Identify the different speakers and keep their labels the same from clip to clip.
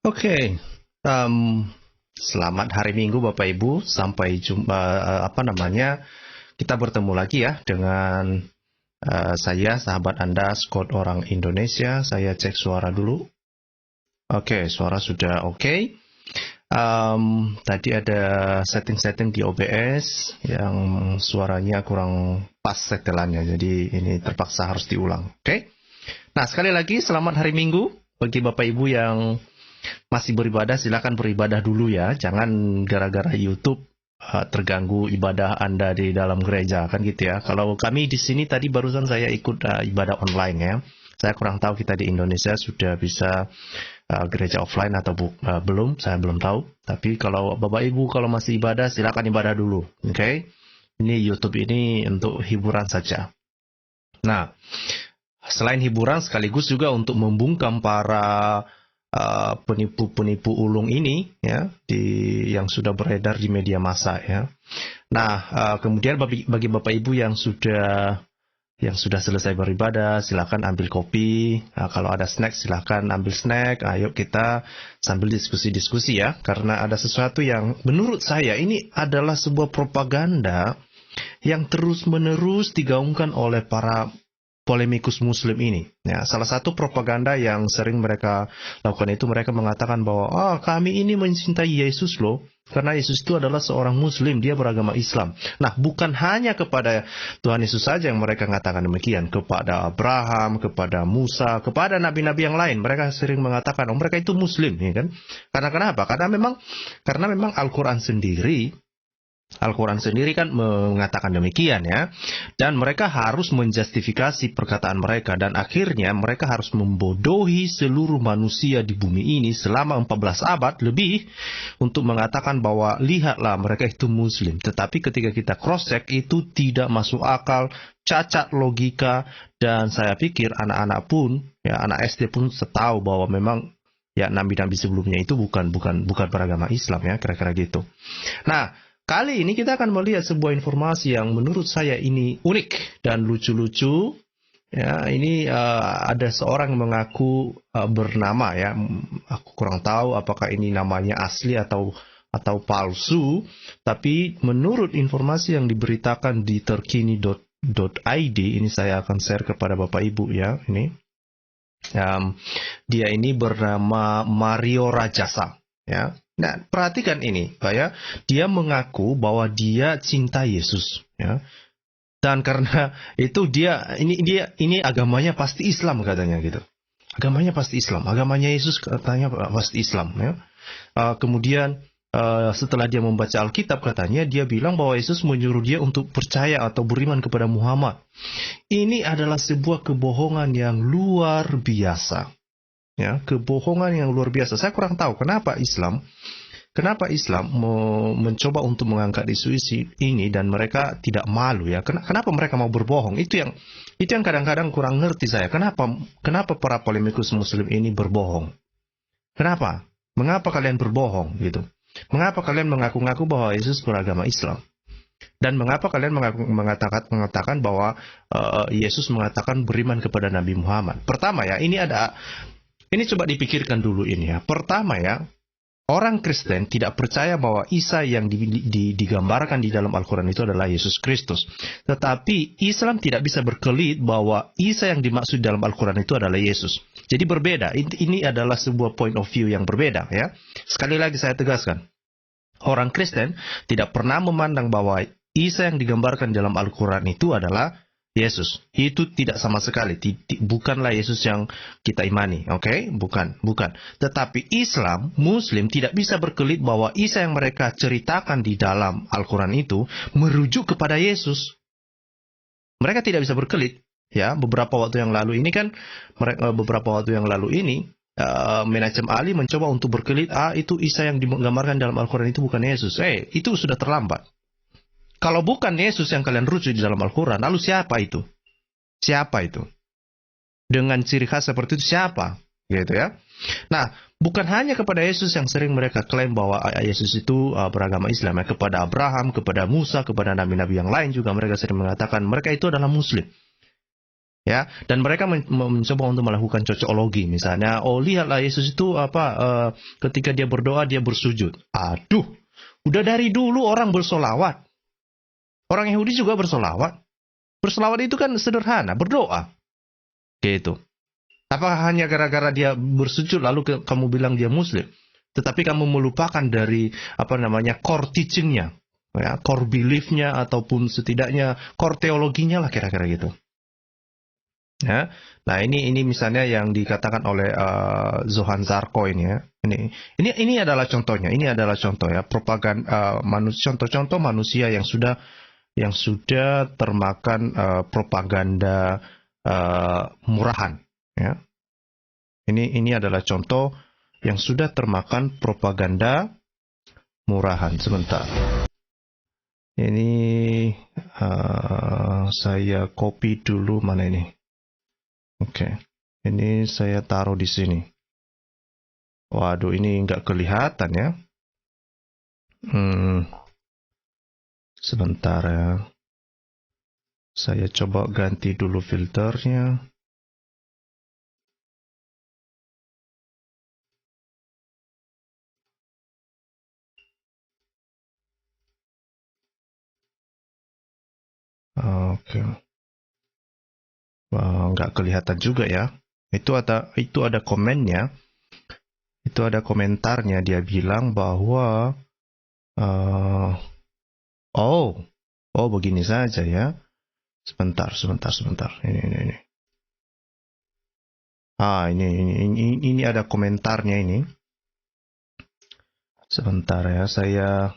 Speaker 1: Oke, em, selamat hari Minggu Bapak Ibu. Sampai jumpa, kita bertemu lagi ya dengan saya, sahabat Anda, Scott orang Indonesia. Saya cek suara dulu. Oke, suara sudah oke. Tadi ada setting-setting di OBS yang suaranya kurang pas setelannya, jadi ini terpaksa harus diulang. Oke. Nah, sekali lagi selamat hari Minggu bagi Bapak Ibu yang masih beribadah. Silakan beribadah dulu ya. Jangan gara-gara YouTube terganggu ibadah Anda di dalam gereja, kan gitu ya. Kalau kami di sini tadi barusan saya ikut ibadah online ya. Saya kurang tahu kita di Indonesia sudah bisa gereja offline atau belum, saya belum tahu. Tapi kalau Bapak Ibu kalau masih ibadah, silakan ibadah dulu. Oke? Ini YouTube ini untuk hiburan saja. Nah, selain hiburan sekaligus juga untuk membungkam para penipu-penipu ulung ini ya, yang sudah beredar di media massa ya. Nah, kemudian bagi Bapak Ibu yang sudah selesai beribadah, silakan ambil kopi. Nah, kalau ada snack, silakan ambil snack. Ayo kita sambil diskusi-diskusi ya. Karena ada sesuatu yang menurut saya ini adalah sebuah propaganda yang terus-menerus digaungkan oleh para polemikus muslim ini. Ya, salah satu propaganda yang sering mereka lakukan itu, mereka mengatakan bahwa kami ini mencintai Yesus loh. Karena Yesus itu adalah seorang muslim, dia beragama Islam. Nah, bukan hanya kepada Tuhan Yesus saja yang mereka mengatakan demikian. Kepada Abraham, kepada Musa, kepada nabi-nabi yang lain. Mereka sering mengatakan, mereka itu muslim. Ya kan? Karena kenapa? Karena memang Al-Quran sendiri kan mengatakan demikian ya. Dan mereka harus menjustifikasi perkataan mereka. Dan akhirnya mereka harus membodohi seluruh manusia di bumi ini selama 14 abad lebih untuk mengatakan bahwa lihatlah mereka itu muslim. Tetapi ketika kita cross-check itu tidak masuk akal, cacat logika. Dan saya pikir anak-anak pun, ya anak SD pun tahu bahwa memang ya nabi-nabi sebelumnya itu bukan beragama Islam ya, kira-kira gitu. Nah, kali ini kita akan melihat sebuah informasi yang menurut saya ini unik dan lucu-lucu. Ya, ini ada seorang yang mengaku bernama ya. Aku kurang tahu apakah ini namanya asli atau palsu. Tapi menurut informasi yang diberitakan di terkini.id, ini saya akan share kepada Bapak Ibu ya. Ini dia ini bernama Mario Rajasa ya. Nah, perhatikan ini, Pak ya. Dia mengaku bahwa dia cinta Yesus, ya. Dan karena itu ini agamanya pasti Islam katanya gitu. Agamanya pasti Islam. Agamanya Yesus katanya pasti Islam, ya. Kemudian setelah dia membaca Alkitab katanya dia bilang bahwa Yesus menyuruh dia untuk percaya atau beriman kepada Muhammad. Ini adalah sebuah kebohongan yang luar biasa. Ya, kebohongan yang luar biasa. Saya kurang tahu kenapa Islam mencoba untuk mengangkat isu ini dan mereka tidak malu ya. Kenapa mereka mau berbohong? Itu yang kadang-kadang kurang ngerti saya. Kenapa para polemikus muslim ini berbohong? Kenapa? Mengapa kalian berbohong gitu? Mengapa kalian mengaku-ngaku bahwa Yesus beragama Islam? Dan mengapa kalian mengatakan bahwa Yesus mengatakan beriman kepada Nabi Muhammad? Pertama ya, ini coba dipikirkan dulu ini ya. Pertama ya, orang Kristen tidak percaya bahwa Isa yang digambarkan di dalam Al-Quran itu adalah Yesus Kristus. Tetapi Islam tidak bisa berkelit bahwa Isa yang dimaksud dalam Al-Quran itu adalah Yesus. Jadi berbeda. Ini adalah sebuah point of view yang berbeda ya. Sekali lagi saya tegaskan. Orang Kristen tidak pernah memandang bahwa Isa yang digambarkan dalam Al-Quran itu adalah Yesus. Itu tidak sama sekali. Bukanlah Yesus yang kita imani. Oke? Bukan. Tetapi Islam, Muslim tidak bisa berkelit bahwa Isa yang mereka ceritakan di dalam Al-Quran itu merujuk kepada Yesus. Mereka tidak bisa berkelit. Ya, beberapa waktu yang lalu ini Menachem Ali mencoba untuk berkelit, itu Isa yang digambarkan dalam Al-Quran itu bukan Yesus. Itu sudah terlambat. Kalau bukan Yesus yang kalian rujuk di dalam Al-Quran, lalu siapa itu? Siapa itu? Dengan ciri khas seperti itu siapa? Gitu ya. Nah, bukan hanya kepada Yesus yang sering mereka klaim bahwa Yesus itu beragama Islam. Ya. Kepada Abraham, kepada Musa, kepada nabi-nabi yang lain juga mereka sering mengatakan mereka itu adalah Muslim. Ya, dan mereka mencoba untuk melakukan cocokologi. Misalnya, oh lihatlah Yesus itu ketika dia berdoa dia bersujud. Aduh, udah dari dulu orang bersolawat. Orang Yahudi juga bersolawat. Bersolawat itu kan sederhana, berdoa. Gitu. Apakah hanya gara-gara dia bersujud lalu kamu bilang dia Muslim? Tetapi kamu melupakan dari core teachingnya, ya, core beliefnya ataupun setidaknya core teologinya lah kira-kira gitu. Ya. Nah ini misalnya yang dikatakan oleh Zohan Zarko ini ya. Ini adalah contohnya. Ini adalah contoh ya propaganda contoh-contoh manusia yang sudah termakan propaganda murahan. Ya. Ini adalah contoh yang sudah termakan propaganda murahan. Sebentar. Ini saya copy dulu mana ini. Oke, ini saya taruh di sini. Waduh, ini nggak kelihatan ya. Sebentar ya. Saya coba ganti dulu filternya. Oke. Nggak kelihatan juga ya. Itu ada komennya. Itu ada komentarnya. Dia bilang bahwa begini saja ya. Sebentar. Ini. Ini ada komentarnya ini. Sebentar ya, saya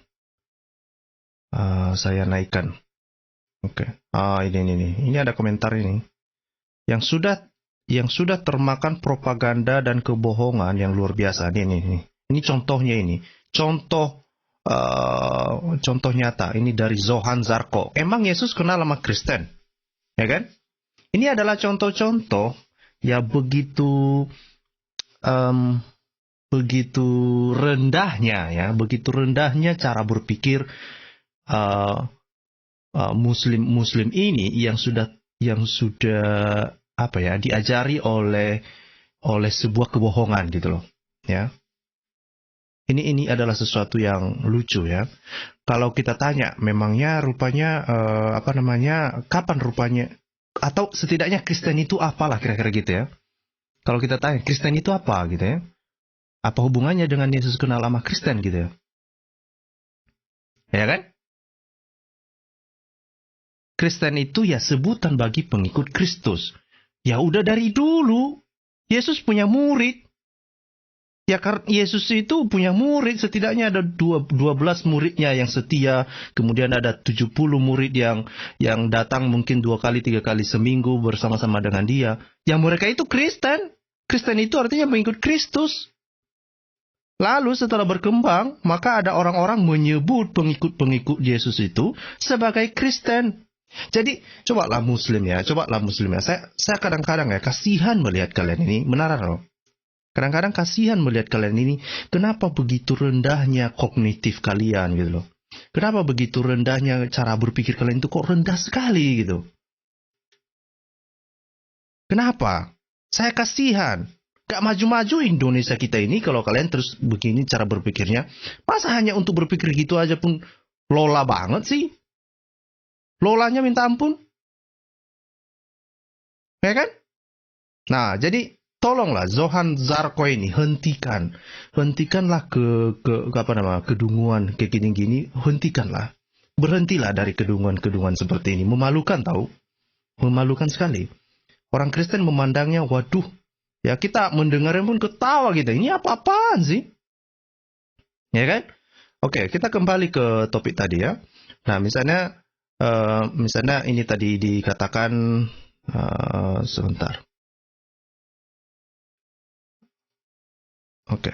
Speaker 1: naikkan. Oke. Ini ada komentar ini. Yang sudah termakan propaganda dan kebohongan yang luar biasa. Ini contohnya ini. Contoh nyata. Ini dari Zohan Zarko. Emang Yesus kenal sama Kristen? Ya kan? Ini adalah contoh-contoh ya begitu rendahnya cara berpikir Muslim ini yang sudah diajari oleh sebuah kebohongan gitu loh ya. Ini adalah sesuatu yang lucu ya. Kalau kita tanya memangnya rupanya kapan rupanya atau setidaknya Kristen itu apalah kira-kira gitu ya. Kalau kita tanya Kristen itu apa gitu ya. Apa hubungannya dengan Yesus kenal sama Kristen gitu ya. Ya kan? Kristen itu ya sebutan bagi pengikut Kristus. Ya udah dari dulu. Yesus punya murid. Ya karena Yesus itu punya murid. Setidaknya ada 12 muridnya yang setia. Kemudian ada 70 murid yang datang mungkin 2 kali 3 kali seminggu bersama-sama dengan dia. Yang mereka itu Kristen. Kristen itu artinya pengikut Kristus. Lalu setelah berkembang, maka ada orang-orang menyebut pengikut-pengikut Yesus itu sebagai Kristen. Jadi, cobalah Muslim ya. Saya kadang-kadang ya, kasihan melihat kalian ini. Benar loh. Kadang-kadang kasihan melihat kalian ini. Kenapa begitu rendahnya kognitif kalian gitu loh. Kenapa begitu rendahnya cara berpikir kalian itu kok rendah sekali gitu. Kenapa? Saya kasihan. Gak maju-maju Indonesia kita ini kalau kalian terus begini cara berpikirnya. Masa hanya untuk berpikir gitu aja pun lola banget sih? Lolanya minta ampun. Ya kan? Nah, jadi tolonglah Zohan Zarko ini hentikanlah kedunguan kayak gini-gini, hentikanlah. Berhentilah dari kedunguan-kedunguan seperti ini. Memalukan tahu? Memalukan sekali. Orang Kristen memandangnya, waduh, ya kita mendengarnya pun ketawa gitu. Ini apa-apaan sih? Ya kan? Oke, kita kembali ke topik tadi ya. Nah, misalnya ini tadi dikatakan sebentar. Oke.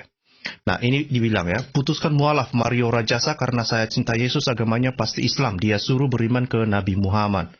Speaker 1: Nah, ini dibilang ya, putuskan mualaf Mario Rajasa karena saya cinta Yesus, agamanya pasti Islam. Dia suruh beriman ke Nabi Muhammad.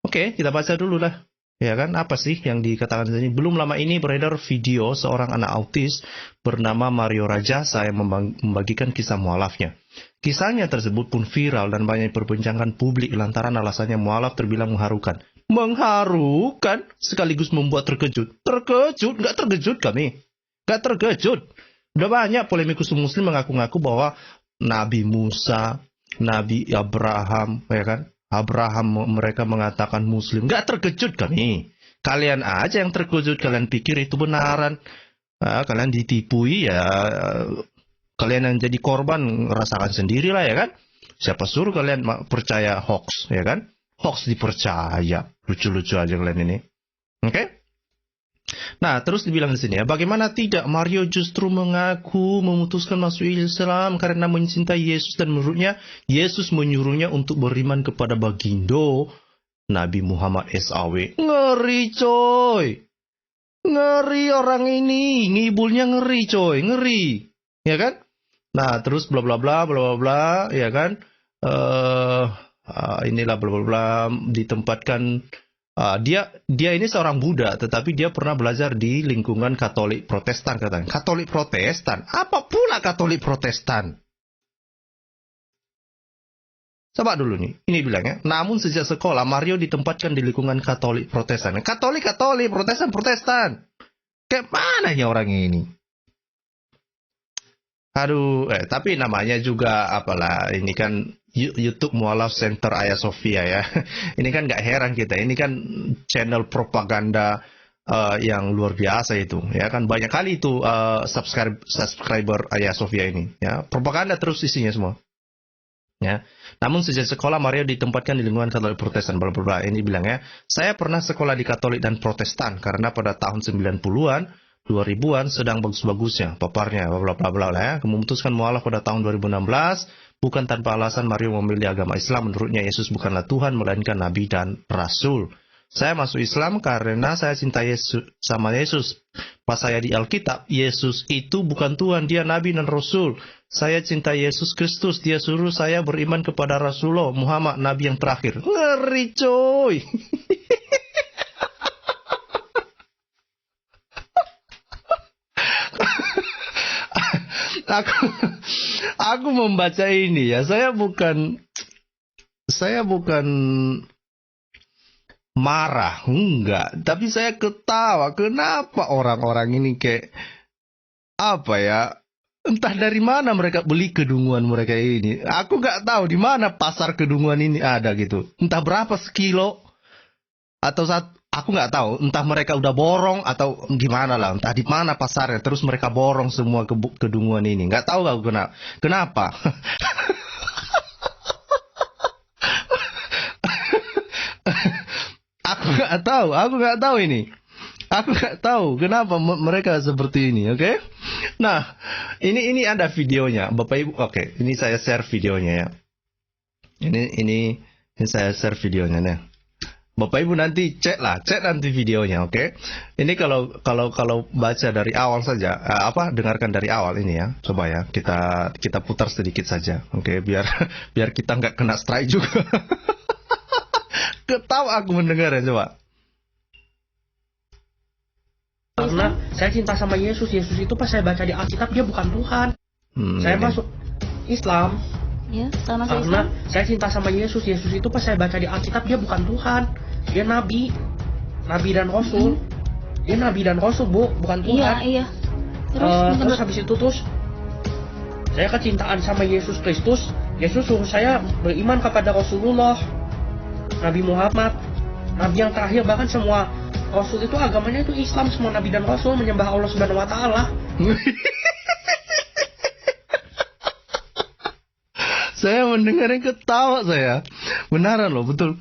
Speaker 1: Oke, kita baca dulu lah. Ya kan, apa sih yang dikatakan di sini? Belum lama ini beredar video seorang anak autis bernama Mario Rajasa yang membagikan kisah mualafnya. Kisahnya tersebut pun viral dan banyak diperbincangkan publik lantaran alasannya mualaf terbilang mengharukan. mengharukan, sekaligus membuat terkejut. Terkejut? Nggak terkejut kami. Nggak terkejut. Udah banyak polemikus muslim mengaku-ngaku bahwa Nabi Musa, Nabi Abraham, ya kan? Abraham mereka mengatakan muslim. Nggak terkejut kami. Kalian aja yang terkejut, kalian pikir itu benaran. Kalian ditipui ya, kalian yang jadi korban rasakan sendirilah ya kan. Siapa suruh kalian percaya hoax ya kan? Hoax dipercaya. Lucu-lucu aja kalian ini. Oke? Nah, terus dibilang di sini ya, bagaimana tidak Mario justru mengaku memutuskan masuk Islam karena mencintai Yesus dan menurutnya Yesus menyuruhnya untuk beriman kepada bagindo Nabi Muhammad SAW. Ngeri coy. Ngeri orang ini, ngibulnya ngeri coy, ngeri. Ya kan? Nah, terus bla bla bla bla bla bla, ya kan? Inilah bla bla bla ditempatkan. Dia ini seorang Buddha, tetapi dia pernah belajar di lingkungan Katolik Protestan katanya. Katolik Protestan? Apa pula Katolik Protestan? Coba dulu nih, ini bilangnya. Namun sejak sekolah Mario ditempatkan di lingkungan Katolik Protestan. Katolik, Protestan. Kayak mana ya orang ini? Aduh, tapi namanya juga apalah, ini kan YouTube Mualaf Center Hagia Sophia ya. Ini kan nggak heran kita, ini kan channel propaganda yang luar biasa itu. Ya kan banyak kali itu subscriber Hagia Sophia ini. Ya, propaganda terus isinya semua. Ya. Namun sejak sekolah Mario ditempatkan di lingkungan Katolik Protestan. Bla bla bla. Ini bilang ya, saya pernah sekolah di Katolik dan Protestan karena pada tahun 90-an 2000-an sedang bagus-bagusnya paparnya bla bla bla ya. Memutuskan mualaf pada tahun 2016 bukan tanpa alasan Mario memilih agama Islam. Menurutnya Yesus bukanlah Tuhan melainkan nabi dan rasul. Saya masuk Islam karena saya cinta Yesus sama Yesus. Pas saya di Alkitab, Yesus itu bukan Tuhan, dia nabi dan rasul. Saya cinta Yesus Kristus, dia suruh saya beriman kepada Rasulullah Muhammad nabi yang terakhir. Ngeri coy. Aku membaca ini ya, saya bukan marah, enggak, tapi saya ketawa. Kenapa orang-orang ini kayak apa ya? Entah dari mana mereka beli kedunguan mereka ini. Aku nggak tahu di mana pasar kedunguan ini ada gitu. Entah berapa sekilo atau aku nggak tahu, entah mereka udah borong atau gimana lah, entah di mana pasarnya, terus mereka borong semua kedunguan ini. Nggak tahu aku kenapa. Aku nggak tahu ini. Aku nggak tahu kenapa mereka seperti ini, oke? Nah, ini ada videonya, Bapak Ibu. Oke, ini saya share videonya ya. Ini saya share videonya nih. Bapak Ibu nanti cek nanti videonya, oke? Ini kalau baca dari awal saja, dengarkan dari awal ini ya. Coba ya, kita putar sedikit saja, oke? Biar kita nggak kena strike juga. Ketawa aku mendengar ya, coba.
Speaker 2: Karena saya cinta sama Yesus. Yesus itu pas saya baca di Alkitab dia bukan Tuhan. Saya masuk Islam.
Speaker 3: Ya,
Speaker 2: karena saya cinta sama Yesus. Yesus itu pas saya baca di Alkitab dia bukan Tuhan. Dia nabi dan rasul. Dia nabi dan rasul, Bu, bukan Tuhan.
Speaker 3: Iya.
Speaker 2: Terus habis itu saya kecintaan sama Yesus Kristus. Yesus suruh saya beriman kepada Rasulullah, Nabi Muhammad, nabi yang terakhir. Bahkan semua Rasul itu agamanya itu Islam, semua nabi dan rasul menyembah Allah Subhanahu wa taala.
Speaker 1: Saya mendengarnya ketawa saya. Benaran loh, betul.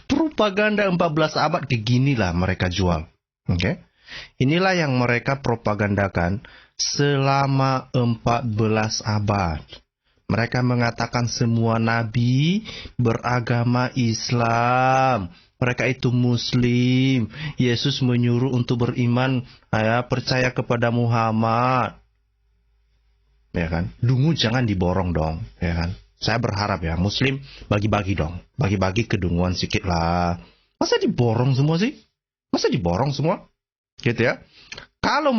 Speaker 1: Propaganda 14 abad beginilah mereka jual. Oke. Inilah yang mereka propagandakan selama 14 abad. Mereka mengatakan semua nabi beragama Islam. Mereka itu Muslim. Yesus menyuruh untuk beriman, percaya kepada Muhammad. Ya kan? Dungu jangan diborong dong, ya kan? Saya berharap ya, Muslim bagi-bagi dong. Bagi-bagi kedunguan sedikit lah. Masa diborong semua sih? Masa diborong semua? Gitu ya. Kalau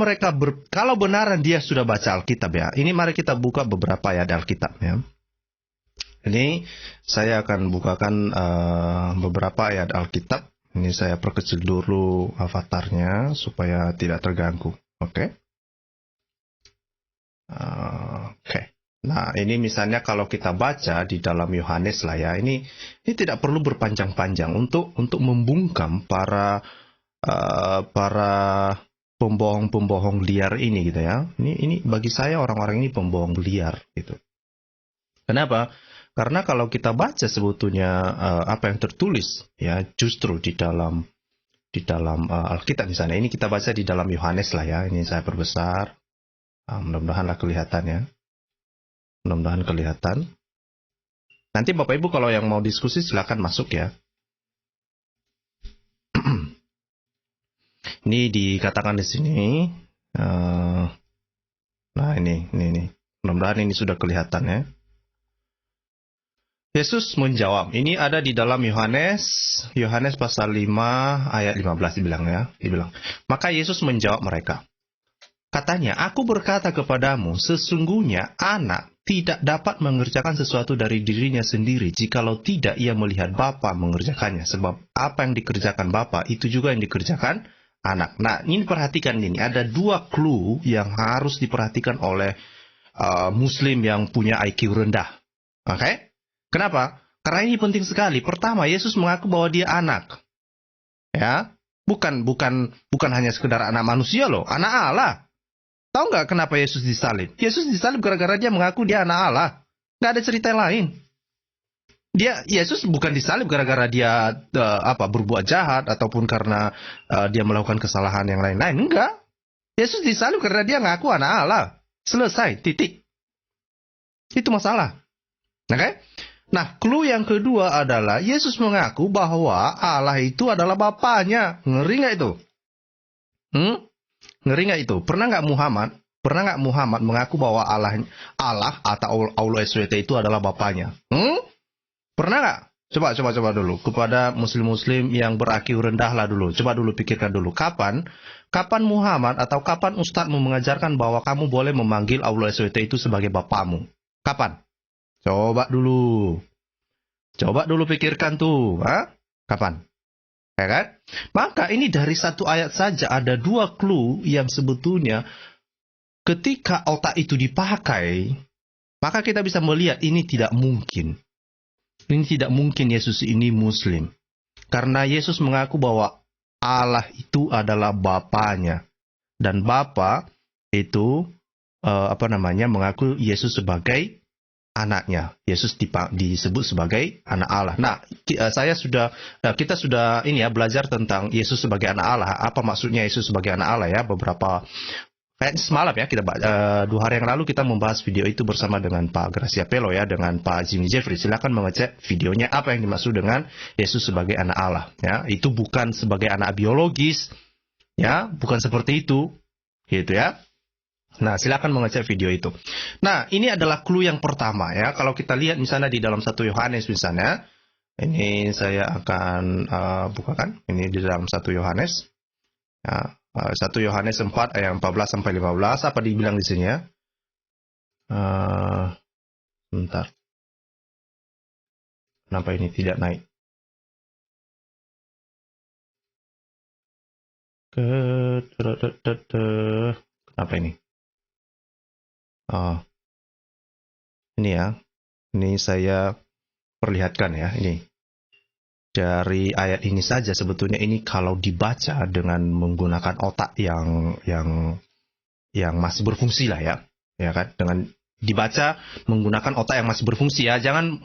Speaker 1: benaran dia sudah baca Alkitab ya. Ini mari kita buka beberapa ayat Alkitab ya. Ini saya akan bukakan beberapa ayat Alkitab. Ini saya perkecil dulu avatarnya supaya tidak terganggu. Oke. Oke. Nah, ini misalnya kalau kita baca di dalam Yohanes lah ya, ini tidak perlu berpanjang-panjang untuk membungkam para pembohong-pembohong liar ini gitu ya. Ini bagi saya orang-orang ini pembohong liar gitu. Kenapa? Karena kalau kita baca sebetulnya apa yang tertulis ya, justru di dalam Alkitab misalnya, ini kita baca di dalam Yohanes lah ya. Ini saya perbesar. Mudah-mudahanlah kelihatan ya. Mudah-mudahan kelihatan. Nanti Bapak Ibu kalau yang mau diskusi silakan masuk ya. Ini dikatakan di sini. Nah ini. Mudah-mudahan ini sudah kelihatan ya. Yesus menjawab. Ini ada di dalam Yohanes pasal 5 ayat 15 dibilang ya. Dibilang. Maka Yesus menjawab mereka. Katanya, aku berkata kepadamu, sesungguhnya anak tidak dapat mengerjakan sesuatu dari dirinya sendiri jikalau tidak ia melihat Bapa mengerjakannya. Sebab apa yang dikerjakan Bapa itu juga yang dikerjakan anak. Nah, ini perhatikan ini. Ada dua clue yang harus diperhatikan oleh Muslim yang punya IQ rendah. Oke? Kenapa? Karena ini penting sekali. Pertama, Yesus mengaku bahwa dia anak. Ya, bukan hanya sekedar anak manusia loh, anak Allah. Tahu nggak kenapa Yesus disalib? Yesus disalib gara-gara dia mengaku dia anak Allah. Nggak ada cerita lain. Yesus bukan disalib gara-gara dia berbuat jahat ataupun karena dia melakukan kesalahan yang lain-lain. Enggak. Yesus disalib karena dia mengaku anak Allah. Selesai, titik. Itu masalah. Oke? Nah, clue yang kedua adalah Yesus mengaku bahwa Allah itu adalah Bapanya. Ngeri nggak itu? Ngeri nggak itu? Pernah nggak Muhammad mengaku bahwa Allah atau Allah SWT itu adalah Bapanya? Pernah nggak? Coba dulu. Kepada muslim-muslim yang ber-IQ rendah lah dulu. Coba dulu pikirkan dulu. Kapan Muhammad atau kapan Ustadzmu mengajarkan bahwa kamu boleh memanggil Allah SWT itu sebagai Bapamu? Kapan? Coba dulu pikirkan tuh. Kapan? Ya kan? Maka ini dari satu ayat saja ada dua clue yang sebetulnya ketika otak itu dipakai, maka kita bisa melihat ini tidak mungkin. Ini tidak mungkin Yesus ini Muslim. Karena Yesus mengaku bahwa Allah itu adalah Bapanya. Dan Bapa itu mengaku Yesus sebagai anaknya. Yesus disebut sebagai anak Allah. Nah, kita sudah belajar tentang Yesus sebagai anak Allah. Apa maksudnya Yesus sebagai anak Allah ya? Kayak semalam ya, 2 hari yang lalu kita membahas video itu bersama dengan Pak Gracia Pelo ya, dengan Pak Jimmy Jeffrey. Silakan mengecek videonya apa yang dimaksud dengan Yesus sebagai anak Allah. Ya, itu bukan sebagai anak biologis, ya, bukan seperti itu, gitu ya. Nah, silakan mengecek video itu. Nah, ini adalah clue yang pertama ya. Kalau kita lihat misalnya di dalam 1 Yohanes misalnya, ini saya akan bukakan. Ini di dalam 1 Yohanes. Ya, 1 Yohanes 4 ayat 14 sampai 15. Apa dibilang di sini ya? Bentar. Kenapa ini tidak naik? Kenapa ini? Ini ya, ini saya perlihatkan ya, ini dari ayat ini saja sebetulnya ini kalau dibaca dengan menggunakan otak yang masih berfungsi lah ya kan, dengan dibaca menggunakan otak yang masih berfungsi ya, jangan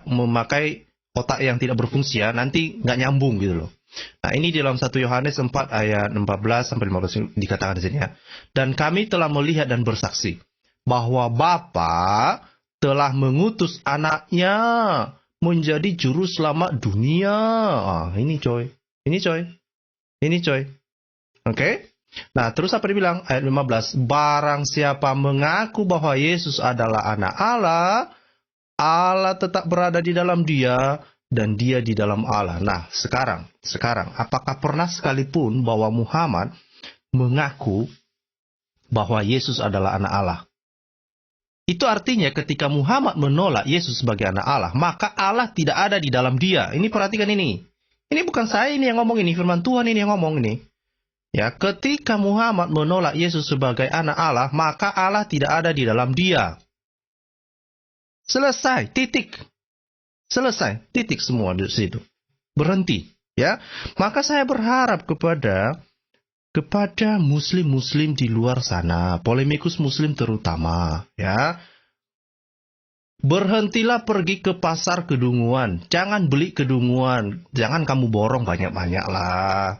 Speaker 1: memakai otak yang tidak berfungsi ya, nanti nggak nyambung gitu loh. Nah, ini di dalam 1 Yohanes 4 ayat 14 sampai 15 dikatakan di sini ya. Dan kami telah melihat dan bersaksi bahwa Bapa telah mengutus anaknya menjadi juru selamat dunia. Ini coy. Oke? Nah, terus apa dibilang? Ayat 15. Barang siapa mengaku bahwa Yesus adalah anak Allah, Allah tetap berada di dalam dia dan dia di dalam Allah. Nah, sekarang, apakah pernah sekalipun bahwa Muhammad mengaku bahwa Yesus adalah anak Allah? Itu artinya ketika Muhammad menolak Yesus sebagai anak Allah, maka Allah tidak ada di dalam dia. Ini perhatikan ini. Ini bukan saya ini yang ngomong ini, firman Tuhan ini yang ngomong ini. Ya, ketika Muhammad menolak Yesus sebagai anak Allah, maka Allah tidak ada di dalam dia. Selesai, titik. Selesai, titik semua di situ. Berhenti, ya. Maka saya berharap kepada muslim-muslim di luar sana, polemikus muslim terutama, ya. Berhentilah pergi ke pasar kedunguan. Jangan beli kedunguan. Jangan kamu borong banyak-banyak lah.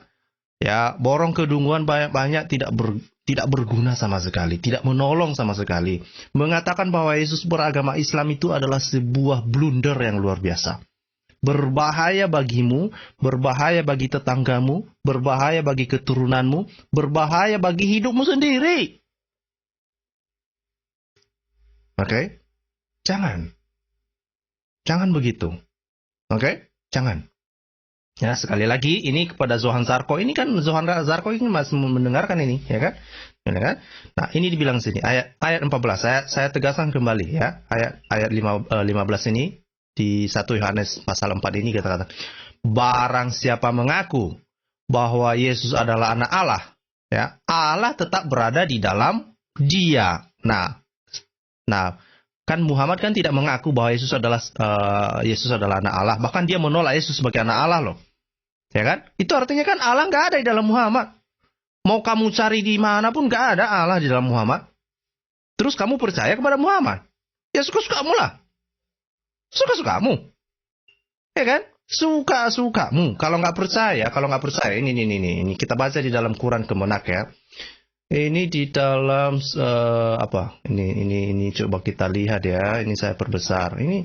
Speaker 1: Ya, borong kedunguan banyak-banyak tidak berguna sama sekali, tidak menolong sama sekali. Mengatakan bahwa Yesus beragama Islam itu adalah sebuah blunder yang luar biasa. Berbahaya bagimu, berbahaya bagi tetanggamu, berbahaya bagi keturunanmu, berbahaya bagi hidupmu sendiri. Oke? Jangan begitu. Oke? Jangan. Ya, sekali lagi ini kepada Zohan Zarko. Ini kan Zohan Zarko ini masih mendengarkan ini, ya kan? Ya kan? Nah, ini dibilang sini ayat 14. Saya tegaskan kembali ya. Ayat 15 ini di 1 Yohanes pasal 4 ini kata-kata, barang siapa mengaku bahwa Yesus adalah anak Allah, ya, Allah tetap berada di dalam dia. Nah, kan Muhammad kan tidak mengaku bahwa Yesus adalah anak Allah. Bahkan dia menolak Yesus sebagai anak Allah loh. Ya kan? Itu artinya kan Allah nggak ada di dalam Muhammad. Mau kamu cari di mana pun nggak ada Allah di dalam Muhammad. Terus kamu percaya kepada Muhammad? Ya suka-sukamu lah. Suka-sukamu. Ya kan? Suka-sukamu. Kalau nggak percaya, ini kita baca di dalam Quran Kemenak ya. Ini di dalam Ini coba kita lihat ya. Ini saya perbesar. Ini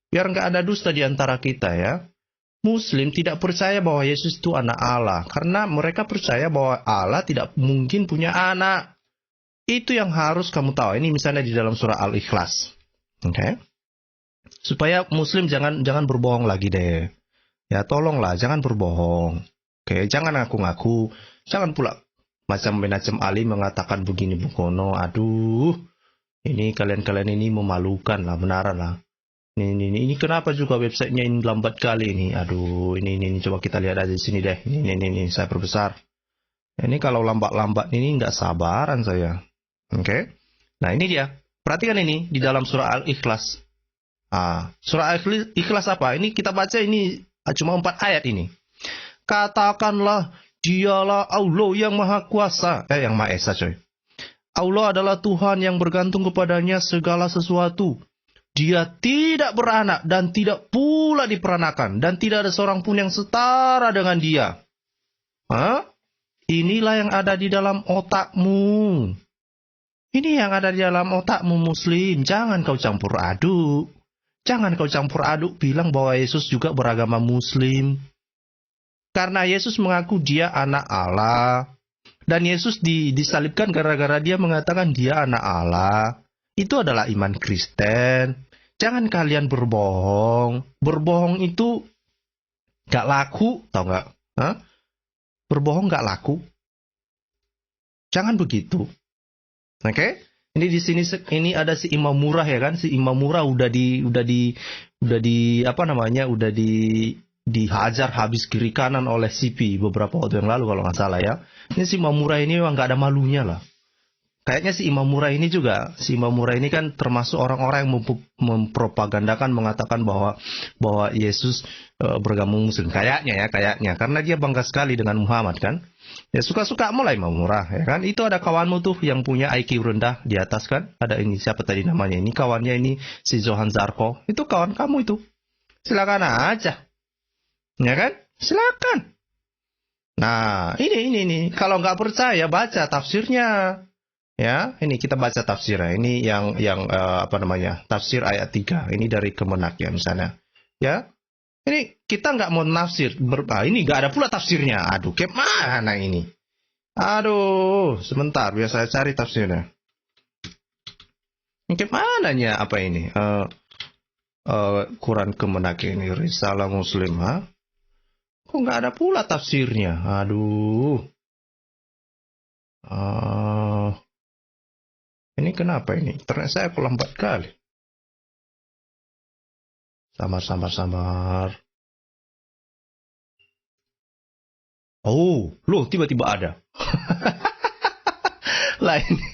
Speaker 1: biar nggak ada dusta di antara kita ya. Muslim tidak percaya bahwa Yesus itu anak Allah karena mereka percaya bahwa Allah tidak mungkin punya anak. Itu yang harus kamu tahu. Ini misalnya di dalam surah Al-Ikhlas. Oke. Supaya Muslim jangan berbohong lagi deh. Ya tolonglah jangan berbohong. Oke, jangan ngaku-ngaku. Jangan pula macam Ali mengatakan begini bukono. Aduh, ini kalian ini memalukan lah, benaran lah. Ini kenapa juga websitenya ini lambat kali ini. Aduh, ini coba kita lihat aja di sini deh. Ini saya perbesar. Ini kalau lambat-lambat ini nggak sabaran saya. Oke. Nah, ini dia. Perhatikan ini di dalam surah Al-Ikhlas. Surah Al-Ikhlas apa? Ini kita baca ini cuma 4 ayat ini. Katakanlah, dialah Allah yang maha kuasa. Yang maha esa coy. Allah adalah Tuhan yang bergantung kepadanya segala sesuatu. Dia tidak beranak dan tidak pula diperanakan. Dan tidak ada seorang pun yang setara dengan dia. Inilah yang ada di dalam otakmu. Ini yang ada di dalam otakmu Muslim. Jangan kau campur aduk. Jangan kau campur aduk bilang bahwa Yesus juga beragama Muslim. Karena Yesus mengaku dia anak Allah. Dan Yesus disalibkan gara-gara dia mengatakan dia anak Allah. Itu adalah iman Kristen. Jangan kalian berbohong. Berbohong itu gak laku, tau gak? Berbohong gak laku. Jangan begitu. Oke? Ini di sini ini ada si Imam Murah ya kan? Si Imam Murah udah dihajar habis kiri kanan oleh CP beberapa waktu yang lalu kalau nggak salah ya. Ini si Imam Murah ini memang nggak ada malunya lah. Kayaknya si Imam Murah ini kan termasuk orang-orang yang mempropagandakan mengatakan bahwa Yesus beragama Muslim. Kayaknya karena dia bangga sekali dengan Muhammad kan. Ya suka-suka mulai Imam Murah ya kan. Itu ada kawanmu tuh yang punya IQ rendah di atas kan. Ada ini siapa tadi namanya? Ini kawannya ini si Zohan Zarko. Itu kawan kamu itu. Silakan aja. Ya kan? Silakan. Nah, ini kalau nggak percaya baca tafsirnya. Ya, ini kita baca tafsirnya. Ini yang tafsir ayat 3. Ini dari Kemenak ya misalnya. Ya. Ini kita nggak mau nafsir. Ini nggak ada pula tafsirnya. Aduh, kayak mana ini? Aduh, sebentar biar saya cari tafsirnya. Kayak mananya apa ini? Quran Kemenak ini Risalah Muslim, Kok nggak ada pula tafsirnya? Aduh. Ini kenapa ini? Ternyata saya lambat kali. Sabar. Oh, loh, tiba-tiba ada. Lah ini,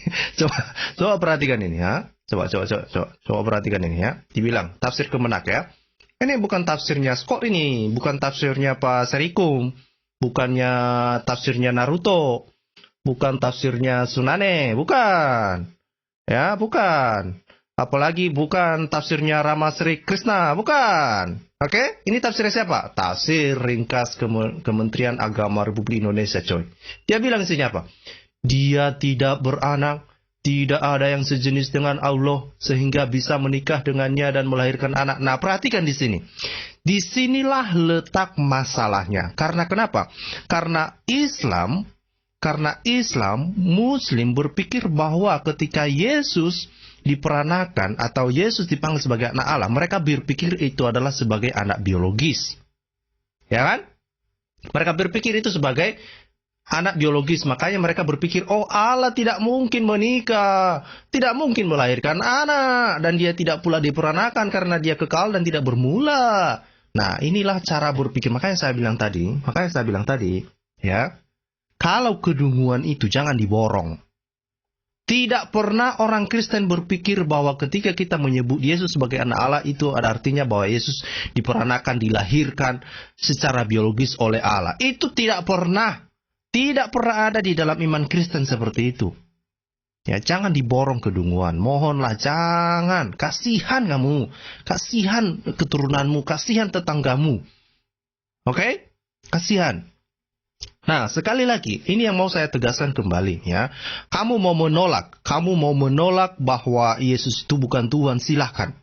Speaker 1: coba perhatikan ini ya. Coba perhatikan ini ya. Dibilang tafsir Kemenak ya. Ini bukan tafsirnya Scott ini, bukan tafsirnya Pak Serikum, bukannya tafsirnya Naruto, bukan tafsirnya Tsunade, bukan. Ya, bukan. Apalagi bukan tafsirnya Rama Sri Krishna, bukan. Oke, ini tafsirnya siapa? Tafsir ringkas Kementerian Agama Republik Indonesia, coy. Dia bilang isinya apa? Dia tidak beranak, tidak ada yang sejenis dengan Allah sehingga bisa menikah dengannya dan melahirkan anak. Nah, perhatikan di sini. Disinilah letak masalahnya. Karena kenapa? Karena Islam, Muslim berpikir bahwa ketika Yesus diperanakan atau Yesus dipanggil sebagai anak Allah, mereka berpikir itu adalah sebagai anak biologis. Ya kan? Mereka berpikir itu sebagai anak biologis. Makanya mereka berpikir, oh Allah tidak mungkin menikah, tidak mungkin melahirkan anak, dan dia tidak pula diperanakan karena dia kekal dan tidak bermula. Nah, inilah cara berpikir. Makanya saya bilang tadi, ya. Kalau kedunguan itu jangan diborong. Tidak pernah orang Kristen berpikir bahwa ketika kita menyebut Yesus sebagai anak Allah itu ada artinya bahwa Yesus diperanakan, dilahirkan secara biologis oleh Allah. Itu tidak pernah ada di dalam iman Kristen seperti itu. Ya, jangan diborong kedunguan. Mohonlah, jangan. Kasihan kamu, kasihan keturunanmu, kasihan tetanggamu. Oke? Kasihan. Nah, sekali lagi, ini yang mau saya tegaskan kembali ya. Kamu mau menolak bahwa Yesus itu bukan Tuhan, silahkan.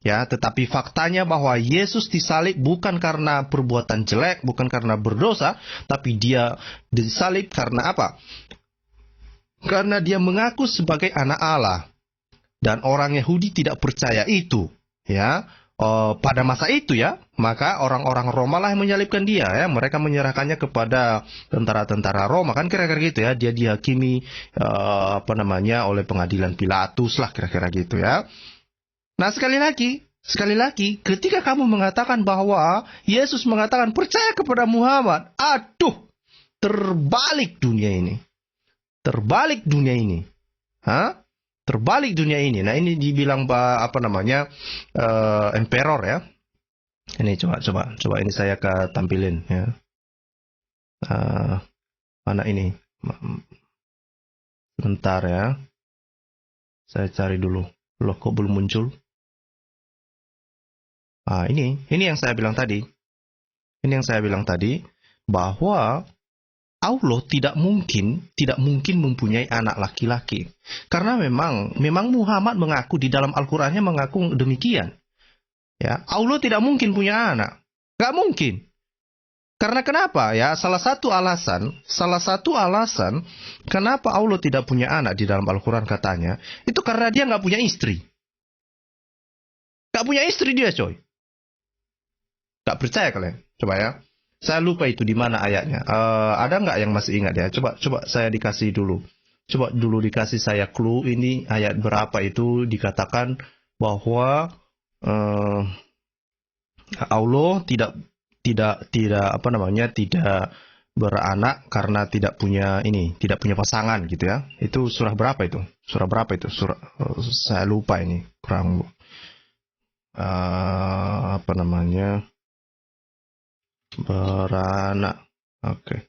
Speaker 1: Ya, tetapi faktanya bahwa Yesus disalib bukan karena perbuatan jelek, bukan karena berdosa, tapi dia disalib karena apa? Karena dia mengaku sebagai anak Allah. Dan orang Yahudi tidak percaya itu, ya. Pada masa itu ya, maka orang-orang Roma lah yang menyalibkan dia ya. Mereka menyerahkannya kepada tentara-tentara Roma, kan kira-kira gitu ya. Dia dihakimi oleh pengadilan Pilatus lah, kira-kira gitu ya. Nah, sekali lagi, ketika kamu mengatakan bahwa Yesus mengatakan percaya kepada Muhammad, aduh, terbalik dunia ini. Hah? Terbalik dunia ini. Nah, ini dibilang emperor ya. Ini coba ini saya tampilin ya. Mana ini? Sebentar ya. Saya cari dulu. Loh, kok belum muncul? Ini yang saya bilang tadi. Bahwa Allah tidak mungkin mempunyai anak laki-laki. Karena memang Muhammad mengaku di dalam Al-Qur'annya mengaku demikian. Ya, Allah tidak mungkin punya anak. Gak mungkin. Karena kenapa ya? Salah satu alasan kenapa Allah tidak punya anak di dalam Al-Qur'an katanya, itu karena dia gak punya istri. Gak punya istri dia, coy. Gak percaya kalian? Coba ya. Saya lupa itu di mana ayatnya. Ada nggak yang masih ingat ya? Coba saya dikasih dulu. Coba dulu dikasih saya clue ini ayat berapa itu dikatakan bahwa Allah tidak beranak karena tidak punya pasangan gitu ya. Itu surah berapa itu? Saya lupa ini. Kurang beranak. Oke.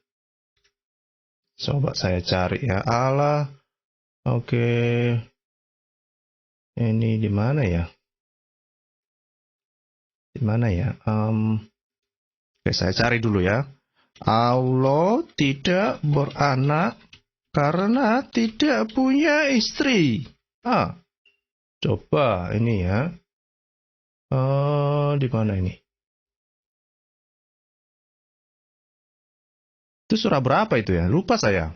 Speaker 1: Coba saya cari ya. Allah. Oke. Ini di mana ya? Oke, saya cari dulu ya. Allah tidak beranak karena tidak punya istri. Coba ini ya. Di mana ini? Itu surah berapa itu ya? Lupa saya.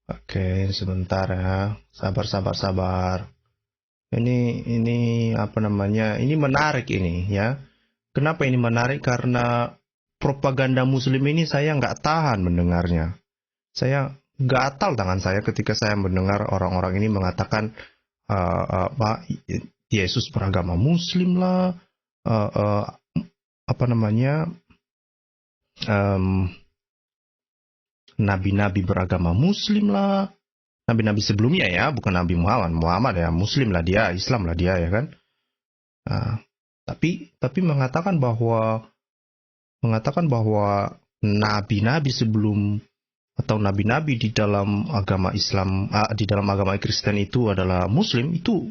Speaker 1: Oke. Oke, sebentar ya. Sabar. Ini apa namanya? Ini menarik ini ya. Kenapa ini menarik? Karena propaganda Muslim ini saya nggak tahan mendengarnya. Saya gatal tangan saya ketika saya mendengar orang-orang ini mengatakan Pak Yesus beragama Muslim lah, apa namanya? Nabi-nabi beragama Muslim lah. Nabi-nabi sebelumnya ya, bukan Nabi Muhammad ya, Muslim lah dia, Islam lah dia ya kan. Tapi mengatakan bahwa nabi-nabi sebelum atau nabi-nabi di dalam agama Islam, di dalam agama Kristen itu adalah Muslim, itu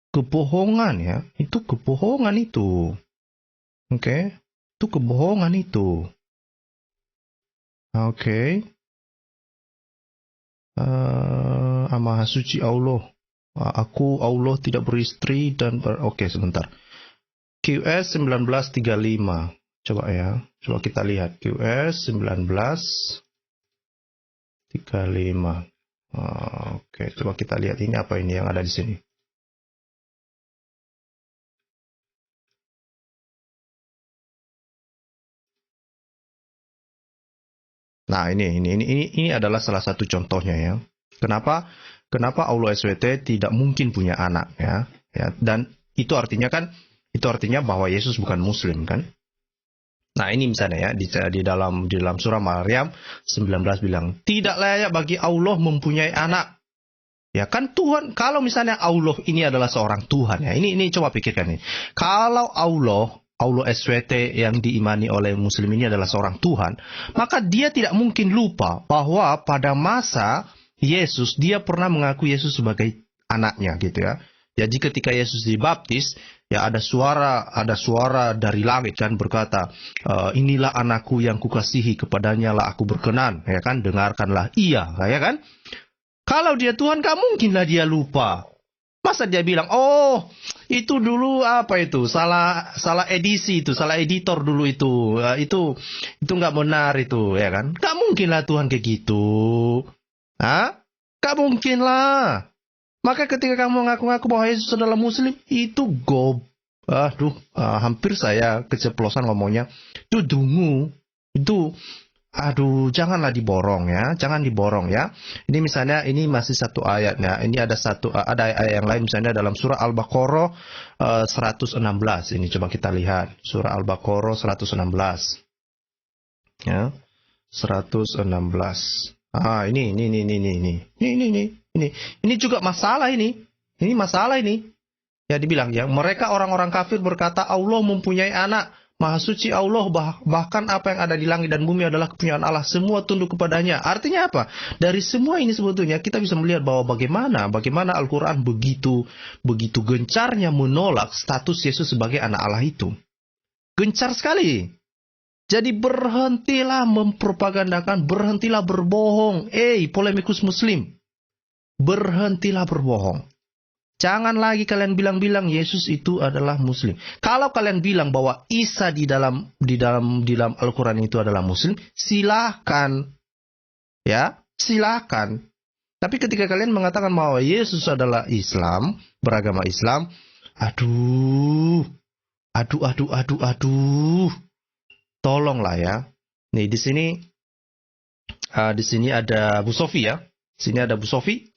Speaker 1: kebohongan ya, itu kebohongan itu. Oke, itu kebohongan itu. Oke. Maha suci Allah. Aku Allah tidak beristri dan Oke, sebentar. QS 1935. Coba ya. Coba kita lihat QS 1935. Oke, coba kita lihat ini apa ini yang ada di sini. Nah, ini adalah salah satu contohnya ya. Kenapa Allah SWT tidak mungkin punya anak ya? Dan itu artinya bahwa Yesus bukan Muslim kan? Nah, ini misalnya ya di dalam surah Maryam 19 bilang tidak layak bagi Allah mempunyai anak. Ya kan Tuhan, kalau misalnya Allah ini adalah seorang Tuhan ya. Ini coba pikirkan nih. Kalau Allah SWT yang diimani oleh Muslim ini adalah seorang Tuhan, maka dia tidak mungkin lupa bahwa pada masa Yesus, dia pernah mengaku Yesus sebagai anaknya gitu ya. Jadi ketika Yesus dibaptis, ya ada suara dari langit kan berkata, inilah anakku yang kukasihi, kepadanya lah aku berkenan, ya kan, dengarkanlah ia, ya kan. Kalau dia Tuhan, gak mungkinlah dia lupa. Masa dia bilang, oh itu dulu apa itu salah edisi itu, salah editor dulu itu nggak benar itu ya kan? Gak mungkin lah Tuhan kayak gitu, gak mungkin lah. Maka ketika kamu ngaku-ngaku bahwa Yesus adalah Muslim itu hampir saya keceplosan ngomongnya, itu dungu, itu. Aduh, janganlah diborong ya, jangan diborong ya. Ini misalnya, ini masih satu ayat ya. Ini ada ayat yang lain misalnya dalam surah Al-Baqarah 116. Ini coba kita lihat, surah Al-Baqarah 116. Ya. 116. Ini juga masalah ini. Ini masalah ini. Ya dibilang ya, mereka orang-orang kafir berkata Allah mempunyai anak. Maha suci Allah, bahkan apa yang ada di langit dan bumi adalah kepunyaan Allah, semua tunduk kepadanya. Artinya apa? Dari semua ini sebetulnya kita bisa melihat bahwa bagaimana Al-Quran begitu gencarnya menolak status Yesus sebagai anak Allah itu. Gencar sekali. Jadi berhentilah mempropagandakan, berhentilah berbohong. Polemikus Muslim, berhentilah berbohong. Jangan lagi kalian bilang-bilang Yesus itu adalah Muslim. Kalau kalian bilang bahwa Isa di dalam Al-Quran itu adalah Muslim, silahkan. Ya, silahkan. Tapi ketika kalian mengatakan bahwa Yesus adalah Islam, beragama Islam, aduh. Tolonglah ya. Nih di sini ada Bu Sofi ya. Sini ada Bu Sofi.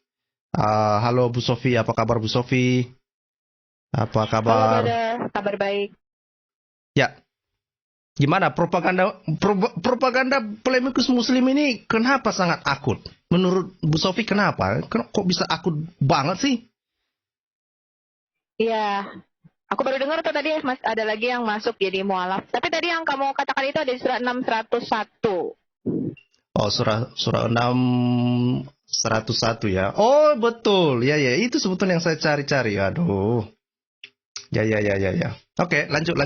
Speaker 1: Halo Bu Sofi, apa kabar Bu Sofi? Apa kabar?
Speaker 3: Halo, kabar baik.
Speaker 1: Ya, gimana propaganda polemikus Muslim ini kenapa sangat akut? Menurut Bu Sofi kenapa? Kok bisa akut banget sih?
Speaker 3: Iya, aku baru dengar tuh tadi Mas ada lagi yang masuk jadi mualaf. Tapi tadi yang kamu katakan itu ada di surah 601.
Speaker 1: Oh, surah 6 101 ya. Oh, betul. Ya, itu sebetulnya yang saya cari-cari. Aduh. Ya. Oke, lanjut.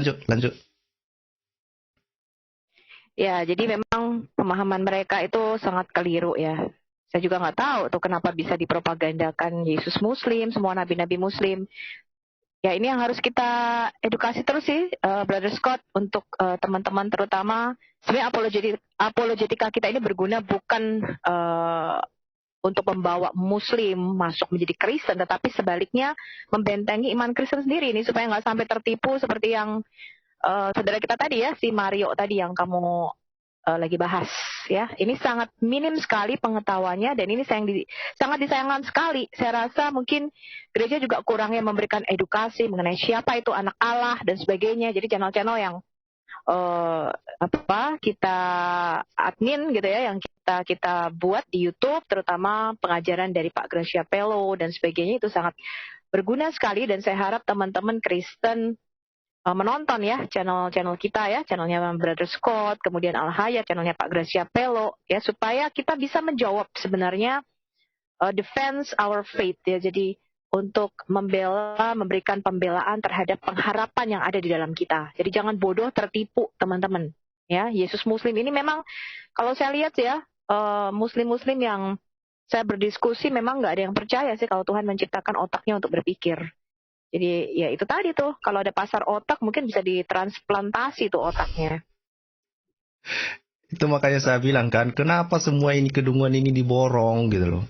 Speaker 3: Ya, jadi memang pemahaman mereka itu sangat keliru ya. Saya juga nggak tahu tuh kenapa bisa dipropagandakan Yesus Muslim, semua nabi-nabi Muslim. Ya, ini yang harus kita edukasi terus sih, Brother Scott, untuk teman-teman terutama. Sebenarnya apologetika kita ini berguna bukan untuk membawa Muslim masuk menjadi Kristen, tetapi sebaliknya membentengi iman Kristen sendiri ini supaya nggak sampai tertipu seperti yang saudara kita tadi ya, si Mario tadi yang kamu lagi bahas ya. Ini sangat minim sekali pengetahuannya dan ini sangat disayangkan sekali. Saya rasa mungkin gereja juga kurangnya memberikan edukasi mengenai siapa itu anak Allah dan sebagainya. Jadi channel-channel yang kita admin gitu ya, yang kita buat di YouTube, terutama pengajaran dari Pak Gracia Pelo dan sebagainya, itu sangat berguna sekali dan saya harap teman-teman Kristen menonton ya channel kita ya, channelnya Brother Scott, kemudian Al Hayat, channelnya Pak Gracia Pelo ya, supaya kita bisa menjawab sebenarnya defense our faith ya. Jadi untuk memberikan pembelaan terhadap pengharapan yang ada di dalam kita. Jadi jangan bodoh tertipu teman-teman ya. Yesus Muslim ini memang kalau saya lihat ya, Muslim-Muslim yang saya berdiskusi memang nggak ada yang percaya sih kalau Tuhan menciptakan otaknya untuk berpikir. Jadi ya itu tadi tuh, kalau ada pasar otak mungkin bisa ditransplantasi tuh otaknya.
Speaker 1: Itu makanya saya bilang kan, kenapa semua ini kedunguan ini diborong gitu loh.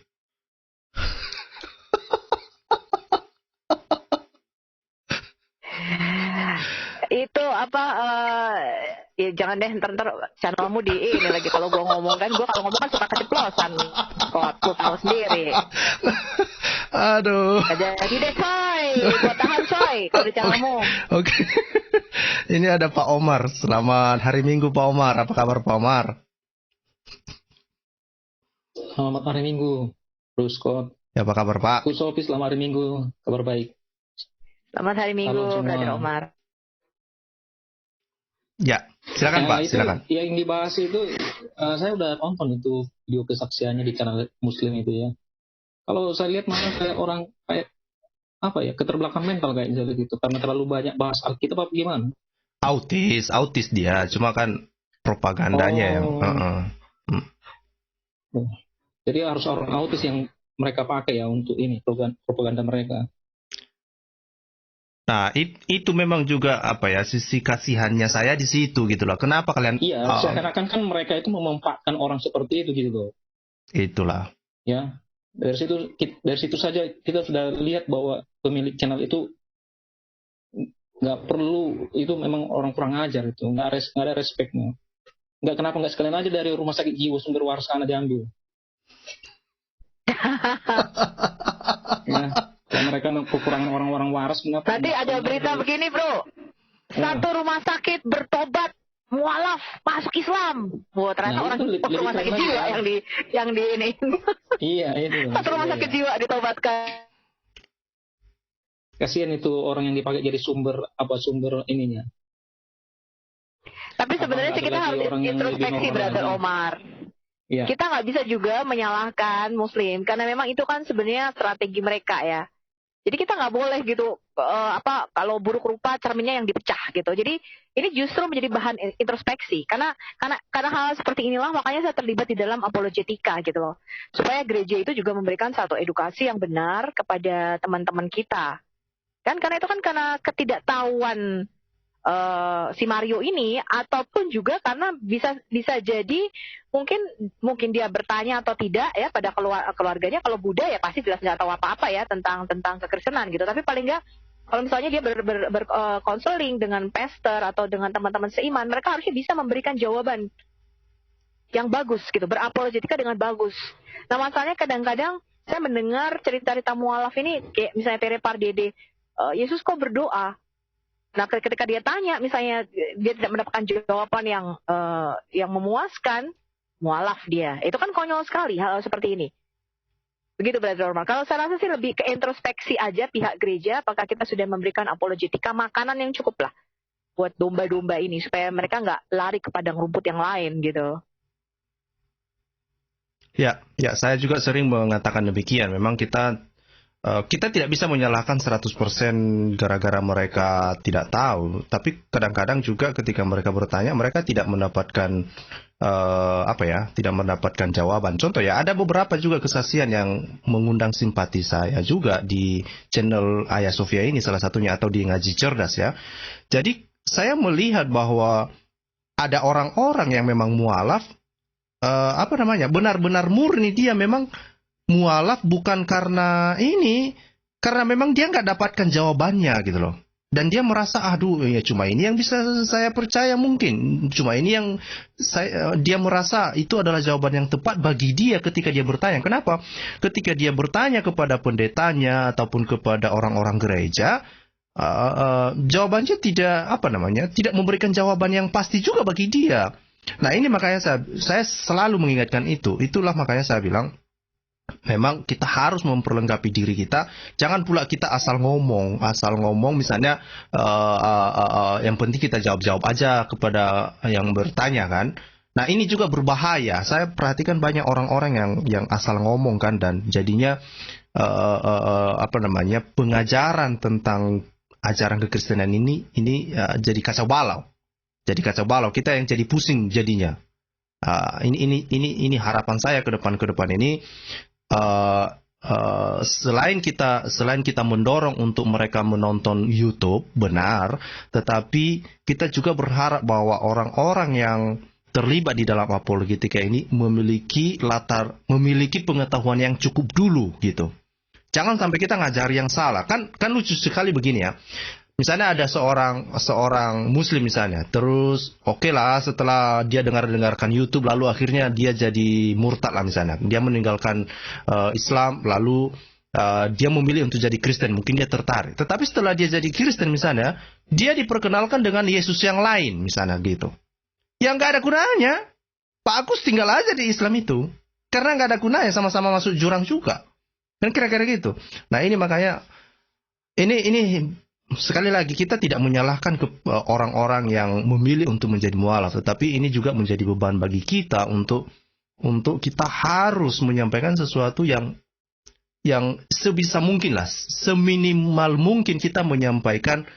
Speaker 3: Itu ya jangan deh ntar channelmu di ini lagi kalau gue ngomong kan, gue kalau ngomong kan suka keceplosan. Gue tahu sendiri.
Speaker 1: Aduh.
Speaker 3: Jadi deh coy, gue tahan coy kalau di channelmu.
Speaker 1: Oke. Ini ada Pak Omar. Selamat hari Minggu Pak Omar. Apa kabar Pak Omar?
Speaker 4: Selamat hari Minggu, Bro Scott.
Speaker 1: Ya, apa kabar Pak?
Speaker 4: Aku Sofi, selamat hari Minggu. Kabar baik.
Speaker 3: Selamat hari Minggu, Brother Omar.
Speaker 1: Ya, silakan Pak, silakan.
Speaker 4: Yang dibahas itu, saya udah nonton itu video kesaksiannya di channel Muslim itu ya. Kalau saya lihat malah kayak orang kayak apa ya, keterbelakangan mental kayak gitu, karena terlalu banyak bahas Alkitab apa gimana?
Speaker 1: Autis dia, cuma kan propagandanya yang.
Speaker 4: Jadi harus orang autis yang mereka pakai ya untuk ini propaganda mereka.
Speaker 1: Nah, itu memang juga apa ya, sisi kasihannya saya di situ gitu loh. Kenapa kalian?
Speaker 4: Iya, seakan-akan kan mereka itu memanfaatkan orang seperti itu gitu loh.
Speaker 1: Itulah.
Speaker 4: Ya, dari situ saja kita sudah lihat bahwa pemilik channel itu nggak perlu, itu memang orang kurang ajar itu, nggak ada respectnya. Kenapa nggak sekalian aja dari rumah sakit jiwa Sumber Waras sana diambil? Ya. Mereka kekurangan orang-orang waras.
Speaker 3: Tadi ada berita begini bro, satu rumah sakit bertobat mualaf masuk Islam. Wah, ternyata rumah sakit jiwa yang di ini. Iya itu. Satu rumah sakit jiwa ditobatkan.
Speaker 4: Kasihan itu orang yang dipakai jadi sumber ininya.
Speaker 3: Tapi sebenarnya sih kita harus introspeksi Brother Omar. Ya. Kita nggak bisa juga menyalahkan Muslim karena memang itu kan sebenarnya strategi mereka ya. Jadi kita nggak boleh gitu kalau buruk rupa cerminnya yang dipecah gitu. Jadi ini justru menjadi bahan introspeksi karena hal seperti inilah makanya saya terlibat di dalam apologetika gitu loh. Supaya gereja itu juga memberikan satu edukasi yang benar kepada teman-teman kita. Kan karena itu kan karena ketidaktahuan si Mario ini, ataupun juga karena bisa jadi mungkin dia bertanya atau tidak ya pada keluarganya. Kalau Buddha ya pasti jelas nggak tahu apa-apa ya tentang kekristenan gitu. Tapi paling nggak kalau misalnya dia berkonseling dengan pastor atau dengan teman-teman seiman, mereka harusnya bisa memberikan jawaban yang bagus gitu, berapologetika dengan bagus. Nah masalahnya kadang-kadang saya mendengar cerita-cerita mualaf ini kayak misalnya Tere Pardede, Yesus kok berdoa? Nah, ketika dia tanya, misalnya dia tidak mendapatkan jawaban yang memuaskan, mualaf dia. Itu kan konyol sekali hal seperti ini. Begitu Brother Omar. Kalau saya rasa sih lebih ke introspeksi aja pihak gereja, apakah kita sudah memberikan apologetika, makanan yang cukup lah buat domba-domba ini, supaya mereka nggak lari ke padang rumput yang lain gitu.
Speaker 1: Ya, saya juga sering mengatakan demikian. Memang kita tidak bisa menyalahkan 100% gara-gara mereka tidak tahu, tapi kadang-kadang juga ketika mereka bertanya, mereka tidak mendapatkan tidak mendapatkan jawaban. Contoh ya, ada beberapa juga kesaksian yang mengundang simpati saya juga di channel Ayah Sofia ini salah satunya, atau di Ngaji Cerdas ya. Jadi saya melihat bahwa ada orang-orang yang memang mualaf, benar-benar murni dia memang mualaf bukan karena ini, karena memang dia nggak dapatkan jawabannya gitu loh. Dan dia merasa, aduh, ya cuma ini yang bisa saya percaya mungkin. Cuma ini yang dia merasa itu adalah jawaban yang tepat bagi dia ketika dia bertanya. Kenapa? Ketika dia bertanya kepada pendetanya ataupun kepada orang-orang gereja, jawabannya tidak memberikan jawaban yang pasti juga bagi dia. Nah ini makanya saya selalu mengingatkan itu. Itulah makanya saya bilang, memang kita harus memperlengkapi diri kita. Jangan pula kita asal ngomong misalnya yang penting kita jawab aja kepada yang bertanya kan. Nah ini juga berbahaya. Saya perhatikan banyak orang-orang yang asal ngomong kan, dan jadinya pengajaran tentang ajaran kekristenan ini jadi kacau balau. Kita yang jadi pusing jadinya. Ini harapan saya ke depan ini. Selain kita mendorong untuk mereka menonton YouTube, benar, tetapi kita juga berharap bahwa orang-orang yang terlibat di dalam apologetika ini memiliki pengetahuan yang cukup dulu gitu. Jangan sampai kita ngajari yang salah. Kan lucu sekali begini ya. Misalnya ada seorang muslim misalnya, terus oke lah setelah dia dengarkan YouTube, lalu akhirnya dia jadi murtad lah misalnya, dia meninggalkan Islam, lalu dia memilih untuk jadi Kristen, mungkin dia tertarik. Tetapi setelah dia jadi Kristen misalnya, dia diperkenalkan dengan Yesus yang lain misalnya gitu, yang nggak ada gunanya. Pak Agus tinggal aja di Islam itu, karena nggak ada gunanya, sama-sama masuk jurang juga, kan kira-kira gitu. Nah ini makanya ini sekali lagi kita tidak menyalahkan orang-orang yang memilih untuk menjadi mualaf, tetapi ini juga menjadi beban bagi kita untuk kita harus menyampaikan sesuatu yang sebisa mungkin lah, seminimal mungkin kita menyampaikan.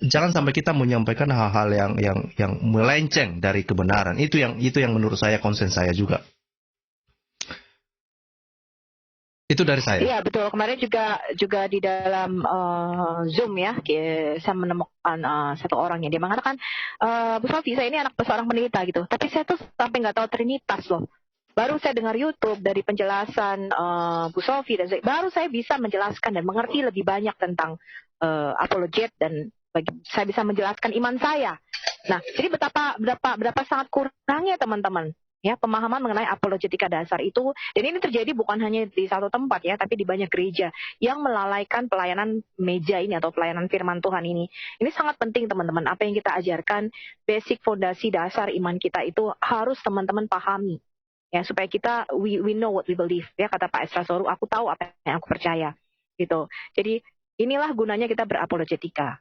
Speaker 1: Jangan sampai kita menyampaikan hal-hal yang melenceng dari kebenaran. Itu yang menurut saya konsen saya juga. Itu dari saya.
Speaker 3: Iya betul. Kemarin juga di dalam Zoom ya, saya menemukan satu orang yang dia mengatakan, Bu Sofi, saya ini anak seorang penelita gitu, tapi saya tuh sampai nggak tahu Trinitas loh. Baru saya dengar YouTube dari penjelasan Bu Sofi, dan baru saya bisa menjelaskan dan mengerti lebih banyak tentang apologet, dan saya bisa menjelaskan iman saya. Nah, jadi berapa sangat kurangnya teman-teman ya pemahaman mengenai apologetika dasar itu. Dan ini terjadi bukan hanya di satu tempat ya, tapi di banyak gereja yang melalaikan pelayanan meja ini atau pelayanan firman Tuhan ini. Ini sangat penting teman-teman. Apa yang kita ajarkan, basic fondasi dasar iman kita itu harus teman-teman pahami ya, supaya kita we know what we believe ya, kata Pak Esra Soru, aku tahu apa yang aku percaya gitu. Jadi inilah gunanya kita berapologetika.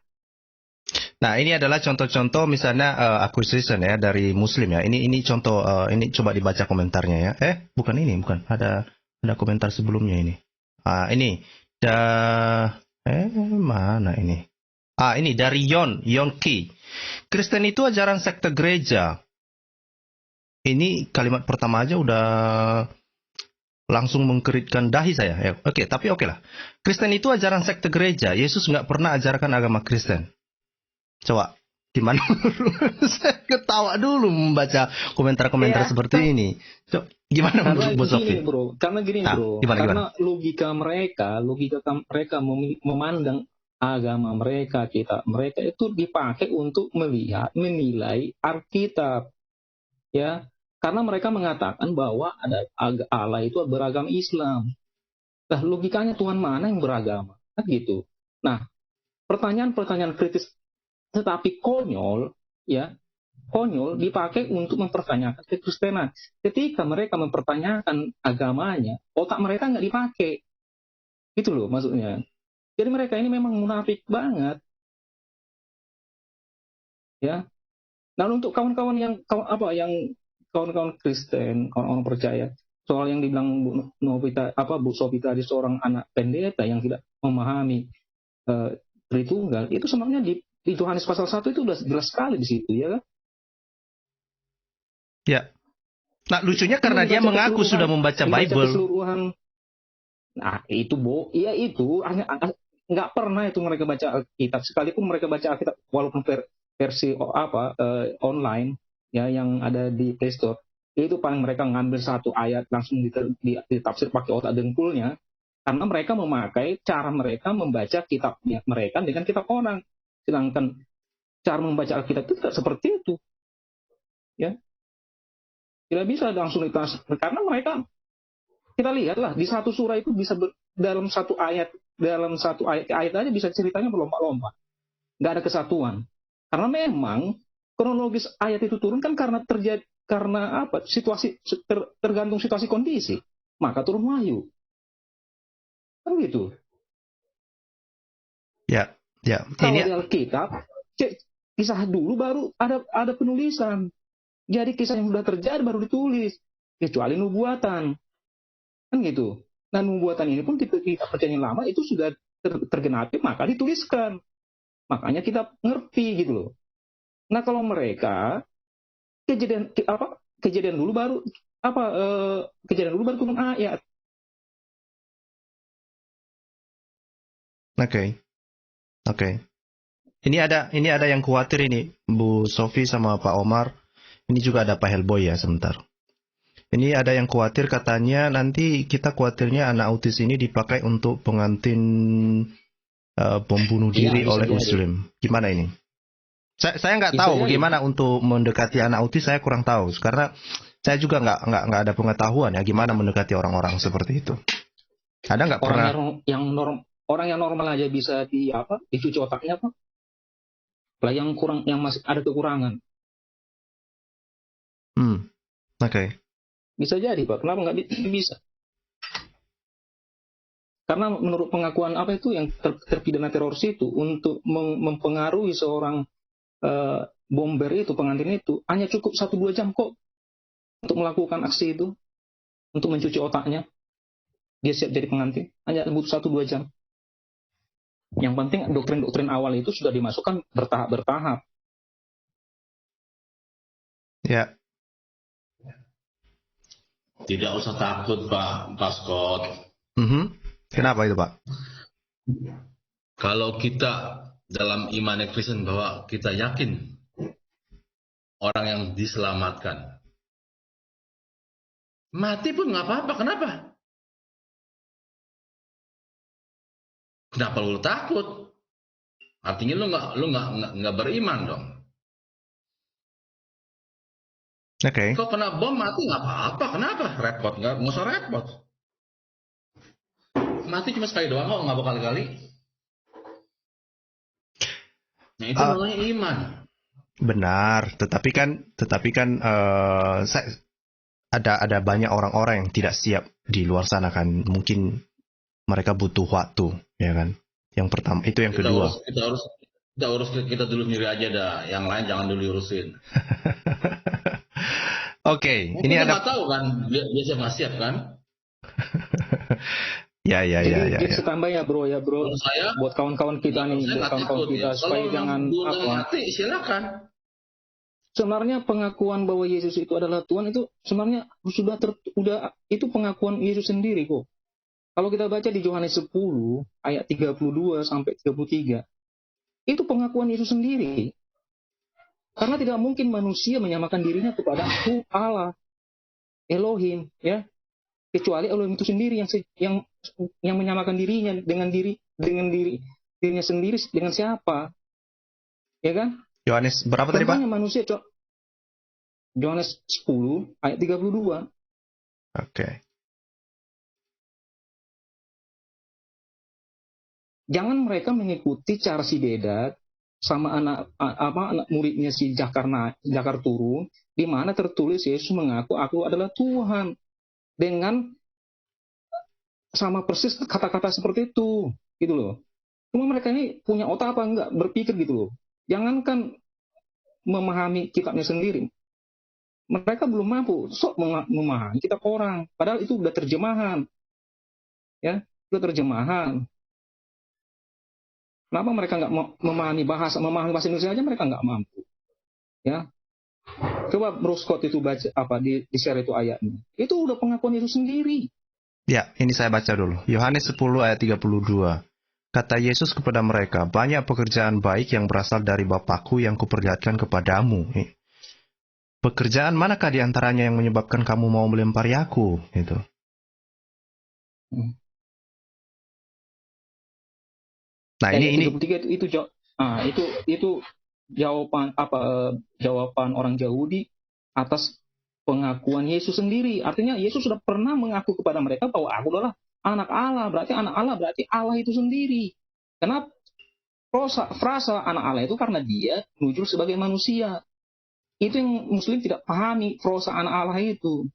Speaker 1: Nah, ini adalah contoh-contoh misalnya accusation ya dari muslim ya. Ini contoh, ini coba dibaca komentarnya ya. Bukan. Ada komentar sebelumnya ini. Ini mana ini? Ini dari Yonki. Kristen itu ajaran sekte gereja. Ini kalimat pertama aja udah langsung mengkeritkan dahi saya. Ya, oke lah. Kristen itu ajaran sekte gereja. Yesus nggak pernah ajarkan agama Kristen. Coba, gimana? Saya ketawa dulu membaca komentar-komentar seperti ini. Coba, gimana menurut Bu Sofi?
Speaker 4: Karena gini bro, karena logika mereka memandang agama mereka itu dipakai untuk menilai Alkitab, ya. Karena mereka mengatakan bahwa ada Allah itu beragama Islam. Nah, logikanya Tuhan mana yang beragama? Kan gitu. Nah, pertanyaan-pertanyaan kritis tetapi konyol dipakai untuk mempertanyakan kekristenan. Ketika mereka mempertanyakan agamanya, otak mereka nggak dipakai. Gitu loh maksudnya. Jadi mereka ini memang munafik banget. Ya. Nah, untuk kawan-kawan yang kawan-kawan Kristen, orang-orang percaya, soal yang dibilang Bu Sofi tadi, seorang anak pendeta yang tidak memahami Tritunggal, itu sebenarnya di Yohanes pasal 1 itu udah jelas sekali di situ, ya kan?
Speaker 1: Ya. Nah, lucunya karena dia mengaku sudah membaca Bible.
Speaker 4: Keseluruhan. Nah, itu itu nggak pernah itu mereka baca Alkitab. Sekalipun mereka baca Alkitab walaupun versi online ya yang ada di Play Store, Itu paling mereka ngambil satu ayat langsung ditafsir pakai otak dengkulnya, karena mereka memakai cara mereka membaca kitabnya mereka dengan kitab orang. Sedangkan cara membaca Alkitab itu tidak seperti itu. Ya. Tidak bisa langsung ditafsir, karena mereka, kita lihatlah di satu surah itu bisa dalam satu ayat aja bisa ceritanya berlomba-lomba. Nggak ada kesatuan. Karena memang kronologis ayat itu turun kan karena apa? Tergantung situasi kondisi. Maka turun wahyu. Kan gitu.
Speaker 1: Ya.
Speaker 4: Kalau di Alkitab, kisah dulu baru ada penulisan. Jadi kisah yang sudah terjadi baru ditulis. Kecuali nubuatan. Kan gitu. Nah, nubuatan ini pun kita perjanjian lama itu sudah tergenapi, maka dituliskan. Makanya kita ngerti gitu loh. Nah, kalau mereka kejadian dulu baru turun ayat.
Speaker 1: Oke. Ini ada yang khawatir ini, Bu Sofi sama Pak Omar. Ini juga ada Pak Helboy ya, sebentar. Ini ada yang khawatir, katanya nanti kita khawatirnya anak autis ini dipakai untuk pengantin bom bunuh diri oleh Muslim. Gimana ini? Saya nggak tahu bagaimana untuk mendekati anak autis, saya kurang tahu karena saya juga nggak ada pengetahuan ya gimana mendekati orang-orang seperti itu. Ada nggak pernah
Speaker 4: orang yang normal aja bisa dicuci otaknya Pak. Lah yang masih ada kekurangan.
Speaker 1: Oke.
Speaker 4: Bisa jadi Pak. Kenapa nggak bisa? Karena menurut pengakuan yang terpidana teroris itu untuk mempengaruhi seorang bomber itu, pengantin itu, hanya cukup 1-2 jam kok untuk melakukan aksi itu, untuk mencuci otaknya. Dia siap jadi pengantin, hanya butuh 1-2 jam. Yang penting doktrin-doktrin awal itu sudah dimasukkan bertahap-bertahap.
Speaker 1: Ya.
Speaker 5: Tidak usah takut Pak Scott.
Speaker 1: Kenapa itu Pak?
Speaker 5: Kalau kita dalam iman Kristen bahwa kita yakin orang yang diselamatkan mati pun nggak apa-apa. Kenapa lu takut? Artinya lu nggak beriman dong.
Speaker 1: Oke.
Speaker 5: Kau kena bom mati nggak apa-apa. Kenapa? Repot nggak usah repot. Mati cuma sekali doang kok, nggak berkali-kali. Nah itu namanya iman.
Speaker 1: Benar, tetapi kan ada banyak orang-orang yang tidak siap di luar sana kan. Mungkin mereka butuh waktu, ya kan. Yang pertama, itu yang kedua.
Speaker 5: Kita dulu sendiri aja dah. Yang lain jangan dulu urusin.
Speaker 1: Oke, ini
Speaker 5: kita
Speaker 1: ada.
Speaker 5: Nggak tahu kan, dia siap kan?
Speaker 1: Ya.
Speaker 4: Jadi tambah ya bro.
Speaker 5: Saya,
Speaker 4: buat kawan-kawan kita nih, kawan-kawan kita supaya jangan
Speaker 5: mati, silakan.
Speaker 4: Sebenarnya pengakuan bahwa Yesus itu adalah Tuhan itu sebenarnya itu pengakuan Yesus sendiri kok. Kalau kita baca di Yohanes 10 ayat 32 sampai 33, itu pengakuan Yesus sendiri. Karena tidak mungkin manusia menyamakan dirinya kepada Allah, Elohim, ya. Kecuali Elohim itu sendiri yang menyamakan dirinya dengan dirinya sendiri dengan siapa? Ya kan?
Speaker 1: Yohanes berapa tadi Pak?
Speaker 4: Manusia Yohanes 10 ayat 32.
Speaker 1: Oke.
Speaker 4: Jangan mereka mengikuti cara si Dedat sama anak muridnya si Jakar turun, di mana tertulis Yesus mengaku aku adalah Tuhan, dengan sama persis kata-kata seperti itu, gitu loh. Cuma mereka ini punya otak apa enggak berpikir gitu loh. Jangankan memahami kitabnya sendiri, mereka belum mampu memahami kitab orang, padahal itu udah terjemahan, ya, udah terjemahan. Kenapa mereka nggak memahami bahasa Indonesia aja mereka nggak mampu, ya? Coba Bro Scott itu baca di share itu ayatnya. Itu udah pengakuan Yesus sendiri.
Speaker 1: Ya, ini saya baca dulu. Yohanes 10 ayat 32. Kata Yesus kepada mereka, banyak pekerjaan baik yang berasal dari Bapakku yang kuperlihatkan kepadamu. pekerjaan manakah di antaranya yang menyebabkan kamu mau melempari aku? Gitu. Nah, ini
Speaker 4: 33 itu jawaban orang Yahudi atas pengakuan Yesus sendiri. Artinya Yesus sudah pernah mengaku kepada mereka bahwa aku adalah anak Allah. Anak Allah berarti Allah itu sendiri. Kenapa frasa anak Allah itu? Karena dia muncul sebagai manusia. Itu yang Muslim tidak pahami, frasa anak Allah itu.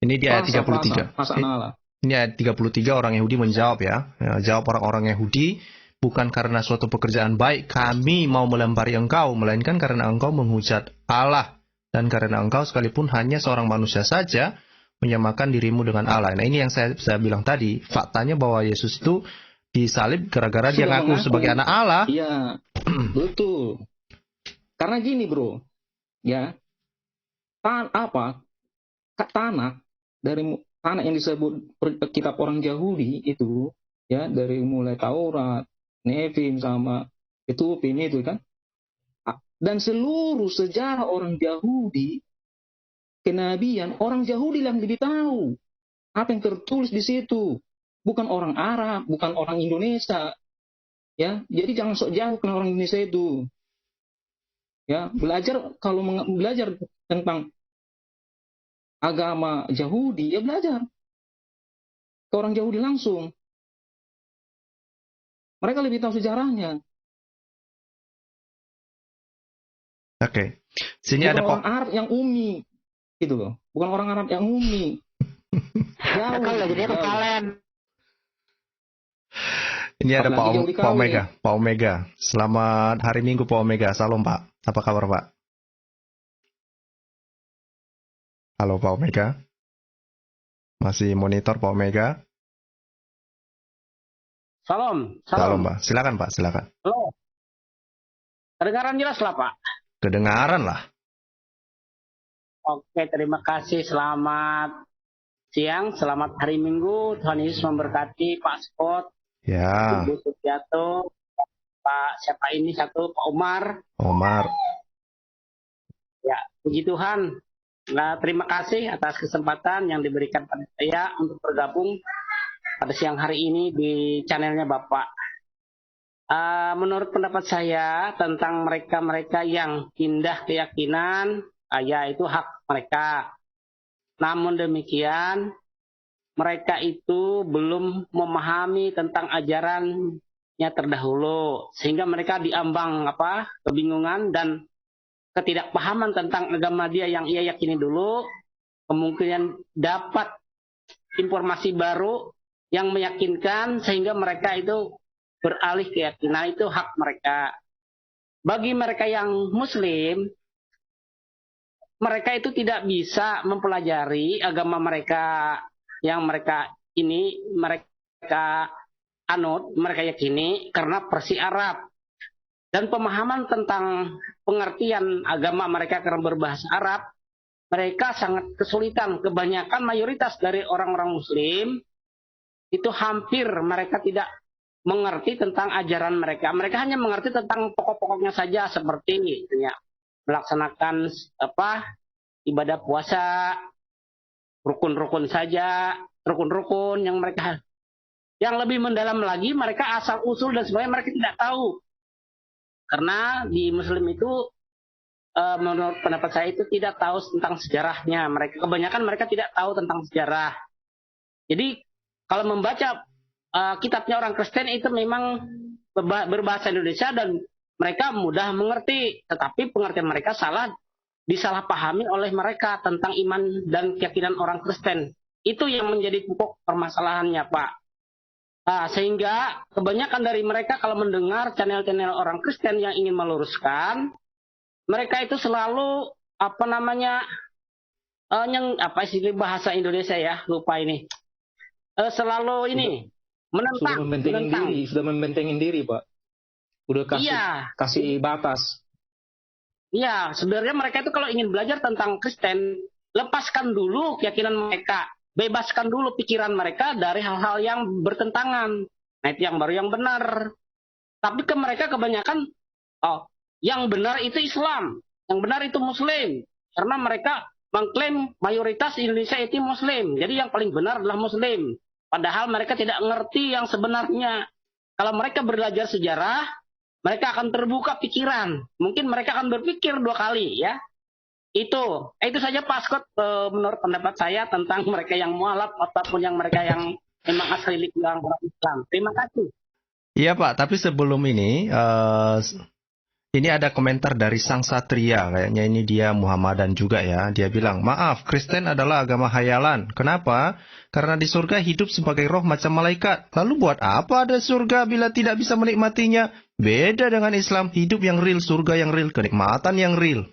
Speaker 1: Ini di ayat 33.
Speaker 4: Frasa anak Allah.
Speaker 1: Ini ayat 33 orang Yahudi menjawab ya. Jawab orang-orang Yahudi, bukan karena suatu pekerjaan baik kami mau melempari engkau, melainkan karena engkau menghujat Allah. Dan karena engkau sekalipun hanya seorang manusia saja, menyamakan dirimu dengan Allah. Nah, ini yang saya bilang tadi. Faktanya bahwa Yesus itu disalib gara-gara dia ngaku sebagai anak Allah.
Speaker 4: Iya, betul. Karena gini bro, ya, tanah yang disebut kitab orang Yahudi itu, ya, dari mulai Taurat, Nevim sama Ketuvim itu kan, dan seluruh sejarah orang Yahudi, kenabian orang Yahudi yang lebih tahu apa yang tertulis di situ, bukan orang Arab, bukan orang Indonesia, ya. Jadi jangan sok jauh dengan orang Indonesia itu, ya. Kalau belajar tentang agama Yahudi, ya belajar ke orang Yahudi langsung. Mereka lebih tahu sejarahnya.
Speaker 1: Oke. Sini
Speaker 4: bukan
Speaker 1: ada
Speaker 4: orang Arab yang umi, gitu loh. Bukan orang Arab yang umi.
Speaker 1: Ini ada Pak Omega. Pak Omega. Selamat hari Minggu Pak Omega. Salam Pak. Apa kabar Pak? Halo Pak Omega. Masih monitor Pak Omega?
Speaker 6: Salam.
Speaker 1: Salam Pak. Silakan Pak, silakan.
Speaker 6: Halo. Kedengaran jelas lah Pak?
Speaker 1: Kedengaran lah.
Speaker 6: Oke, terima kasih. Selamat siang, selamat hari Minggu. Tuhan Yesus memberkati Pak Spot,
Speaker 1: Ya.
Speaker 6: Ibu Sugiyato, Pak siapa ini satu, Pak Omar. Ya, puji Tuhan. Nah, terima kasih atas kesempatan yang diberikan pada saya untuk bergabung pada siang hari ini di channelnya Bapak. Menurut pendapat saya tentang mereka-mereka yang pindah keyakinan, ya itu hak mereka. Namun demikian, mereka itu belum memahami tentang ajarannya terdahulu, sehingga mereka diambang kebingungan dan ketidakpahaman tentang agama dia yang ia yakini dulu, kemungkinan dapat informasi baru yang meyakinkan sehingga mereka itu beralih keyakinan. Itu hak mereka. Bagi mereka yang Muslim, mereka itu tidak bisa mempelajari agama mereka yang mereka anut, mereka yakini karena versi Arab. Dan pemahaman tentang pengertian agama mereka karena berbahasa Arab, mereka sangat kesulitan. Kebanyakan mayoritas dari orang-orang Muslim itu hampir mereka tidak mengerti tentang ajaran mereka. Mereka hanya mengerti tentang pokok-pokoknya saja, seperti melaksanakan ibadah puasa, rukun-rukun saja, rukun-rukun yang mereka. Yang lebih mendalam lagi, mereka asal usul dan sebagainya mereka tidak tahu. Karena di Muslim itu, menurut pendapat saya itu tidak tahu tentang sejarahnya. Kebanyakan mereka tidak tahu tentang sejarah. Jadi kalau membaca kitabnya orang Kristen itu memang berbahasa Indonesia dan mereka mudah mengerti. Tetapi pengertian mereka disalahpahami oleh mereka tentang iman dan keyakinan orang Kristen. Itu yang menjadi pokok permasalahannya, Pak. Sehingga kebanyakan dari mereka kalau mendengar channel-channel orang Kristen yang ingin meluruskan, mereka itu selalu istilah bahasa Indonesia ya, lupa ini. Selalu menentang.
Speaker 4: Sudah membentengin diri, Pak. Udah kasih batas.
Speaker 6: Iya, sebenarnya mereka itu kalau ingin belajar tentang Kristen, lepaskan dulu keyakinan mereka. Bebaskan dulu pikiran mereka dari hal-hal yang bertentangan. Nah, itu yang baru yang benar. Tapi mereka kebanyakan, yang benar itu Islam. Yang benar itu Muslim. Karena mereka mengklaim mayoritas Indonesia itu Muslim. Jadi yang paling benar adalah Muslim. Padahal mereka tidak mengerti yang sebenarnya. Kalau mereka belajar sejarah, mereka akan terbuka pikiran. Mungkin mereka akan berpikir 2 kali ya. Itu saja Pak Scott menurut pendapat saya tentang mereka yang mualaf ataupun yang mereka yang memang asli orang Islam. Terima kasih.
Speaker 1: Iya Pak, tapi sebelum ini ada komentar dari Sang Satria, kayaknya ini dia Muhammadan juga ya. Dia bilang, maaf, Kristen adalah agama hayalan. Kenapa? Karena di surga hidup sebagai roh macam malaikat. Lalu buat apa ada surga bila tidak bisa menikmatinya? Beda dengan Islam, hidup yang real, surga yang real, kenikmatan yang real.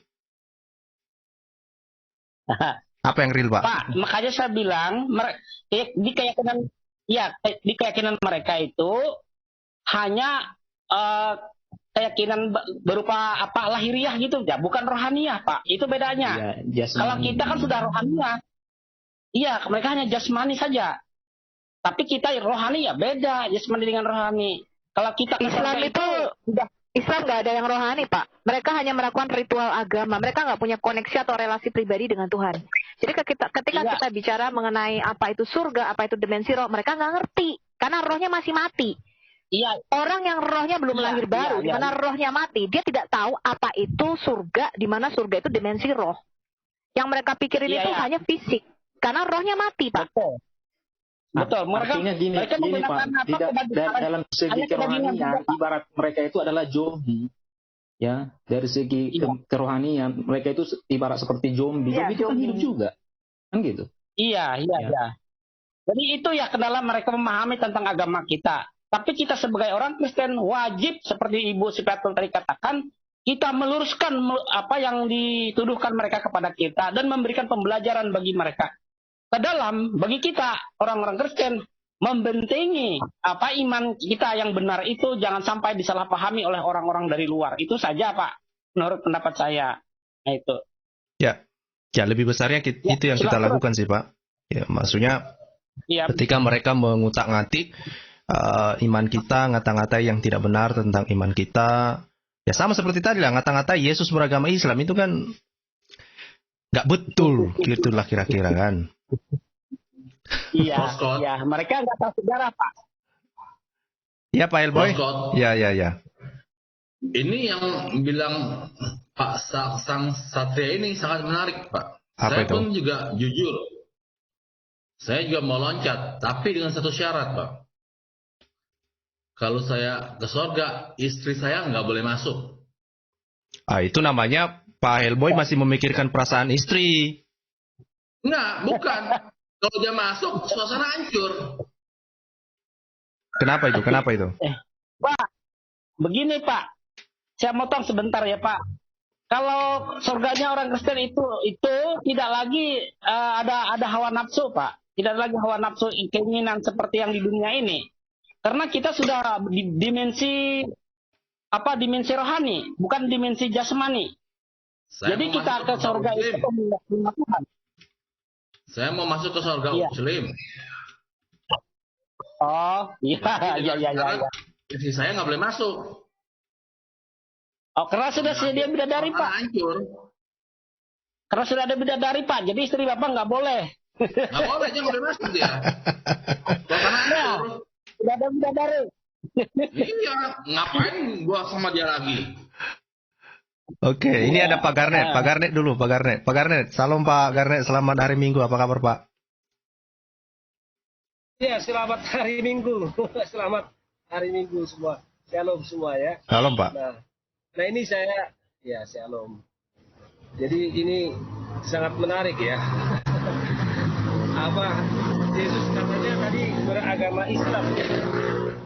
Speaker 1: Apa yang real Pak?
Speaker 6: Pak, makanya saya bilang, di keyakinan mereka itu hanya keyakinan berupa apa lahiriah gitu ya, bukan rohaniah Pak. Itu bedanya.
Speaker 4: Ya,
Speaker 6: kalau kita kan sudah rohaniah. Iya, mereka hanya jasmani saja. Tapi kita rohani ya beda, jasmani dengan rohani. Kalau kita
Speaker 3: Islam itu Islam nggak ada yang rohani Pak. Mereka hanya melakukan ritual agama. Mereka nggak punya koneksi atau relasi pribadi dengan Tuhan. Jadi ketika kita bicara mengenai apa itu surga, apa itu dimensi roh, mereka nggak ngerti karena rohnya masih mati.
Speaker 6: Iya.
Speaker 3: Orang yang rohnya belum lahir baru, di mana rohnya mati, dia tidak tahu apa itu surga, di mana surga itu dimensi roh. Yang mereka pikirin itu hanya fisik, karena rohnya mati, Pak.
Speaker 6: Betul.
Speaker 4: Artinya gini Pak, dalam segi kerohanian, ibarat mereka itu adalah zombie. Ya, dari segi kerohanian, mereka itu ibarat seperti zombie. Zombie itu kan hidup juga, kan gitu.
Speaker 6: Iya. Jadi itu ya kendala mereka memahami tentang agama kita. Tapi kita sebagai orang Kristen wajib seperti Ibu Sipatul tadi katakan, kita meluruskan apa yang dituduhkan mereka kepada kita dan memberikan pembelajaran bagi mereka. Bagi kita orang-orang Kristen membentengi apa iman kita yang benar itu jangan sampai disalahpahami oleh orang-orang dari luar. Itu saja Pak, menurut pendapat saya. Nah, itu.
Speaker 1: Ya, lebih besarnya itu yang kita lakukan sih Pak. Ya, maksudnya ketika mereka mengutak-ngatik iman kita, ngata-ngatai yang tidak benar tentang iman kita. Ya sama seperti tadi lah, ngata-ngatai Yesus beragama Islam itu kan nggak betul, gitulah kira-kira kan.
Speaker 6: Iya, mereka nggak tahu sejarah Pak.
Speaker 1: Iya Pak Elboy. Ya.
Speaker 5: Ini yang bilang Pak Sang Satria ini sangat menarik Pak. Saya pun juga jujur. Saya juga mau loncat, tapi dengan satu syarat Pak. Kalau saya ke surga, istri saya nggak boleh masuk.
Speaker 1: Itu namanya Pak Hellboy masih memikirkan perasaan istri.
Speaker 5: Enggak, bukan. Kalau dia masuk, suasana hancur.
Speaker 1: Kenapa itu?
Speaker 6: Pak, begini Pak. Saya motong sebentar ya Pak. Kalau surganya orang Kristen itu tidak lagi ada hawa nafsu Pak. Tidak lagi hawa nafsu keinginan seperti yang di dunia ini. Karena kita sudah di dimensi rohani, bukan dimensi jasmani. Jadi kita ke surga itu menerima Tuhan.
Speaker 5: Saya mau masuk ke surga Muslim.
Speaker 6: Oh, iya.
Speaker 5: Istri saya nggak boleh masuk.
Speaker 6: Oh, karena sudah sedia bidadari Pak.
Speaker 5: Hancur.
Speaker 6: Karena sudah ada bidadari Pak, jadi istri Bapak nggak boleh.
Speaker 5: Nggak boleh, dia nggak boleh masuk dia. Suasana hancur.
Speaker 6: Tidak ada bidadari.
Speaker 5: Iya, ngapain gua sama dia lagi?
Speaker 1: Oke, ini ada Pak Garnet. Pak Garnet dulu, Pak Garnet. Salam Pak Garnet, selamat hari Minggu. Apa kabar Pak?
Speaker 7: Ya, selamat hari Minggu. Selamat hari Minggu semua. Shalom semua ya.
Speaker 1: Shalom Pak.
Speaker 7: Nah ini saya, ya shalom. Jadi ini sangat menarik ya. Yesus namanya tadi beragama Islam.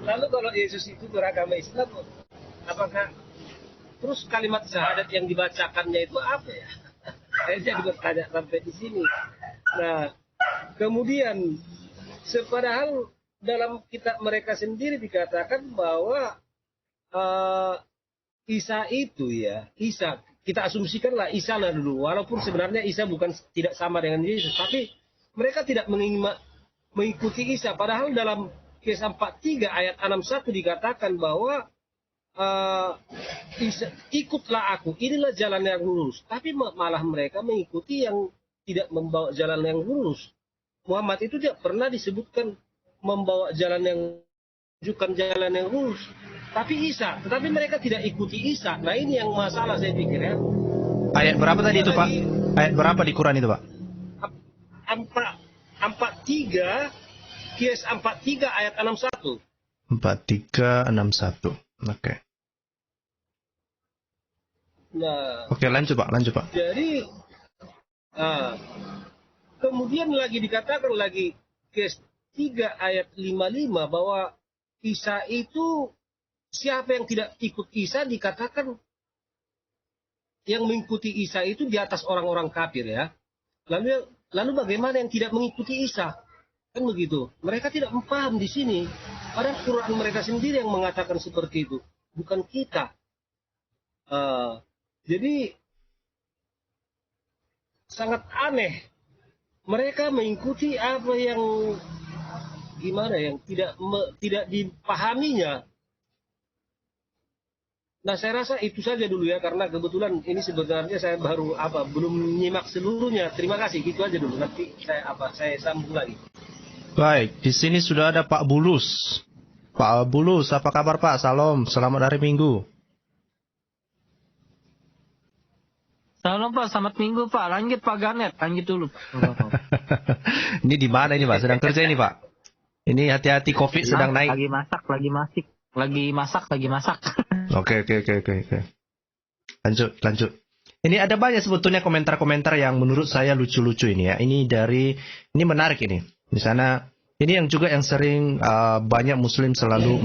Speaker 7: Lalu kalau Yesus itu beragama Islam, apakah terus kalimat syahadat yang dibacakannya itu apa ya? Saya jadi bertanya sampai di sini. Nah, kemudian padahal dalam kitab mereka sendiri dikatakan bahwa Isa itu Isa, kita asumsikanlah Isa dulu, walaupun sebenarnya Isa tidak sama dengan Yesus, tapi mereka tidak mengikuti Isa. Padahal dalam Kisah 43 ayat 61 dikatakan bahwa ikutlah aku, inilah jalan yang lurus. Tapi malah mereka mengikuti yang tidak membawa jalan yang lurus. Muhammad itu tidak pernah disebutkan membawa jalan yang menunjukkan jalan yang lurus. Tetapi mereka tidak ikuti Isa. Nah ini yang masalah saya pikir ya.
Speaker 1: Ayat berapa tadi itu Pak? Ayat berapa di Quran itu Pak?
Speaker 7: 43, Qiyas 43 ayat 61.
Speaker 1: 4361. Oke.
Speaker 7: Nah,
Speaker 1: oke, lanjut Pak.
Speaker 7: Jadi kemudian lagi dikatakan lagi Qiyas 3 ayat 55 bahwa Isa itu, siapa yang tidak ikut Isa dikatakan yang mengikuti Isa itu di atas orang-orang kafir ya. Lalu bagaimana yang tidak mengikuti Isa? Kan begitu. Mereka tidak paham di sini. Padahal Quran mereka sendiri yang mengatakan seperti itu, bukan kita. Jadi sangat aneh. Mereka mengikuti apa yang gimana yang tidak dipahaminya. Nah, saya rasa itu saja dulu ya, karena kebetulan ini sebenarnya saya baru belum nyimak seluruhnya. Terima kasih, gitu aja dulu. Nanti saya sambung lagi.
Speaker 1: Baik, di sini sudah ada Pak Bulus. Pak Bulus, apa kabar Pak? Salam, selamat hari Minggu.
Speaker 8: Salam Pak, selamat Minggu Pak. Lanjut Pak Ganet, lanjut dulu.
Speaker 1: Ini di mana ini Pak? Sedang kerja ini Pak? Ini hati-hati COVID sedang naik.
Speaker 8: Lagi masak.
Speaker 1: Oke. Lanjut. Ini ada banyak sebetulnya komentar-komentar yang menurut saya lucu-lucu ini ya. Ini menarik ini. Di sana ini yang juga yang sering banyak Muslim selalu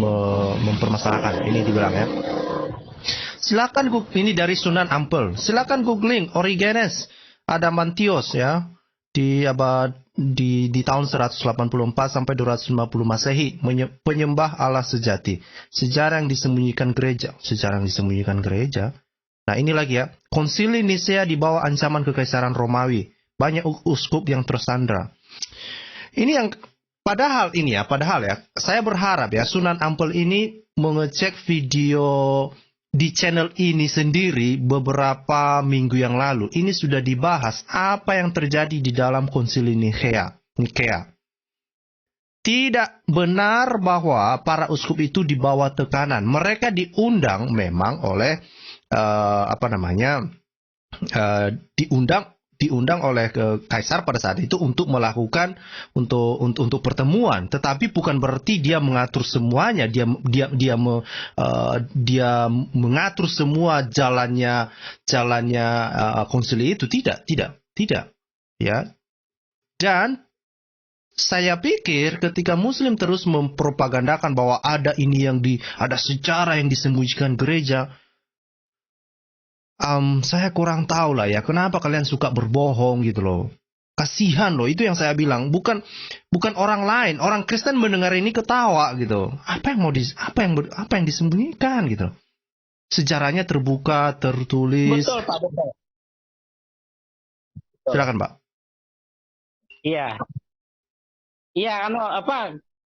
Speaker 1: mempermasalahkan. Ini dibilang ya. Silakan ini dari Sunan Ampel. Silakan googling Origenes Adamantios ya di tahun 184 sampai 250 Masehi, penyembah Allah sejati. Sejarah yang disembunyikan gereja. Nah ini lagi ya, Konsili Nisea di bawah ancaman kekaisaran Romawi, banyak uskup yang tersandra. Ini yang padahal ya, saya berharap ya Sunan Ampel ini mengecek video di channel ini sendiri beberapa minggu yang lalu. Ini sudah dibahas apa yang terjadi di dalam Konsili Nikea. Tidak benar bahwa para uskup itu di bawah tekanan. Mereka diundang memang oleh diundang oleh kaisar pada saat itu untuk melakukan untuk pertemuan, tetapi bukan berarti dia mengatur semuanya, dia mengatur semua jalannya konsili itu, tidak ya. Dan saya pikir ketika Muslim terus mempropagandakan bahwa ada sejarah yang disembunyikan gereja, saya kurang tahu lah ya, kenapa kalian suka berbohong gitu loh. Kasihan loh, itu yang saya bilang. Bukan orang lain, orang Kristen mendengar ini ketawa gitu. Apa yang disembunyikan gitu. Sejarahnya terbuka, tertulis.
Speaker 6: Betul Pak, betul.
Speaker 1: Silakan Pak.
Speaker 6: Iya. Iya,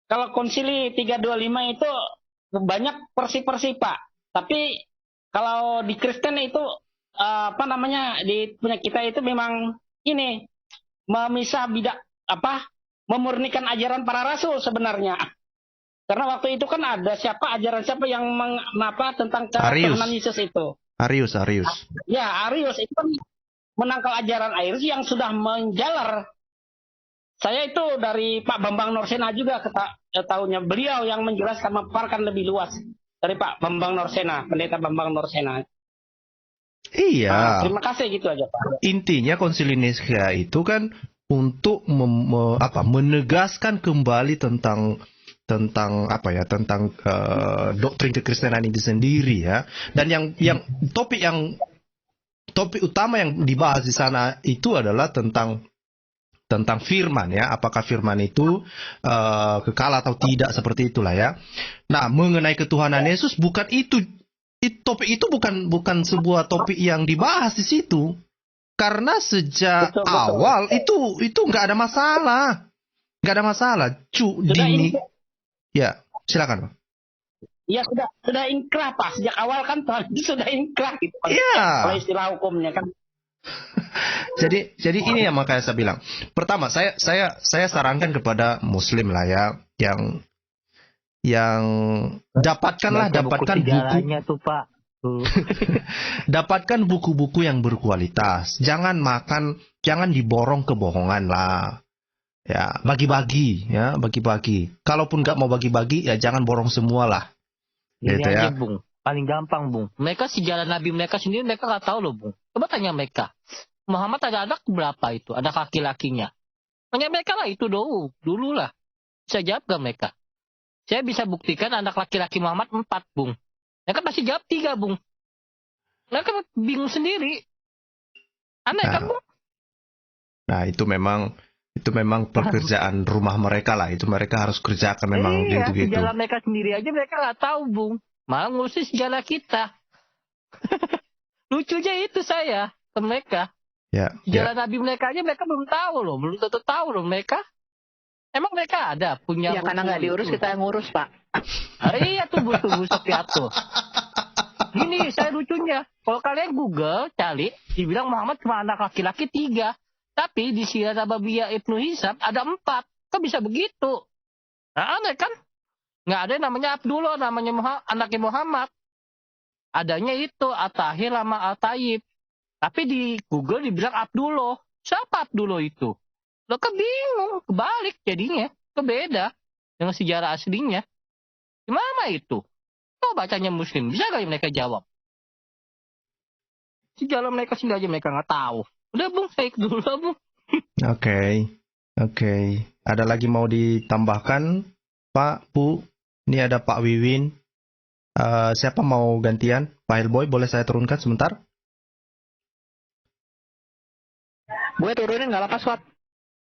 Speaker 6: kalau Konsili 325 itu banyak versi-versi Pak. Tapi kalau di Kristen itu di punya kita itu memang ini memisah memurnikan ajaran para rasul sebenarnya. Karena waktu itu kan ada ajaran siapa yang tentang ketuhanan Yesus itu.
Speaker 1: Arius.
Speaker 6: Ya, Arius itu kan menangkal ajaran Arius yang sudah menjalar. Saya itu dari Pak Bambang Norsena juga tahunya, beliau yang menjelaskan, memaparkan lebih luas dari Pak Bambang Norsena, Pendeta Bambang Norsena.
Speaker 1: Iya.
Speaker 6: Terima kasih, gitu aja Pak.
Speaker 1: Intinya Konsili Nikea itu kan untuk menegaskan kembali tentang doktrin kekristenan itu sendiri ya. Dan yang topik utama yang dibahas di sana itu adalah tentang firman ya, apakah firman itu kekal atau tidak, seperti itulah ya. Nah, mengenai ketuhanan Yesus bukan topik itu bukan sebuah topik yang dibahas di situ. Karena sejak awal itu nggak ada masalah. Ya, silakan Pak.
Speaker 6: Ya sudah ingkrah Pak, sejak awal kan Tuhan itu sudah ingkrah gitu.
Speaker 1: Iya.
Speaker 6: Kalau istilah hukumnya kan.
Speaker 1: Jadi ini yang makanya saya bilang. Pertama, saya sarankan kepada Muslim lah ya, yang dapatkan buku.
Speaker 8: Tuh Pak.
Speaker 1: Dapatkan buku-buku yang berkualitas. Jangan diborong kebohongan lah. Ya, bagi-bagi. Kalaupun nggak mau bagi-bagi, ya jangan borong semua lah.
Speaker 8: Ini
Speaker 1: Gitu
Speaker 8: aja,
Speaker 1: ya.
Speaker 8: Bung. Paling gampang, Bung. Mereka sejarah Nabi mereka sendiri, mereka nggak tahu loh, Bung. Coba tanya mereka. Muhammad ada anak berapa itu? Ada laki-lakinya. Tanya mereka lah itu dulu lah. Bisa jawab gak mereka? Saya bisa buktikan anak laki-laki Muhammad 4, Bung. Mereka pasti jawab 3, Bung. Mereka bingung sendiri. Aneh kan, Bung?
Speaker 1: Nah, itu memang pekerjaan rumah mereka lah. Itu mereka harus kerjakan memang gitu-gitu.
Speaker 8: Sejarah mereka sendiri aja mereka nggak tahu, Bung. Malah ngurusin sejarah kita. Lucunya itu saya ke mereka. Sejarah Nabi mereka aja mereka belum tahu loh. Belum tentu tahu loh mereka. Emang mereka ada punya...
Speaker 3: Ya karena nggak diurus, kita yang ngurus, Pak.
Speaker 8: Iya tuh, Sofiato. Gini saya lucunya. Kalau kalian Google cari, dibilang Muhammad cuma anak laki-laki 3. Tapi di Sirah Nabawiyah Ibnu Hisham ada 4. Kok bisa begitu? Nah, aneh kan? Nggak ada yang namanya Abdullah, namanya anaknya Muhammad. Adanya itu At-Tahir sama At-Tayyib. Tapi di Google dibilang Abdullah. Siapa Abdullah itu? Lo kan bingung, kebalik jadinya. Kebeda dengan sejarah aslinya. Gimana itu? Kok bacanya Muslim? Bisa gak mereka jawab? Sejarah mereka sendiri aja mereka nggak tahu. Udah, Bung, saya ikut dulu, Bung.
Speaker 1: Oke. Ada lagi mau ditambahkan, Pak, Bu? Ini ada Pak Wiwin. Siapa mau gantian? Pak Hellboy, boleh saya turunkan sebentar?
Speaker 3: Gue turunin nggak lepas, Wat.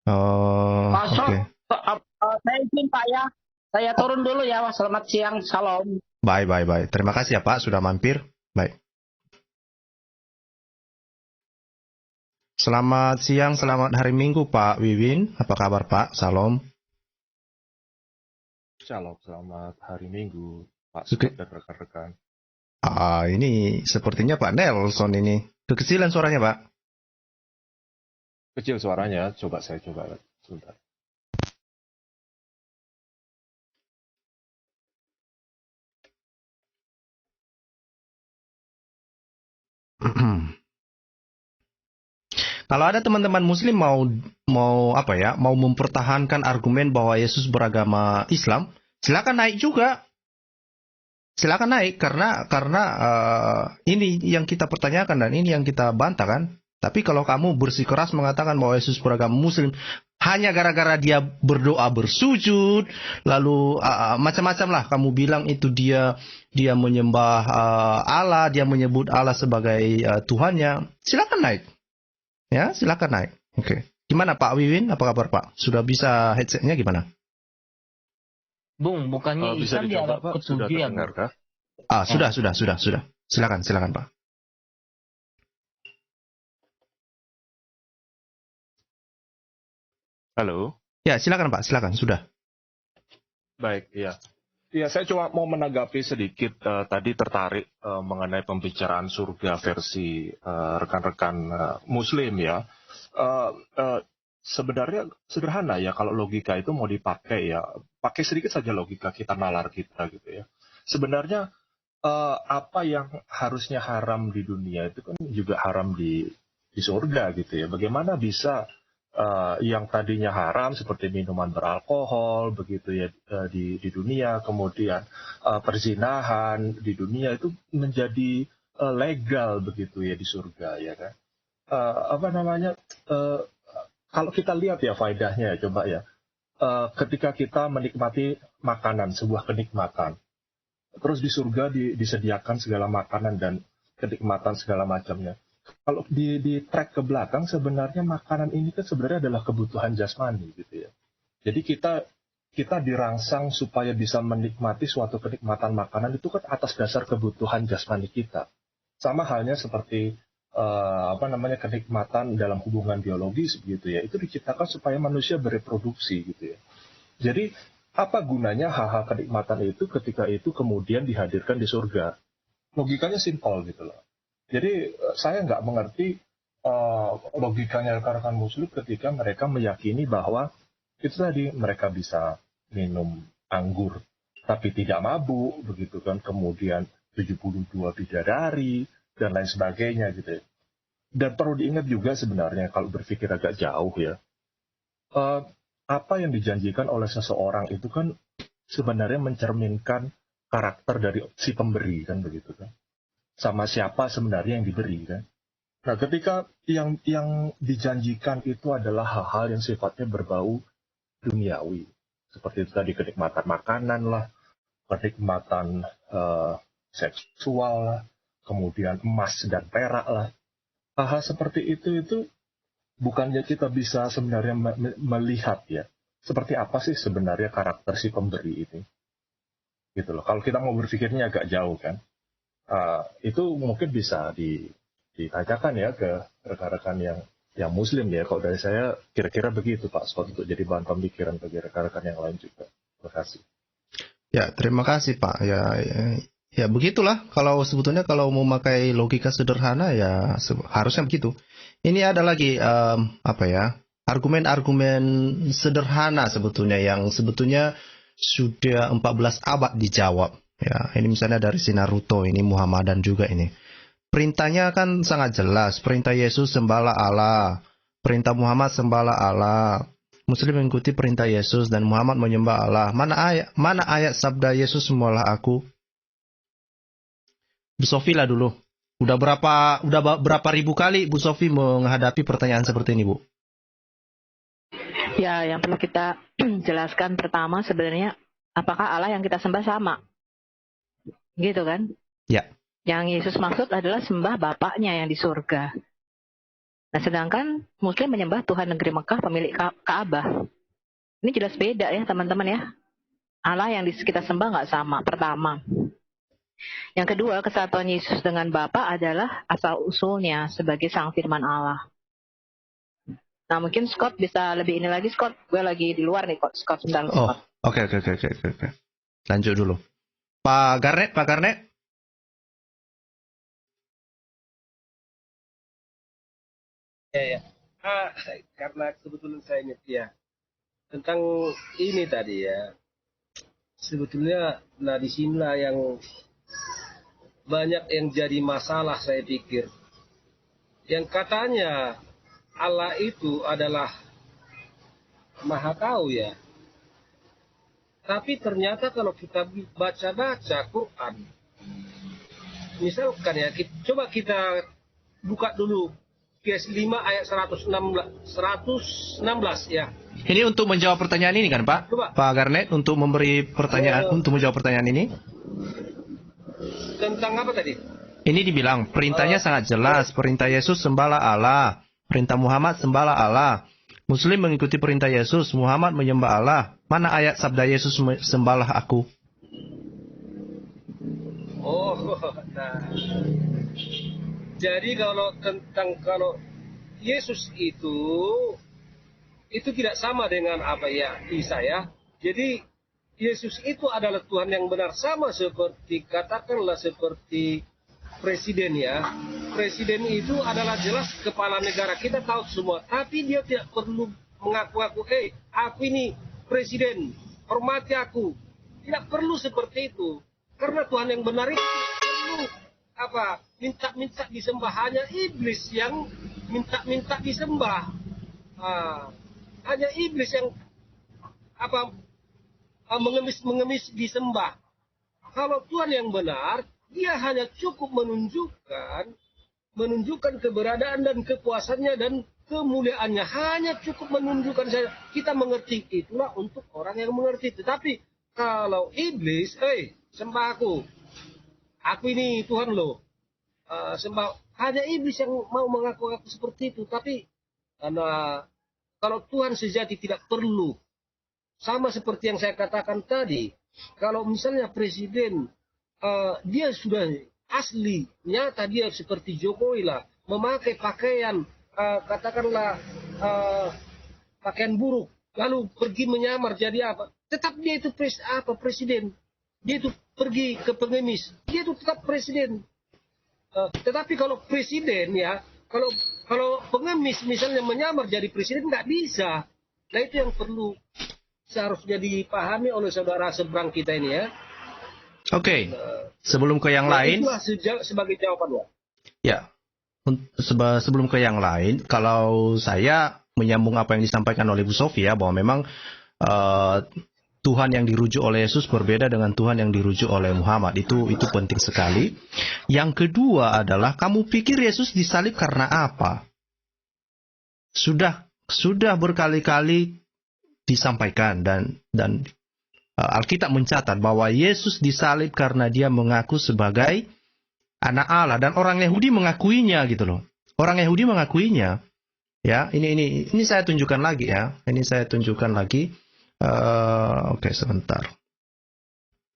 Speaker 1: Oke.
Speaker 6: Saya izin Pak ya. Saya turun dulu ya. Selamat siang. Salam.
Speaker 1: Bye. Terima kasih ya Pak sudah mampir. Baik. Selamat siang, selamat hari Minggu Pak Wiwin. Apa kabar Pak? Salam.
Speaker 9: Shalom, selamat hari Minggu Pak dan rekan-rekan.
Speaker 1: Ini sepertinya Pak Nelson ini. Kekecilan suaranya Pak.
Speaker 9: Kecil suaranya, saya coba sebentar.
Speaker 1: Kalau ada teman-teman Muslim mau mempertahankan argumen bahwa Yesus beragama Islam, silakan naik juga. Silakan naik karena ini yang kita pertanyakan dan ini yang kita bantah kan. Tapi kalau kamu bersikeras mengatakan bahwa Yesus beragama Muslim hanya gara-gara dia berdoa bersujud, lalu macam-macam lah kamu bilang itu dia menyembah Allah, dia menyebut Allah sebagai Tuhannya, silakan naik. Ya, silakan naik. Oke. Gimana Pak Wiwin? Apa kabar Pak? Sudah bisa headsetnya gimana?
Speaker 8: Bung, bukannya
Speaker 9: bisa
Speaker 8: Islam
Speaker 9: dicoba Pak? Sudah
Speaker 8: kesucian.
Speaker 9: terdengar kah?
Speaker 1: Sudah. Silakan Pak.
Speaker 9: Halo?
Speaker 1: Ya, silakan Pak, silakan. Sudah.
Speaker 9: Baik, ya. Ya, saya cuma mau menanggapi sedikit tadi tertarik mengenai pembicaraan surga versi rekan-rekan Muslim ya. Sebenarnya sederhana ya kalau logika itu mau dipakai ya, pakai sedikit saja logika kita, nalar kita gitu ya. Sebenarnya apa yang harusnya haram di dunia itu kan juga haram di surga gitu ya. Bagaimana bisa yang tadinya haram seperti minuman beralkohol begitu ya di dunia, kemudian perzinahan di dunia itu menjadi legal begitu ya di surga ya kan. Kalau kita lihat ya faedahnya ya, coba ya. Ketika kita menikmati makanan, sebuah kenikmatan, terus di surga disediakan segala makanan dan kenikmatan segala macamnya. Kalau di track ke belakang sebenarnya makanan ini kan sebenarnya adalah kebutuhan jasmani gitu ya. Jadi kita dirangsang supaya bisa menikmati suatu kenikmatan makanan itu kan atas dasar kebutuhan jasmani kita. Sama halnya seperti kenikmatan dalam hubungan biologis begitu ya. Itu diciptakan supaya manusia bereproduksi gitu ya. Jadi apa gunanya hal-hal kenikmatan itu ketika itu kemudian dihadirkan di surga? Logikanya simpel gitu loh. Jadi saya nggak mengerti logikanya rekan-rekan Muslim ketika mereka meyakini bahwa itu tadi mereka bisa minum anggur tapi tidak mabuk, begitu kan, kemudian 72 bidadari dan lain sebagainya gitu ya. Dan perlu diingat juga sebenarnya kalau berpikir agak jauh ya, apa yang dijanjikan oleh seseorang itu kan sebenarnya mencerminkan karakter dari si pemberi kan, begitu kan, sama siapa sebenarnya yang diberi kan. Nah, ketika yang dijanjikan itu adalah hal-hal yang sifatnya berbau duniawi, seperti itu tadi, kenikmatan makanan lah, kenikmatan seksual lah, kemudian emas dan perak lah. Hal-hal seperti itu bukannya kita bisa sebenarnya melihat ya, seperti apa sih sebenarnya karakter si pemberi ini. Gitu loh. Kalau kita mau berpikirnya agak jauh kan, itu mungkin bisa ditanyakan ya ke rekan-rekan yang Muslim ya. Kalau dari saya kira-kira begitu Pak Scott, untuk jadi bahan pemikiran bagi rekan-rekan yang lain juga. Terima kasih.
Speaker 1: Ya, terima kasih Pak. Ya begitulah. Kalau sebetulnya kalau mau memakai logika sederhana ya harusnya begitu. Ini ada lagi argumen-argumen sederhana sebetulnya yang sebetulnya sudah 14 abad dijawab. Ya, ini misalnya dari si Naruto, ini Muhammadan juga ini. Perintahnya kan sangat jelas. Perintah Yesus sembahlah Allah. Perintah Muhammad sembahlah Allah. Muslim mengikuti perintah Yesus dan Muhammad menyembah Allah. Mana ayat sabda Yesus sembahlah aku? Bu Sofi lah dulu. Udah berapa ribu kali Bu Sofi menghadapi pertanyaan seperti ini, Bu?
Speaker 3: Ya, yang perlu kita jelaskan pertama sebenarnya, apakah Allah yang kita sembah sama? Gitu kan?
Speaker 1: Ya.
Speaker 3: Yang Yesus maksud adalah sembah Bapaknya yang di surga. Nah, sedangkan Muslim menyembah Tuhan negeri Mekah, pemilik Ka'bah. Ini jelas beda ya teman-teman ya. Allah yang kita sembah nggak sama, pertama. Yang kedua, kesatuan Yesus dengan Bapa adalah asal-usulnya sebagai Sang Firman Allah. Nah, mungkin Scott bisa lebih ini lagi, Scott. Gue lagi di luar nih, Scott. Bentar,
Speaker 1: Scott. Oke. Lanjut dulu. Pak Garnet.
Speaker 7: Ya. Karena kebetulan saya ingat ya tentang ini tadi ya. Sebetulnya, nah disinilah yang banyak yang jadi masalah saya pikir. Yang katanya Allah itu adalah Maha Tahu ya. Tapi ternyata kalau kita baca-baca Quran, misalkan ya, coba kita buka dulu Qiyas 5 ayat 116 ya.
Speaker 1: Ini untuk menjawab pertanyaan ini kan Pak? Coba. Pak Garnet untuk memberi pertanyaan, untuk menjawab pertanyaan ini.
Speaker 7: Tentang apa tadi?
Speaker 1: Ini dibilang perintahnya sangat jelas. Perintah Yesus sembahlah Allah. Perintah Muhammad sembahlah Allah. Muslim mengikuti perintah Yesus. Muhammad menyembah Allah. Mana ayat sabda Yesus sembahlah aku?
Speaker 7: Nah. Jadi kalau Yesus itu tidak sama dengan apa ya Isa ya. Jadi Yesus itu adalah Tuhan yang benar, sama seperti katakanlah seperti presiden ya. Presiden itu adalah jelas kepala negara, kita tahu semua. Tapi dia tidak perlu mengaku-ngaku, aku ini presiden, hormati aku. Tidak perlu seperti itu. Karena Tuhan yang benar itu perlu minta disembah. Hanya iblis yang minta disembah. Hanya iblis yang mengemis disembah. Kalau Tuhan yang benar, dia hanya cukup menunjukkan keberadaan dan kekuasaannya dan kemuliaannya. Hanya cukup menunjukkan saja. Kita mengerti, itulah untuk orang yang mengerti. Tetapi kalau iblis, sembah aku ini Tuhan loh, sembah. Hanya iblis yang mau mengaku-ngaku seperti itu. Tapi karena kalau Tuhan sejati tidak perlu. Sama seperti yang saya katakan tadi, kalau misalnya presiden dia sudah asli nyata, dia seperti Jokowi lah, memakai pakaian katakanlah pakaian buruk, lalu pergi menyamar jadi apa? Tetap dia itu presiden. Dia itu pergi ke pengemis, dia itu tetap presiden. Tetapi kalau presiden ya, kalau pengemis misalnya menyamar jadi presiden nggak bisa. Nah itu yang perlu seharusnya dipahami oleh saudara seberang kita ini ya.
Speaker 1: Oke. Sebelum ke yang lain.
Speaker 7: Itulah sebagai jawaban.
Speaker 1: Ya. Sebelum ke yang lain, kalau saya menyambung apa yang disampaikan oleh Bu Sofia bahwa memang Tuhan yang dirujuk oleh Yesus berbeda dengan Tuhan yang dirujuk oleh Muhammad. Itu penting sekali. Yang kedua adalah kamu pikir Yesus disalib karena apa? Sudah berkali-kali disampaikan dan Alkitab mencatat bahwa Yesus disalib karena dia mengaku sebagai anak Allah, dan orang Yahudi mengakuinya gitu loh. Orang Yahudi mengakuinya. Ya, ini saya tunjukkan lagi ya. Ini saya tunjukkan lagi. Oke, sebentar.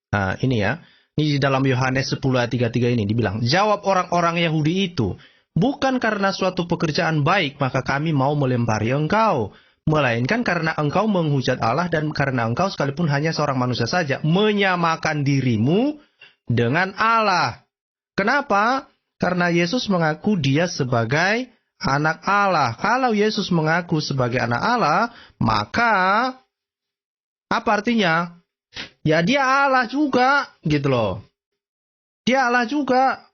Speaker 1: Nah, ini ya. Ini di dalam Yohanes 10 ayat 33 ini dibilang, jawab orang-orang Yahudi itu, bukan karena suatu pekerjaan baik maka kami mau melempari engkau, melainkan karena engkau menghujat Allah dan karena engkau sekalipun hanya seorang manusia saja menyamakan dirimu dengan Allah. Kenapa? Karena Yesus mengaku dia sebagai anak Allah. Kalau Yesus mengaku sebagai anak Allah, maka apa artinya? Ya dia Allah juga, gitu loh. Dia Allah juga.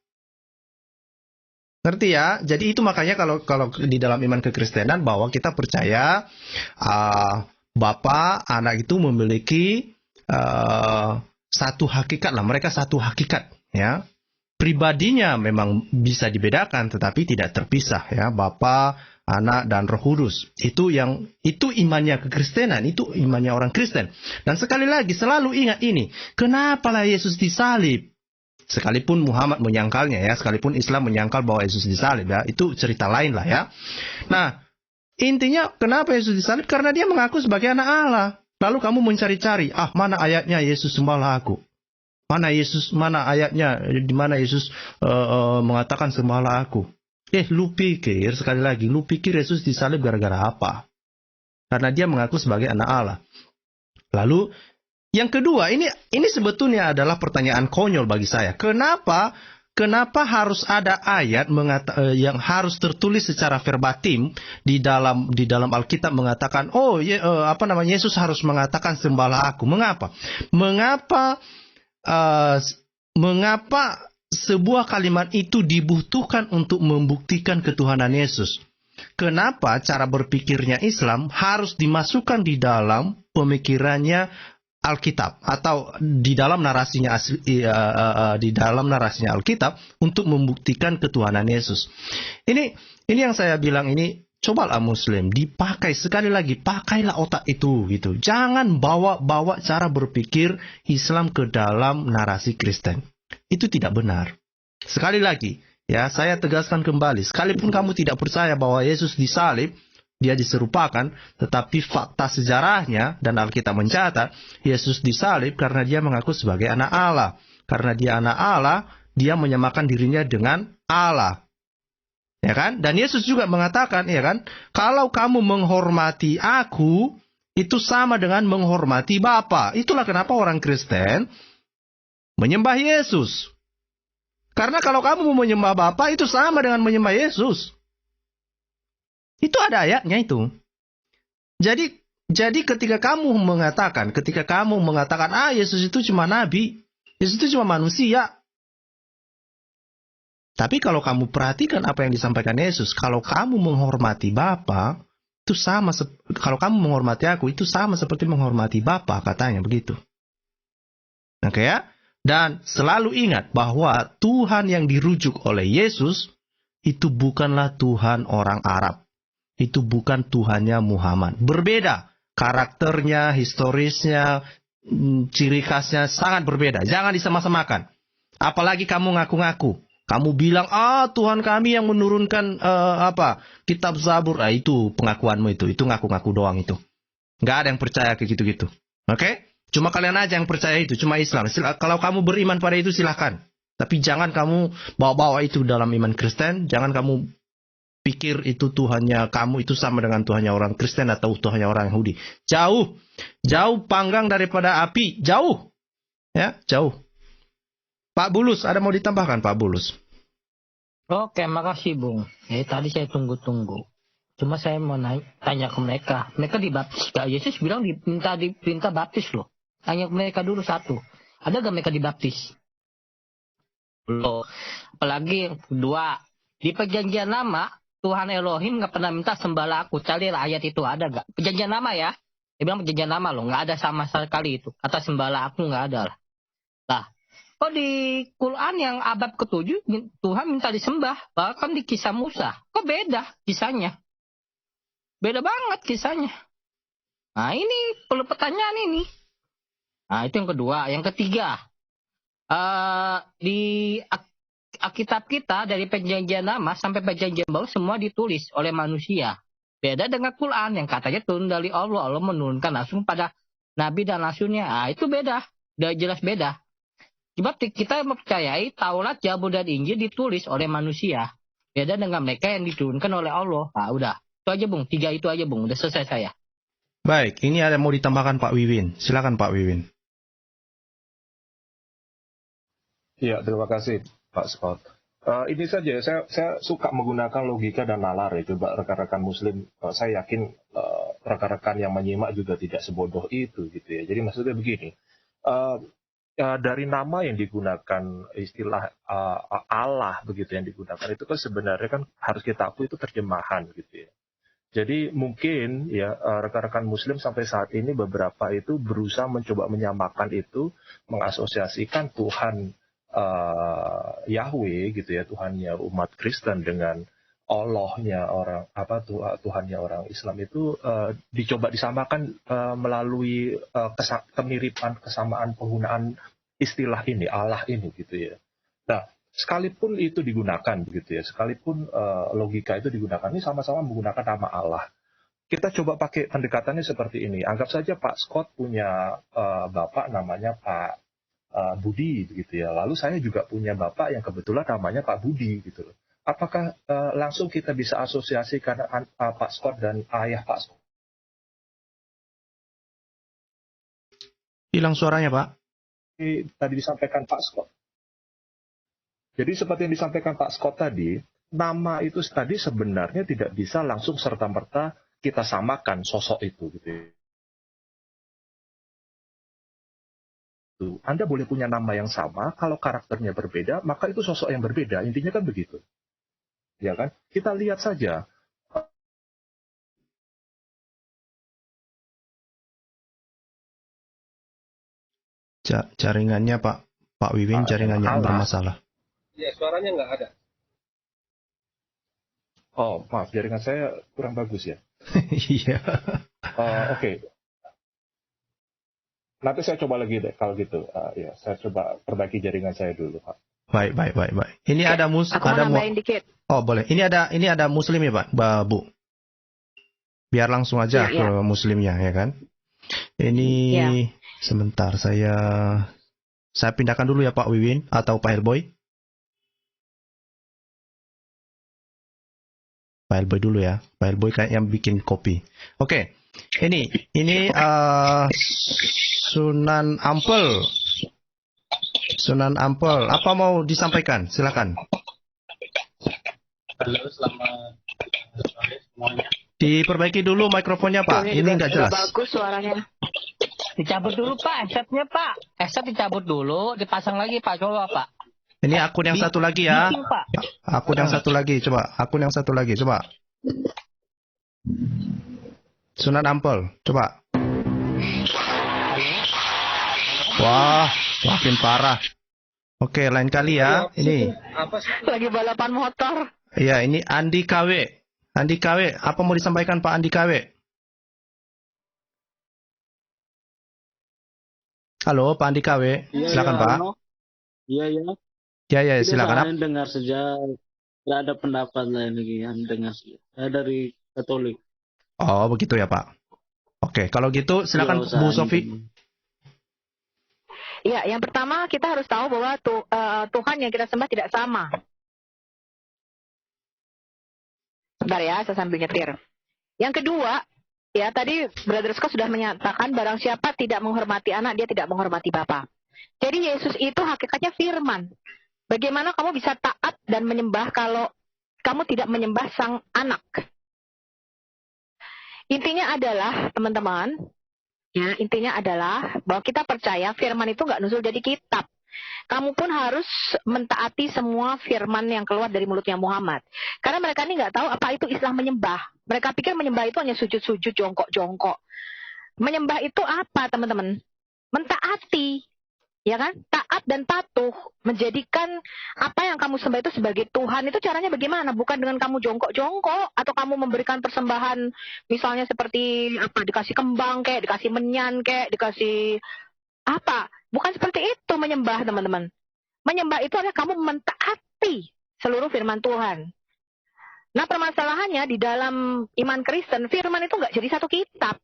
Speaker 1: Ngerti ya? Jadi itu makanya kalau di dalam iman kekristenan bahwa kita percaya Bapa, anak itu memiliki satu hakikat lah. Mereka satu hakikat, ya. Pribadinya memang bisa dibedakan, tetapi tidak terpisah ya, Bapa, Anak, dan Roh Kudus. Itu imannya kekristenan, itu imannya orang Kristen. Dan sekali lagi selalu ingat ini, kenapa lah Yesus disalib? Sekalipun Muhammad menyangkalnya ya, sekalipun Islam menyangkal bahwa Yesus disalib ya, itu cerita lain lah ya. Nah, intinya kenapa Yesus disalib? Karena dia mengaku sebagai anak Allah. Lalu kamu mencari-cari, mana ayatnya Yesus sembahlah aku? Mana ayatnya di mana Yesus mengatakan sembahlah aku? Lu pikir sekali lagi, lu pikir Yesus disalib gara-gara apa? Karena dia mengaku sebagai anak Allah. Lalu yang kedua, ini sebetulnya adalah pertanyaan konyol bagi saya. Kenapa harus ada ayat yang harus tertulis secara verbatim di dalam Alkitab mengatakan, Yesus harus mengatakan sembahlah aku? Mengapa? Mengapa sebuah kalimat itu dibutuhkan untuk membuktikan ketuhanan Yesus? Kenapa cara berpikirnya Islam harus dimasukkan di dalam pemikirannya Alkitab atau di dalam narasinya Alkitab untuk membuktikan ketuhanan Yesus? Ini yang saya bilang ini. Cobalah Muslim, dipakai sekali lagi, pakailah otak itu gitu. Jangan bawa cara berpikir Islam ke dalam narasi Kristen. Itu tidak benar. Sekali lagi, ya saya tegaskan kembali, sekalipun kamu tidak percaya bahwa Yesus disalib, dia diserupakan, tetapi fakta sejarahnya dan Alkitab mencatat, Yesus disalib karena dia mengaku sebagai anak Allah. Karena dia anak Allah, dia menyamakan dirinya dengan Allah. Ya kan? Dan Yesus juga mengatakan, ya kan, kalau kamu menghormati aku, itu sama dengan menghormati Bapa. Itulah kenapa orang Kristen menyembah Yesus. Karena kalau kamu mau menyembah Bapa, itu sama dengan menyembah Yesus. Itu ada ayatnya itu. Jadi ketika kamu mengatakan, Yesus itu cuma nabi, Yesus itu cuma manusia. Tapi kalau kamu perhatikan apa yang disampaikan Yesus, kalau kamu menghormati Bapa, itu sama. Kalau kamu menghormati aku, itu sama seperti menghormati Bapa, katanya begitu. Oke ya? Dan selalu ingat bahwa Tuhan yang dirujuk oleh Yesus itu bukanlah Tuhan orang Arab. Itu bukan Tuhannya Muhammad. Berbeda karakternya, historisnya, ciri khasnya sangat berbeda. Jangan disama-samakan. Apalagi kamu ngaku-ngaku. Kamu bilang, Tuhan kami yang menurunkan kitab Zabur. Itu pengakuanmu itu ngaku-ngaku doang itu. Nggak ada yang percaya kayak gitu-gitu. Oke? Cuma kalian aja yang percaya itu, cuma Islam. Kalau kamu beriman pada itu silahkan. Tapi jangan kamu bawa-bawa itu dalam iman Kristen. Jangan kamu pikir itu Tuhannya kamu itu sama dengan Tuhannya orang Kristen atau Tuhannya orang Yahudi. Jauh. Jauh panggang daripada api. Jauh. Ya, jauh. Pak Bulus, ada mau ditambahkan Pak Bulus?
Speaker 8: Oke, makasih Bung. Tadi saya tunggu-tunggu. Cuma saya mau tanya ke mereka. Mereka dibaptis gak? Yesus bilang diperintah baptis loh. Tanya mereka dulu satu. Ada gak mereka dibaptis? Belum. Apalagi yang kedua. Di perjanjian lama, Tuhan Elohim gak pernah minta sembahlah aku. Carilah ayat itu ada gak? Perjanjian lama ya. Dia bilang perjanjian lama loh. Gak ada sama sekali itu. Kata sembahlah aku gak ada lah. Nah. Kok di Quran yang abad ke-7 Tuhan minta disembah, bahkan di kisah Musa. Kok beda kisahnya? Beda banget kisahnya. Nah ini perlu pertanyaan ini. Nah itu yang kedua. Yang ketiga, di Alkitab kita dari perjanjian lama sampai perjanjian baru semua ditulis oleh manusia. Beda dengan Quran yang katanya turun dari Allah. Allah menurunkan langsung pada Nabi dan Rasulnya. Nah itu beda. Udah jelas beda. Sebab kita mempercayai Taurat, Zabur, dan Injil ditulis oleh manusia. Beda dengan mereka yang diturunkan oleh Allah. Nah udah. Itu aja Bung. 3 itu aja Bung. Udah selesai saya.
Speaker 1: Baik. Ini ada mau ditambahkan Pak Wiwin. Silakan Pak Wiwin.
Speaker 9: Ya, terima kasih Pak Scott. Ini saja, saya suka menggunakan logika dan nalar ya. Coba rekan-rekan Muslim, saya yakin rekan-rekan yang menyimak juga tidak sebodoh itu gitu ya. Jadi maksudnya begini. Dari nama yang digunakan istilah Allah begitu yang digunakan itu kan sebenarnya kan harus kita akui itu terjemahan gitu ya. Jadi mungkin ya rekan-rekan Muslim sampai saat ini beberapa itu berusaha mencoba menyamakan itu, mengasosiasikan Tuhan Yahweh gitu ya, Tuhannya umat Kristen dengan Allahnya orang Tuhannya orang Islam itu dicoba disamakan melalui kemiripan kesamaan penggunaan istilah ini Allah ini gitu ya. Nah, sekalipun itu digunakan begitu ya, sekalipun logika itu digunakan, ini sama-sama menggunakan nama Allah. Kita coba pakai pendekatannya seperti ini. Anggap saja Pak Scott punya bapak namanya Pak Budi begitu ya. Lalu saya juga punya bapak yang kebetulan namanya Pak Budi gitu loh. Apakah langsung kita bisa asosiasikan Pak Scott dan ayah Pak Scott?
Speaker 1: Hilang suaranya, Pak.
Speaker 9: Tadi disampaikan Pak Scott. Jadi seperti yang disampaikan Pak Scott tadi, nama itu tadi sebenarnya tidak bisa langsung serta-merta kita samakan sosok itu gitu ya. Anda boleh punya nama yang sama, kalau karakternya berbeda, maka itu sosok yang berbeda. Intinya kan begitu. Ya kan? Kita lihat saja.
Speaker 1: Jaringannya Pak Wiwin, jaringannya bermasalah.
Speaker 7: Ya, suaranya nggak ada.
Speaker 9: Oh, maaf, jaringan saya kurang bagus ya.
Speaker 1: Iya.
Speaker 9: Oke. Nanti saya coba lagi deh kalau gitu. Ya, saya coba perbaiki jaringan saya dulu, Pak.
Speaker 1: Baik. Ini ada
Speaker 3: nambahin dikit.
Speaker 1: Oh, boleh. Ini ada Muslim ya, Pak, Bu. Biar langsung aja ke Muslimnya, ya kan? Ini sebentar saya pindahkan dulu ya Pak Wiwin atau Pak Helboy. Pak Helboy dulu ya. Pak Helboy kayak yang bikin kopi. Oke. Ini Sunan Ampel. Sunan Ampel, apa mau disampaikan? Silakan.
Speaker 10: Halo, selamat sore semuanya.
Speaker 1: Diperbaiki dulu mikrofonnya, Pak. Ini nggak jelas.
Speaker 3: Bagus suaranya.
Speaker 8: Dicabut dulu, Pak. Headsetnya, Pak. Headset dicabut dulu, dipasang lagi, Pak. Coba, Pak.
Speaker 1: Ini akun yang satu lagi ya. Akun yang satu lagi, coba. Akun yang satu lagi, coba. Sunan Ampel, coba. Wah, makin parah. Oke, lain kali ya. Ini.
Speaker 3: Lagi balapan motor.
Speaker 1: Iya, ini Andi KW. Andi KW, apa mau disampaikan Pak Andi KW? Halo, Pak Andi KW. Silakan Pak.
Speaker 10: Iya.
Speaker 1: Ya, silakan.
Speaker 10: Saya dengar sejak tidak ada pendapat lain lagi yang dengar. Saya dari Katolik.
Speaker 1: Oh, begitu ya Pak. Oke, kalau gitu silakan Bu Sofi.
Speaker 3: Ya, yang pertama kita harus tahu bahwa Tuhan yang kita sembah tidak sama. Bentar ya, saya sambil nyetir. Yang kedua, ya tadi Brother Scott sudah menyatakan barang siapa tidak menghormati anak, dia tidak menghormati Bapa. Jadi Yesus itu hakikatnya firman. Bagaimana kamu bisa taat dan menyembah kalau kamu tidak menyembah sang anak? Intinya adalah, teman-teman, ya intinya adalah bahwa kita percaya firman itu nggak nusul jadi kitab. Kamu pun harus mentaati semua firman yang keluar dari mulutnya Muhammad. Karena mereka ini nggak tahu apa itu istilah menyembah. Mereka pikir menyembah itu hanya sujud-sujud, jongkok-jongkok. Menyembah itu apa, teman-teman? Mentaati. Ya kan? Taat dan patuh. Menjadikan apa yang kamu sembah itu sebagai Tuhan. Itu caranya bagaimana? Bukan dengan kamu jongkok-jongkok. Atau kamu memberikan persembahan. Misalnya seperti apa? Dikasih kembang kayak, dikasih menyan kayak, dikasih apa? Bukan seperti itu menyembah, teman-teman. Menyembah itu adalah kamu mentaati seluruh firman Tuhan. Nah, permasalahannya di dalam iman Kristen, firman itu nggak jadi satu kitab.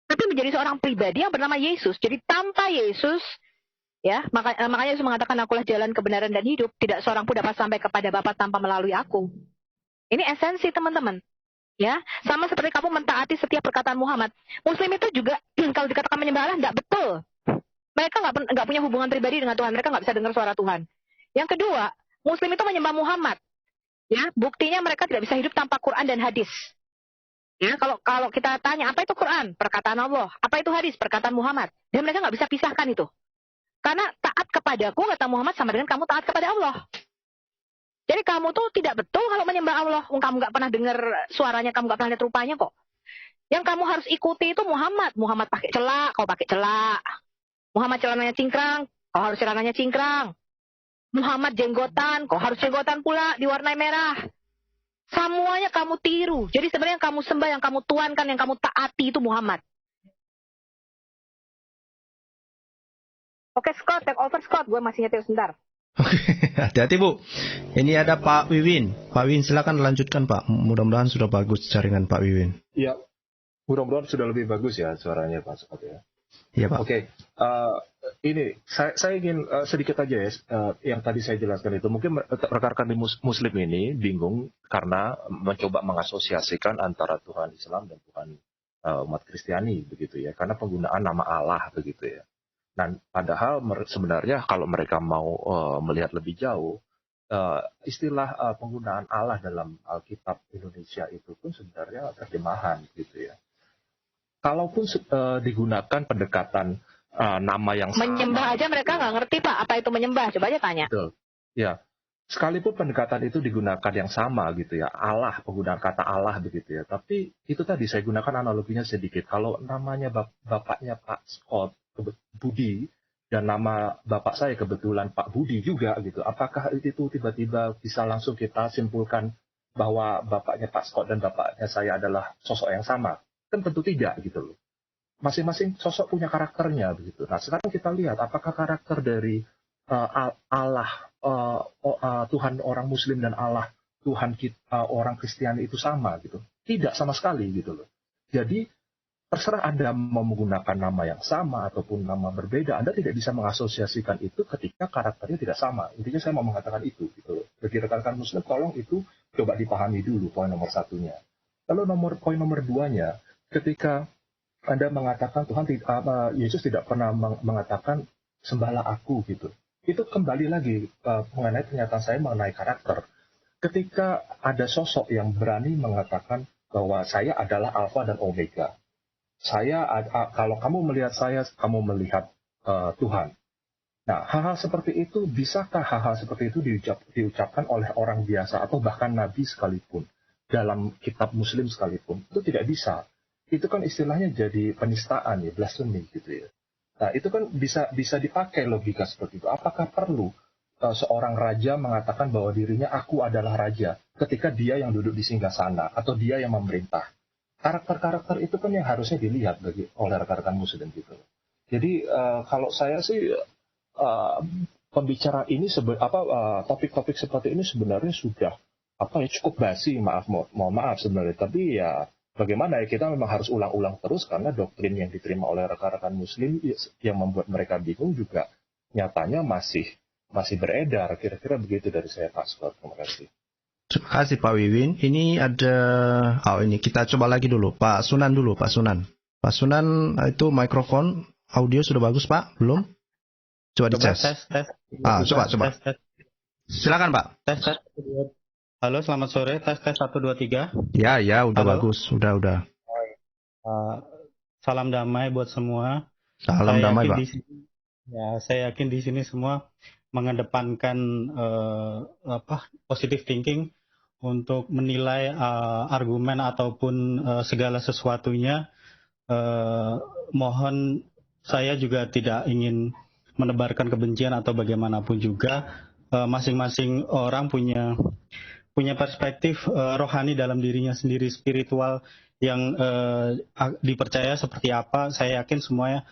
Speaker 3: Tapi menjadi seorang pribadi yang bernama Yesus. Jadi tanpa Yesus, ya, makanya Yesus mengatakan, akulah jalan kebenaran dan hidup. Tidak seorang pun dapat sampai kepada Bapa tanpa melalui aku. Ini esensi, teman-teman. Ya, sama seperti kamu mentaati setiap perkataan Muhammad. Muslim itu juga kalau dikatakan menyembah Allah, tidak betul. Mereka nggak punya hubungan pribadi dengan Tuhan. Mereka nggak bisa dengar suara Tuhan. Yang kedua, Muslim itu menyembah Muhammad. Ya, buktinya mereka tidak bisa hidup tanpa Quran dan hadis. Ya, kalau kita tanya apa itu Quran, perkataan Allah, apa itu hadis, perkataan Muhammad, dan mereka nggak bisa pisahkan itu. Karena taat kepadaku, kata Muhammad, sama dengan kamu taat kepada Allah. Jadi kamu tuh tidak betul kalau menyembah Allah. Kamu nggak pernah dengar suaranya, kamu nggak pernah lihat rupanya kok. Yang kamu harus ikuti itu Muhammad. Muhammad pakai celak, kau pakai celak. Muhammad celananya cingkrang, kau harus celananya cingkrang. Muhammad jenggotan, kau harus jenggotan pula diwarnai merah. Semuanya kamu tiru. Jadi sebenarnya yang kamu sembah, yang kamu tuankan, yang kamu taati itu Muhammad. Oke, Scott, take over Scott. Gue masih nyetir sebentar.
Speaker 1: Oke, hati-hati Bu. Ini ada Pak Wiwin. Pak Wiwin, silakan lanjutkan Pak. Mudah-mudahan sudah bagus jaringan Pak Wiwin.
Speaker 9: Ya, mudah-mudahan sudah lebih bagus ya suaranya Pak Scott ya.
Speaker 1: Iya Pak.
Speaker 9: Oke, ini saya ingin sedikit aja ya yang tadi saya jelaskan itu. Mungkin rekan-rekan di Muslim ini bingung karena mencoba mengasosiasikan antara Tuhan Islam dan Tuhan umat Kristiani begitu ya. Karena penggunaan nama Allah begitu ya. Dan padahal sebenarnya kalau mereka mau melihat lebih jauh, istilah penggunaan Allah dalam Alkitab Indonesia itu pun sebenarnya terjemahan gitu ya. Kalaupun digunakan pendekatan nama yang sama.
Speaker 3: Menyembah aja mereka nggak ngerti Pak, apa itu menyembah? Coba aja tanya.
Speaker 9: Betul. Ya, sekalipun pendekatan itu digunakan yang sama gitu ya, Allah, penggunaan kata Allah begitu ya. Tapi itu tadi saya gunakan analoginya sedikit. Kalau namanya bapaknya Pak Scott Budi dan nama bapak saya kebetulan Pak Budi juga gitu. Apakah itu tiba-tiba bisa langsung kita simpulkan bahwa bapaknya Pak Scott dan bapaknya saya adalah sosok yang sama? Kan tentu tidak gitu loh. Masing-masing sosok punya karakternya begitu. Nah sekarang kita lihat apakah karakter dari Allah Tuhan orang Muslim dan Allah Tuhan kita orang Kristiani itu sama gitu. Tidak sama sekali gitu loh. Jadi terserah Anda mau menggunakan nama yang sama ataupun nama berbeda, Anda tidak bisa mengasosiasikan itu ketika karakternya tidak sama. Intinya saya mau mengatakan itu gitu loh. Bagi rekan-rekan Muslim tolong itu coba dipahami dulu poin nomor satunya. Lalu poin nomor duanya, ketika Anda mengatakan Yesus tidak pernah mengatakan sembahlah aku gitu. Itu kembali lagi mengenai pernyataan saya mengenai karakter. Ketika ada sosok yang berani mengatakan bahwa saya adalah Alfa dan Omega. Kalau kamu melihat saya, kamu melihat Tuhan. Nah, hal-hal seperti itu, bisakah hal-hal seperti itu diucapkan oleh orang biasa atau bahkan Nabi sekalipun? Dalam kitab Muslim sekalipun, itu tidak bisa. Itu kan istilahnya jadi penistaan ya, blasphemy gitu ya. Nah, itu kan bisa dipakai logika seperti itu. Apakah perlu seorang raja mengatakan bahwa dirinya aku adalah raja ketika dia yang duduk di singgasana atau dia yang memerintah? Karakter-karakter itu kan yang harusnya dilihat oleh rekan-rekan Muslim gitu. Jadi kalau saya sih pembicaraan ini topik-topik seperti ini sebenarnya sudah cukup basi, mohon maaf sebenarnya, tapi ya bagaimana ya, kita memang harus ulang-ulang terus karena doktrin yang diterima oleh rekan-rekan Muslim yang membuat mereka bingung juga nyatanya masih beredar. Kira-kira begitu dari saya Pak Scott. Terima kasih.
Speaker 1: Terima kasih Pak Wiwin. Ini ada, ini kita coba lagi dulu. Pak Sunan dulu, Pak Sunan. Pak Sunan, itu mikrofon, audio sudah bagus Pak? Belum? Coba dicas.
Speaker 11: Tes.
Speaker 1: Coba.
Speaker 11: Tes.
Speaker 1: Silakan Pak.
Speaker 11: Tes. Halo, selamat sore. Tes 1 2 3.
Speaker 1: Ya, udah
Speaker 11: Halo.
Speaker 1: bagus. Udah.
Speaker 11: Salam damai buat semua.
Speaker 1: Salam damai, Pak.
Speaker 11: Saya yakin di sini semua mengedepankan positive thinking untuk menilai argumen ataupun segala sesuatunya. Mohon saya juga tidak ingin menebarkan kebencian atau bagaimanapun juga. Masing-masing orang punya perspektif rohani dalam dirinya sendiri, spiritual yang dipercaya seperti apa. Saya yakin semuanya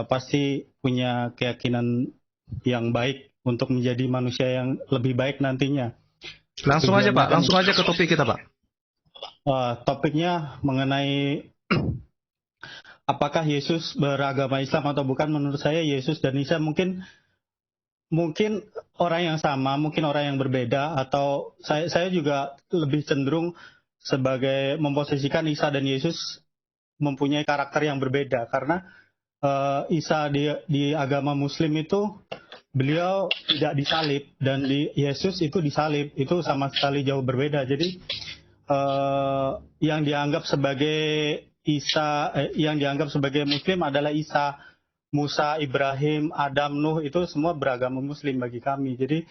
Speaker 11: pasti punya keyakinan yang baik untuk menjadi manusia yang lebih baik nantinya.
Speaker 1: Langsung aja Pak, langsung aja ke topik kita Pak.
Speaker 11: Topiknya mengenai apakah Yesus beragama Islam atau bukan. Menurut saya Yesus dan Isa mungkin orang yang sama, mungkin orang yang berbeda, atau saya juga lebih cenderung sebagai memposisikan Isa dan Yesus mempunyai karakter yang berbeda, karena Isa di agama Muslim itu beliau tidak disalib, dan di Yesus itu disalib. Itu sama sekali jauh berbeda. Jadi yang dianggap sebagai Isa, yang dianggap sebagai Muslim adalah Isa, Musa, Ibrahim, Adam, Nuh, itu semua beragama Muslim bagi kami. Jadi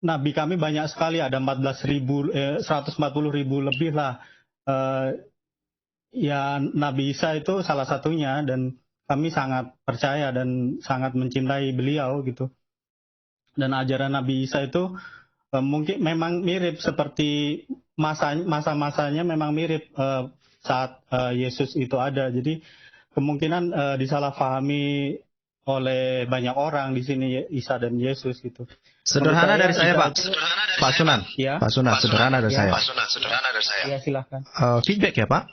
Speaker 11: Nabi kami banyak sekali, ada 140.000 lebih lah. Ya, Nabi Isa itu salah satunya, dan kami sangat percaya dan sangat mencintai beliau gitu. Dan ajaran Nabi Isa itu mungkin memang mirip seperti masa-masanya memang mirip saat Yesus itu ada. Jadi kemungkinan disalahpahami oleh banyak orang di sini Isa dan Yesus gitu.
Speaker 1: Sederhana dari saya Pak. Pak Sunan.
Speaker 11: Ya.
Speaker 1: Pak Sunan, sederhana dari saya.
Speaker 11: Ya, silahkan.
Speaker 1: Feedback ya Pak.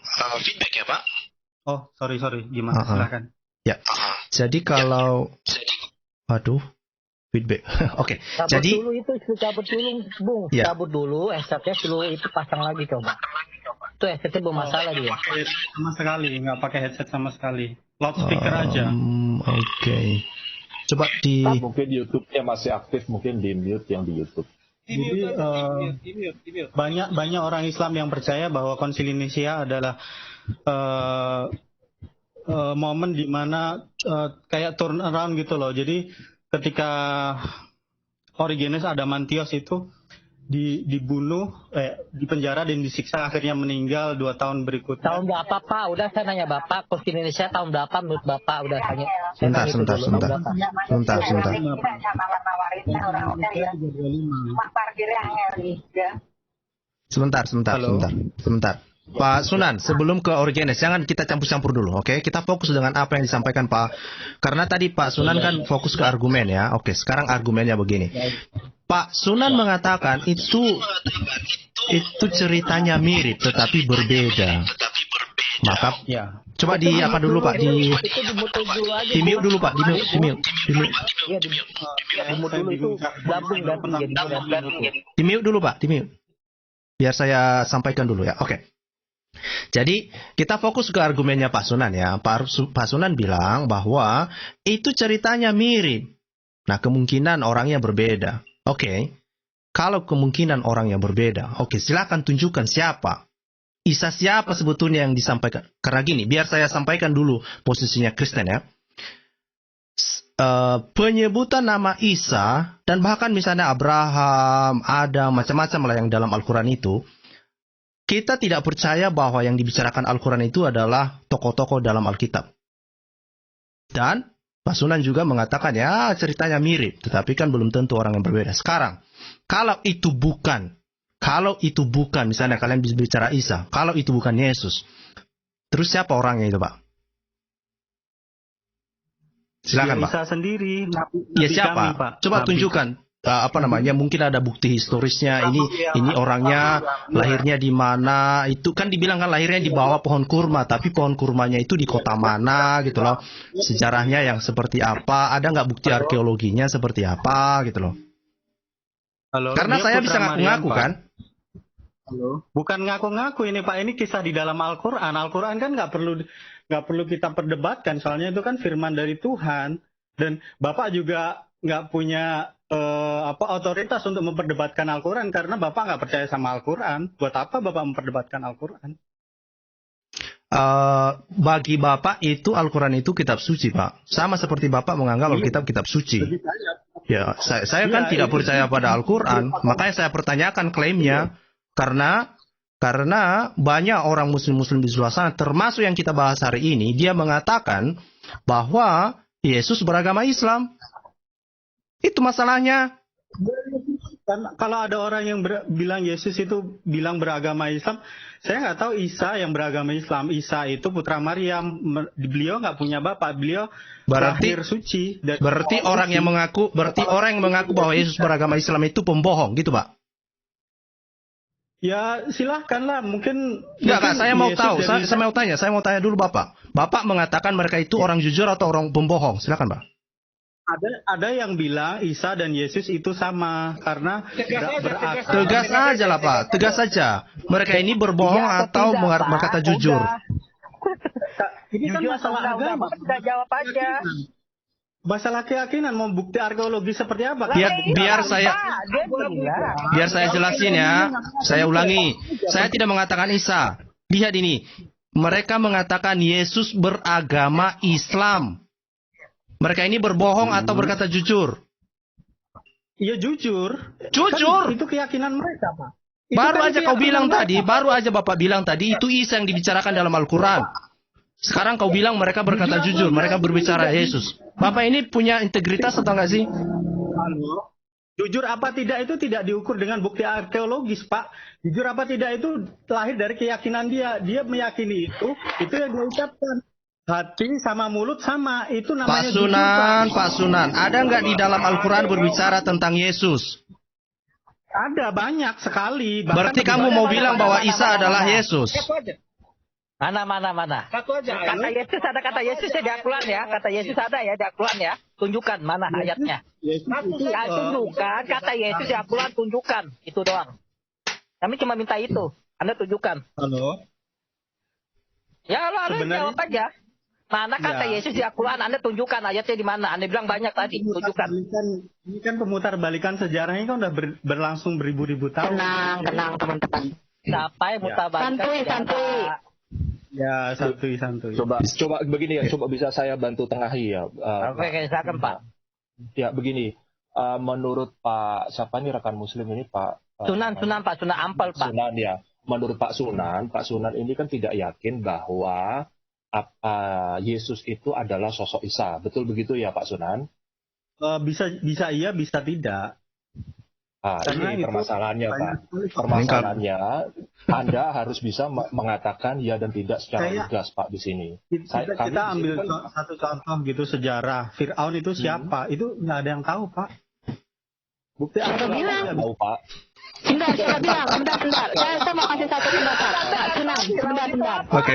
Speaker 11: Oh, sorry. Gimana? Silahkan.
Speaker 1: Ya. Jadi kalau feedback. Oke. Jadi
Speaker 8: Cabut dulu, Bung.
Speaker 1: Ya.
Speaker 8: Cabut dulu, headsetnya dulu itu pasang lagi coba. Itu headsetnya bermasalah dia.
Speaker 11: Sama sekali, nggak pakai headset sama sekali. Loudspeaker aja.
Speaker 1: Oke. Coba di
Speaker 9: mungkin YouTube-nya masih aktif, mungkin di mute yang di YouTube.
Speaker 11: Jadi banyak orang Islam yang percaya bahwa Konsili Nisia adalah momen di mana kayak turn around gitu loh. Jadi ketika Origenes Adamantios itu dibunuh, dipenjara dan disiksa, akhirnya meninggal 2 tahun berikutnya.
Speaker 8: Tahun berapa Pak? Udah saya nanya Bapak, Konsili Indonesia tahun berapa menurut Bapak? Udah tanya.
Speaker 1: Sebentar. Sebentar. Pak Sunan, sebelum ke Origenes, jangan kita campur-campur dulu, oke? Kita fokus dengan apa yang disampaikan Pak. Karena tadi Pak Sunan kan fokus ke argumen ya. Oke, sekarang argumennya begini. Pak Sunan mengatakan itu ceritanya mirip tetapi berbeda. Maka coba di apa dulu Pak? Di mute dulu Pak, di mute. Di mute dulu Pak, di mute. Biar saya sampaikan dulu ya. Oke. Jadi kita fokus ke argumennya Pak Sunan ya. Pak Sunan bilang bahwa itu ceritanya mirip. Nah, kemungkinan orangnya berbeda. Oke. Kalau kemungkinan orangnya berbeda, oke, silakan tunjukkan siapa. Isa siapa sebetulnya yang disampaikan. Karena gini, biar saya sampaikan dulu posisinya Kristen ya. Penyebutan nama Isa dan bahkan misalnya Abraham, Adam, macam-macam lah yang dalam Al-Quran itu, kita tidak percaya bahwa yang dibicarakan Al-Quran itu adalah tokoh-tokoh dalam Alkitab. Dan Pak Sunan juga mengatakan ya ceritanya mirip, tetapi kan belum tentu orang yang berbeda. Sekarang, kalau itu bukan misalnya kalian bicara Isa, kalau itu bukan Yesus, terus siapa orangnya itu Pak? Silakan Pak.
Speaker 11: Isa sendiri,
Speaker 1: Ya siapa?
Speaker 11: kami, Pak.
Speaker 1: Coba tunjukkan. Mungkin ada bukti historisnya, ini orangnya lahirnya di mana, itu kan dibilang kan lahirnya di bawah pohon kurma, tapi pohon kurmanya itu di kota mana gitu loh, sejarahnya yang seperti apa, ada nggak bukti arkeologinya seperti apa gitu loh.
Speaker 11: Halo,
Speaker 1: Karena saya bisa ngaku-ngaku kan.
Speaker 11: Halo. Bukan ngaku-ngaku ini Pak, ini kisah di dalam Al-Quran. Al-Quran kan nggak perlu kita perdebatkan, soalnya itu kan firman dari Tuhan. Dan Bapak juga nggak punya otoritas untuk memperdebatkan Al-Quran karena Bapak nggak percaya sama Al-Quran. Buat apa Bapak memperdebatkan Al-Quran?
Speaker 1: Bagi Bapak itu Al-Quran itu kitab suci, Pak. Sama seperti Bapak menganggap Alkitab kitab suci. Ya, saya kan tidak percaya pada Al-Quran, makanya saya pertanyakan klaimnya. Karena banyak orang muslim-muslim di luar sana, termasuk yang kita bahas hari ini, dia mengatakan bahwa Yesus beragama Islam. Itu masalahnya.
Speaker 11: Kalau ada orang yang bilang Yesus itu bilang beragama Islam, saya nggak tahu Isa yang beragama Islam. Isa itu putra Maryam, beliau nggak punya bapak, beliau lahir suci.
Speaker 1: Berarti orang yang mengaku bahwa Yesus beragama Islam itu pembohong, gitu Pak?
Speaker 11: Ya silahkanlah, mungkin.
Speaker 1: Enggak, saya mau tahu. Saya mau tanya dulu Bapak. Bapak mengatakan mereka itu orang jujur atau orang pembohong? Silakan Pak.
Speaker 11: Ada yang bilang Isa dan Yesus itu sama karena
Speaker 1: tegas aja lah Pak, tegas saja. Mereka ini berbohong atau berkata jujur?
Speaker 11: Ini kan masalah agama.
Speaker 8: Sudah jawab aja.
Speaker 11: Masalah keyakinan, mau bukti arkeologi seperti apa?
Speaker 1: Biar saya jelasin ya. Saya ulangi. Saya tidak mengatakan Isa. Lihat ini. Mereka mengatakan Yesus beragama Islam. Mereka ini berbohong atau berkata jujur?
Speaker 11: Iya jujur.
Speaker 1: Jujur.
Speaker 11: Kan itu keyakinan mereka, Pak.
Speaker 1: Baru aja kau bilang tadi, baru aja Bapak bilang tadi, itu Isa yang dibicarakan dalam Al-Quran. Sekarang kau bilang mereka berkata jujur, mereka berbicara Yesus. Bapak ini punya integritas atau enggak sih?
Speaker 11: Jujur apa tidak itu tidak diukur dengan bukti arkeologis, Pak. Jujur apa tidak itu lahir dari keyakinan dia. Dia meyakini itu yang dia ucapkan. Hati sama mulut sama, itu namanya jujur,
Speaker 1: Pak Sunan, ada nggak di dalam Al-Quran berbicara tentang Yesus?
Speaker 11: Ada, banyak sekali.
Speaker 1: Berarti kamu mau bilang bahwa Isa adalah Yesus?
Speaker 8: Mana.
Speaker 7: Satu aja.
Speaker 8: Kata Yesus ada kata Yesus ya di Al-Quran ya. Kata Yesus ada ya di Al-Quran ya. Tunjukkan mana ayatnya. Ya, tunjukkan kata Yesus di Al-Quran, tunjukkan. Itu doang. Kami cuma minta itu. Anda tunjukkan.
Speaker 11: Halo.
Speaker 8: Ya lo harus jawab aja. Mana kata Yesus di Al-Quran? Anda tunjukkan ayatnya di mana. Anda bilang banyak tadi. Tunjukkan.
Speaker 11: Ini kan pemutar balikan sejarahnya kan udah berlangsung beribu-ribu tahun.
Speaker 3: Tenang teman-teman.
Speaker 8: Siapa yang mutar balikan?
Speaker 3: Santuy.
Speaker 11: Ya, santuy.
Speaker 9: Coba begini ya, coba bisa saya bantu tengahi ya.
Speaker 8: Oke, silakan Pak.
Speaker 9: Ya, begini. Menurut Pak, siapa nih rekan Muslim ini Pak?
Speaker 8: Sunan Pak, Sunan Ampel Pak.
Speaker 9: Sunan ya. Menurut Pak Sunan ini kan tidak yakin bahwa Yesus itu adalah sosok Isa. Betul begitu ya Pak Sunan?
Speaker 11: Bisa iya, bisa tidak.
Speaker 9: Ini permasalahannya Pak. Permasalahannya Anda harus bisa mengatakan ya dan tidak secara tegas Pak di sini.
Speaker 11: Kita ambil satu contoh gitu sejarah. Fir'aun itu siapa? Itu nggak ada yang tahu Pak. Bukti apa yang tahu Pak?
Speaker 3: Bentar. Saya mau kasih satu pendapat. Pak Sunan, bentar.
Speaker 1: Oke.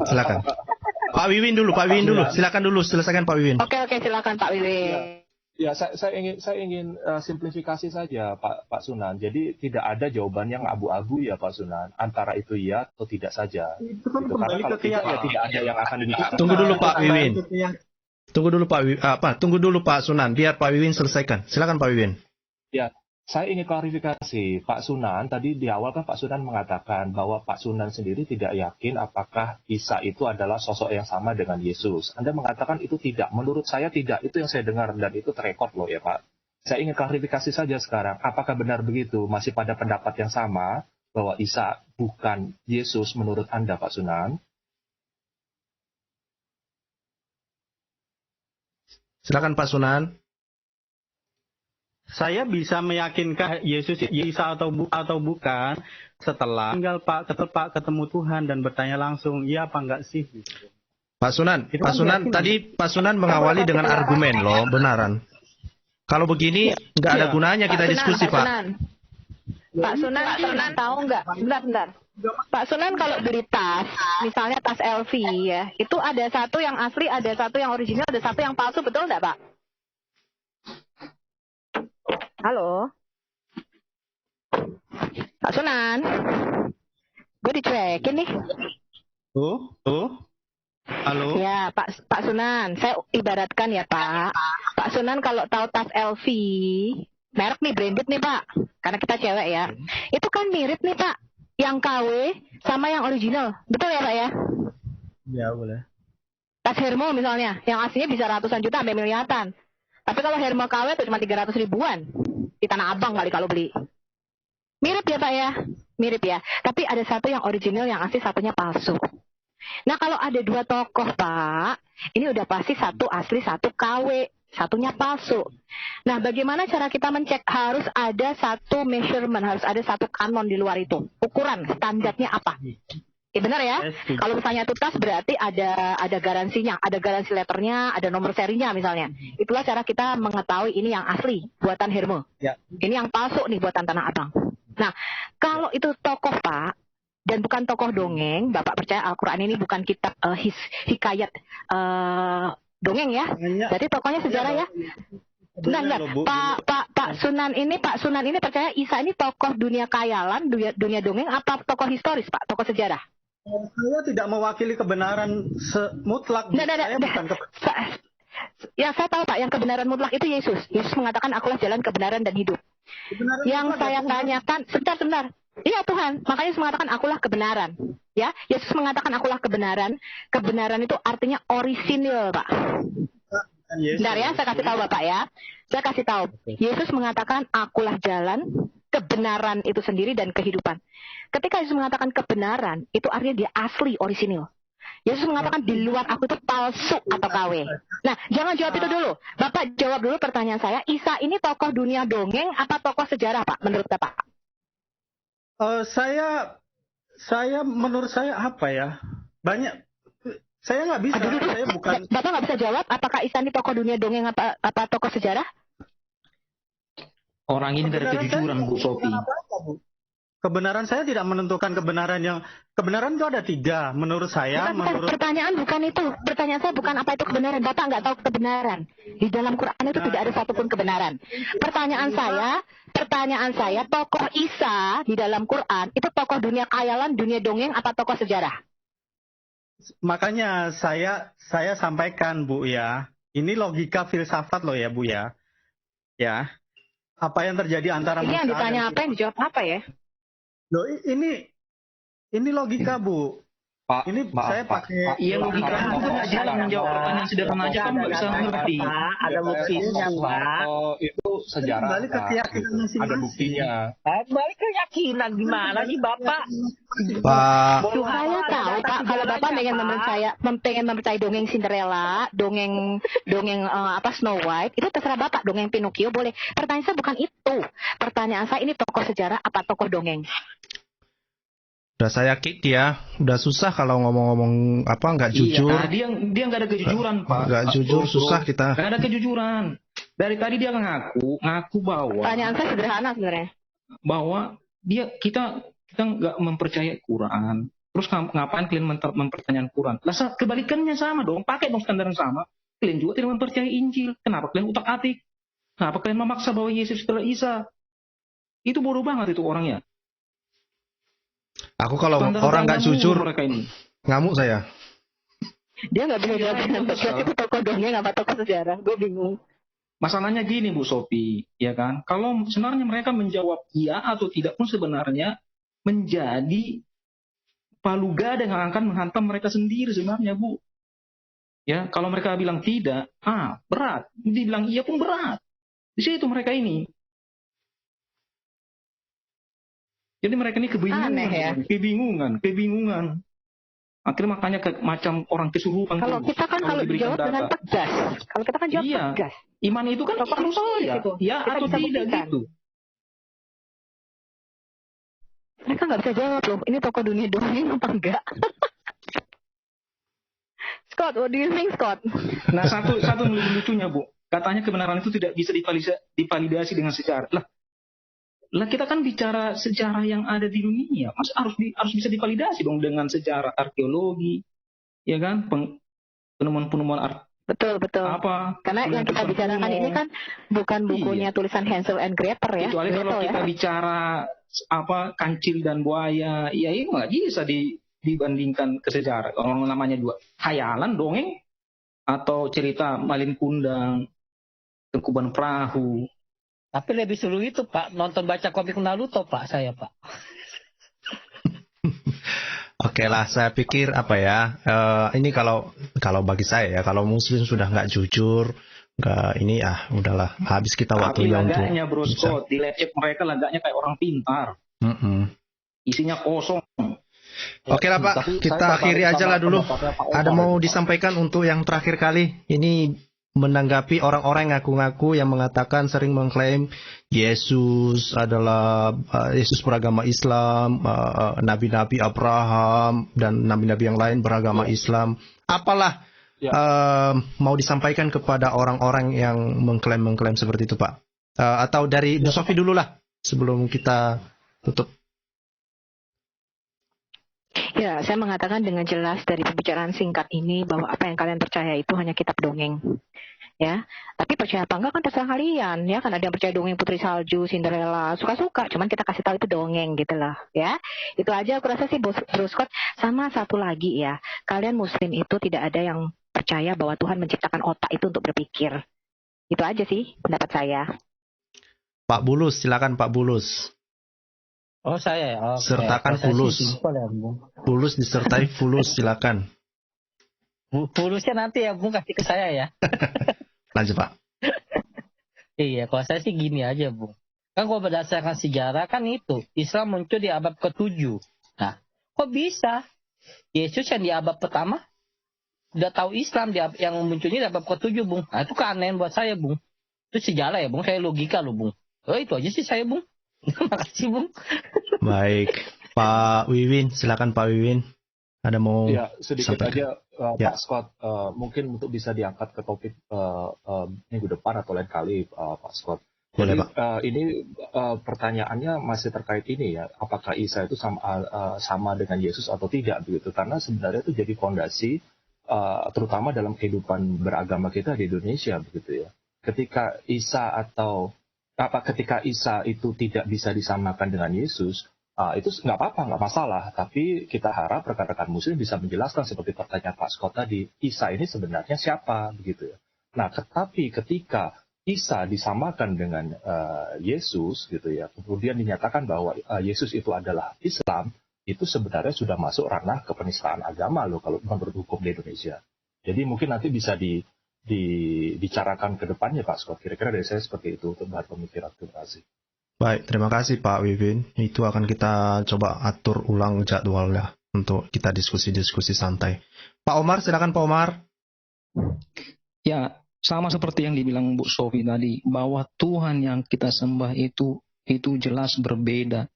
Speaker 1: Silakan. Pak Wiwin dulu. Silakan dulu selesaikan Pak Wiwin.
Speaker 3: Oke, silakan Pak Wiwin.
Speaker 9: Ya, saya ingin simplifikasi saja Pak Sunan. Jadi tidak ada jawaban yang abu-abu ya Pak Sunan. Antara itu ya atau tidak saja.
Speaker 11: Itu kan
Speaker 9: karena kalau tidak ya tidak ada yang akan dibicarakan.
Speaker 1: Tunggu dulu Pak Wiwin. Tunggu dulu Pak Sunan. Biar Pak Wiwin selesaikan. Silakan Pak Wiwin.
Speaker 9: Ya, saya ingin klarifikasi. Pak Sunan tadi di awal kan Pak Sunan mengatakan bahwa Pak Sunan sendiri tidak yakin apakah Isa itu adalah sosok yang sama dengan Yesus. Anda mengatakan itu tidak. Menurut saya tidak. Itu yang saya dengar dan itu terekod loh ya Pak. Saya ingin klarifikasi saja sekarang. Apakah benar begitu? Masih pada pendapat yang sama bahwa Isa bukan Yesus menurut Anda Pak Sunan?
Speaker 1: Silakan Pak Sunan.
Speaker 11: Saya bisa meyakinkan Yesus Isa atau bukan setelah tinggal Pak ketemu Tuhan dan bertanya langsung iya apa enggak sih gitu.
Speaker 1: Pak Sunan tadi Pak Sunan mengawali dengan argumen loh, benaran. Kalau begini nggak ada gunanya kita diskusi Pak.
Speaker 3: Pak Sunan pernah tahu nggak? Bentar. Pak Sunan kalau beli tas, misalnya tas LV ya, itu ada satu yang asli, ada satu yang original, ada satu yang palsu, betul nggak Pak? Halo. Pak Sunan. Gue dicuekin nih.
Speaker 11: Halo.
Speaker 3: Ya, Pak Sunan. Saya ibaratkan ya, Pak. Pak Sunan kalau tahu tas LV, merek nih, branded nih, Pak. Karena kita cewek ya. Itu kan mirip nih, Pak. Yang KW sama yang original. Betul ya, Pak ya?
Speaker 11: Ya, boleh.
Speaker 3: Tas Hermo misalnya, yang aslinya bisa ratusan juta sampai miliaran. Tapi kalau Hermo KW itu cuma 300 ribuan. Di Tanah Abang kali kalau beli. Mirip ya, Pak ya? Mirip ya. Tapi ada satu yang original, yang asli, satunya palsu. Nah, kalau ada dua tokoh, Pak, ini udah pasti satu asli, satu KW, satunya palsu. Nah, bagaimana cara kita mencek? Harus ada satu measurement, harus ada satu kanon di luar itu. Ukuran, standarnya apa? Ya benar ya? Kalau misalnya itu tas berarti ada garansinya, ada garansi letternya, ada nomor serinya misalnya. Itulah cara kita mengetahui ini yang asli, buatan Hermo.
Speaker 11: Ya.
Speaker 3: Ini yang palsu nih, buatan Tanah Abang. Nah, kalau itu tokoh, Pak, dan bukan tokoh dongeng, Bapak percaya Al-Quran ini bukan kitab hikayat dongeng ya? Jadi tokohnya sejarah ya? Enggak. Pak Sunan ini percaya Isa ini tokoh dunia khayalan, dunia dongeng, apa tokoh historis, Pak? Tokoh sejarah?
Speaker 11: Saya tidak mewakili kebenaran mutlak.
Speaker 3: Ya, saya tahu, Pak, yang kebenaran mutlak itu Yesus. Yesus mengatakan, akulah jalan, kebenaran, dan hidup. Yang saya tanyakan, sebentar. Iya Tuhan, makanya Yesus mengatakan akulah kebenaran. Ya, Yesus mengatakan akulah kebenaran. Kebenaran itu artinya orisinil, Pak. Bentar ya, saya kasih tahu Bapak ya. Saya kasih tahu. Yesus mengatakan akulah jalan, kebenaran itu sendiri, dan kehidupan. Ketika Yesus mengatakan kebenaran, itu artinya dia asli, orisinil. Yesus mengatakan di luar aku itu palsu atau KW. Nah, jangan jawab itu dulu. Bapak jawab dulu pertanyaan saya. Isa ini tokoh dunia dongeng apa tokoh sejarah, Pak? Menurut Bapak?
Speaker 11: Menurut saya apa ya? Banyak. Saya nggak bisa. Saya bukan.
Speaker 3: Bapak nggak bisa jawab apakah Isa ini tokoh dunia dongeng apa tokoh sejarah?
Speaker 4: Orang ini dari kejujuran, Bu Sophie.
Speaker 11: Kebenaran saya tidak menentukan kebenaran itu ada 3 menurut saya.
Speaker 3: Pertanyaan bukan itu. Pertanyaan saya bukan apa itu kebenaran. Bapak nggak tahu kebenaran. Di dalam Quran itu tidak ada satupun kebenaran. Pertanyaan saya, tokoh Isa di dalam Quran itu tokoh dunia khayalan, dunia dongeng, apa tokoh sejarah?
Speaker 11: Makanya saya sampaikan, Bu ya. Ini logika filsafat loh ya, Bu ya. Ya. Apa yang terjadi antara
Speaker 3: Ini yang ditanya apa, yang dijawab apa ya?
Speaker 11: Loh, ini logika, Bu.
Speaker 4: Pak,
Speaker 11: ini
Speaker 4: maaf,
Speaker 11: saya
Speaker 4: Pak.
Speaker 11: pakai.
Speaker 4: Iya, logika itu nggak jalan menjawab pertanyaan sederhana aja kan nggak bisa ngerti.
Speaker 8: Ada buktinya, Pak.
Speaker 9: Itu sejarah.
Speaker 11: Balik ke keyakinan masing-masing.
Speaker 9: Ada buktinya.
Speaker 8: Balik ke keyakinan gimana sih, Bapak?
Speaker 1: Pak.
Speaker 3: Saya tahu, Pak, kalau Bapak pengen mempercayai dongeng Cinderella, dongeng Snow White, itu terserah Bapak. Dongeng Pinocchio boleh. Pertanyaan saya bukan itu. Pertanyaan saya, ini tokoh sejarah apa tokoh dongeng?
Speaker 1: Udah saya kick dia, udah susah kalau ngomong-ngomong nggak jujur.
Speaker 4: Iya, dia nggak ada kejujuran, Pak.
Speaker 1: Nggak jujur, susah kita.
Speaker 4: Nggak ada kejujuran. Dari tadi dia ngaku bahwa.
Speaker 3: Pertanyaan saya sederhana sebenarnya.
Speaker 4: Bahwa kita nggak mempercayai Quran. Terus ngapain kalian mempertanyakan Quran? Lah kebalikannya sama dong, pakai dong standar yang sama. Kalian juga tidak mempercayai Injil. Kenapa kalian utak-atik? Kenapa kalian memaksa bahwa Yesus adalah Isa? Itu bodoh banget itu orangnya.
Speaker 1: Aku kalau orang nggak jujur, ngamuk saya.
Speaker 3: Dia nggak bisa jawab dengan tegas itu tokoh dongeng apa tokoh sejarah. Gue bingung.
Speaker 4: Masalahnya gini, Bu Sophie, ya kan? Kalau sebenarnya mereka menjawab iya atau tidak pun sebenarnya menjadi palu gada yang akan menghantam mereka sendiri sebenarnya, Bu. Ya, kalau mereka bilang tidak, berat. Dibilang iya pun berat. Di situ mereka ini. Jadi mereka ini kebingungan. Akhirnya makanya macam orang kesurupan.
Speaker 3: Kalau kita kan kalau dijawab dengan tegas. Kalau kita kan jawab tegas.
Speaker 4: Iman itu kan harus saya. Ya atau tidak gitu.
Speaker 3: Mereka nggak bisa jawab loh. Ini tokoh dunia dongeng apa enggak? Scott, what do you think, Scott?
Speaker 4: Nah, satu lucunya, Bu. Katanya kebenaran itu tidak bisa divalidasi dengan sejarah. Lah kita kan bicara sejarah yang ada di dunia, mas harus bisa divalidasi dong dengan sejarah arkeologi, ya kan, penemuan
Speaker 3: Betul.
Speaker 4: Apa?
Speaker 3: Karena yang kita bicarakan ini kan bukan bukunya tulisan Hansel and Gretel ya.
Speaker 4: Kecuali kalau kita bicara kancil dan buaya, ya ini nggak bisa dibandingkan ke sejarah. Orang namanya dua hayalan, dongeng, atau cerita Malin Kundang, Tengkuban Perahu.
Speaker 8: Tapi lebih seru itu Pak, nonton baca komik Naruto Pak, saya Pak.
Speaker 1: Oke lah, saya pikir ini kalau bagi saya ya, kalau Muslim sudah nggak jujur, ini udahlah, habis kita waktunya untuk.
Speaker 4: Laganya Bro Scott, di lecek mereka laganya kayak orang pintar. Isinya kosong.
Speaker 1: Oke lah Pak, kita akhiri aja lah dulu. Ada mau disampaikan untuk yang terakhir kali ini menanggapi orang-orang ngaku-ngaku yang mengatakan sering mengklaim Yesus adalah Yesus beragama Islam, nabi-nabi Abraham dan nabi-nabi yang lain beragama Islam. Apalah mau disampaikan kepada orang-orang yang mengklaim seperti itu Pak? Atau dari Bu Sofi dulu lah sebelum kita tutup.
Speaker 3: Ya, saya mengatakan dengan jelas dari pembicaraan singkat ini bahwa apa yang kalian percaya itu hanya kitab dongeng. Ya, tapi percaya apa enggak kan terserah kalian. Ya, kan ada yang percaya dongeng Putri Salju, Cinderella, suka-suka. Cuman kita kasih tahu itu dongeng gitu lah. Ya, itu aja aku rasa sih Bro Scott. Sama satu lagi ya, kalian Muslim itu tidak ada yang percaya bahwa Tuhan menciptakan otak itu untuk berpikir. Itu aja sih pendapat saya.
Speaker 1: Pak Bulus, silakan Pak Bulus.
Speaker 8: Oh saya ya. Okay.
Speaker 1: Sertakan fulus. Fulus disertai fulus, silakan.
Speaker 8: Fulusnya nanti ya Bung, kasih ke saya ya.
Speaker 1: Lanjut Pak.
Speaker 8: Iya, kalau saya sih gini aja Bung. Kan kalau berdasarkan sejarah kan itu Islam muncul di abad ke-7. Nah, kok bisa Yesus yang di abad pertama udah tahu Islam yang munculnya di abad ke-7 Bung. Nah, itu keanehan buat saya Bung. Itu sejarah ya Bung, saya logika loh Bung. Oh itu aja sih saya Bung. Makasih Bung.
Speaker 1: Baik, Pak Wiwin, silakan Pak Wiwin. Ada mau
Speaker 9: sedikit
Speaker 1: sampaikan?
Speaker 9: aja Pak Scott, mungkin untuk bisa diangkat ke topik minggu depan atau lain kali Pak Scott.
Speaker 1: Boleh,
Speaker 9: jadi
Speaker 1: Pak.
Speaker 9: ini pertanyaannya masih terkait ini ya, apakah Isa itu sama dengan Yesus atau tidak begitu? Karena sebenarnya itu jadi fondasi terutama dalam kehidupan beragama kita di Indonesia begitu ya. Ketika Isa itu tidak bisa disamakan dengan Yesus, itu nggak apa-apa, nggak masalah. Tapi kita harap rekan-rekan Muslim bisa menjelaskan seperti pertanyaan Pak Scott tadi, Isa ini sebenarnya siapa, begitu ya. Nah, tetapi ketika Isa disamakan dengan Yesus, gitu ya, kemudian dinyatakan bahwa Yesus itu adalah Islam, itu sebenarnya sudah masuk ranah kepenistaan agama loh kalau menurut hukum di Indonesia. Jadi mungkin nanti bisa dibicarakan ke depannya Pak Scott. Kira-kira dari saya seperti itu untuk bahan pemikiran. Terima kasih.
Speaker 1: Baik, terima kasih Pak Wiwin. Itu akan kita coba atur ulang jadwalnya untuk kita diskusi-diskusi santai. Pak Omar, silakan Pak Omar.
Speaker 4: Ya, sama seperti yang dibilang Bu Sofi tadi, bahwa Tuhan yang kita sembah itu jelas berbeda.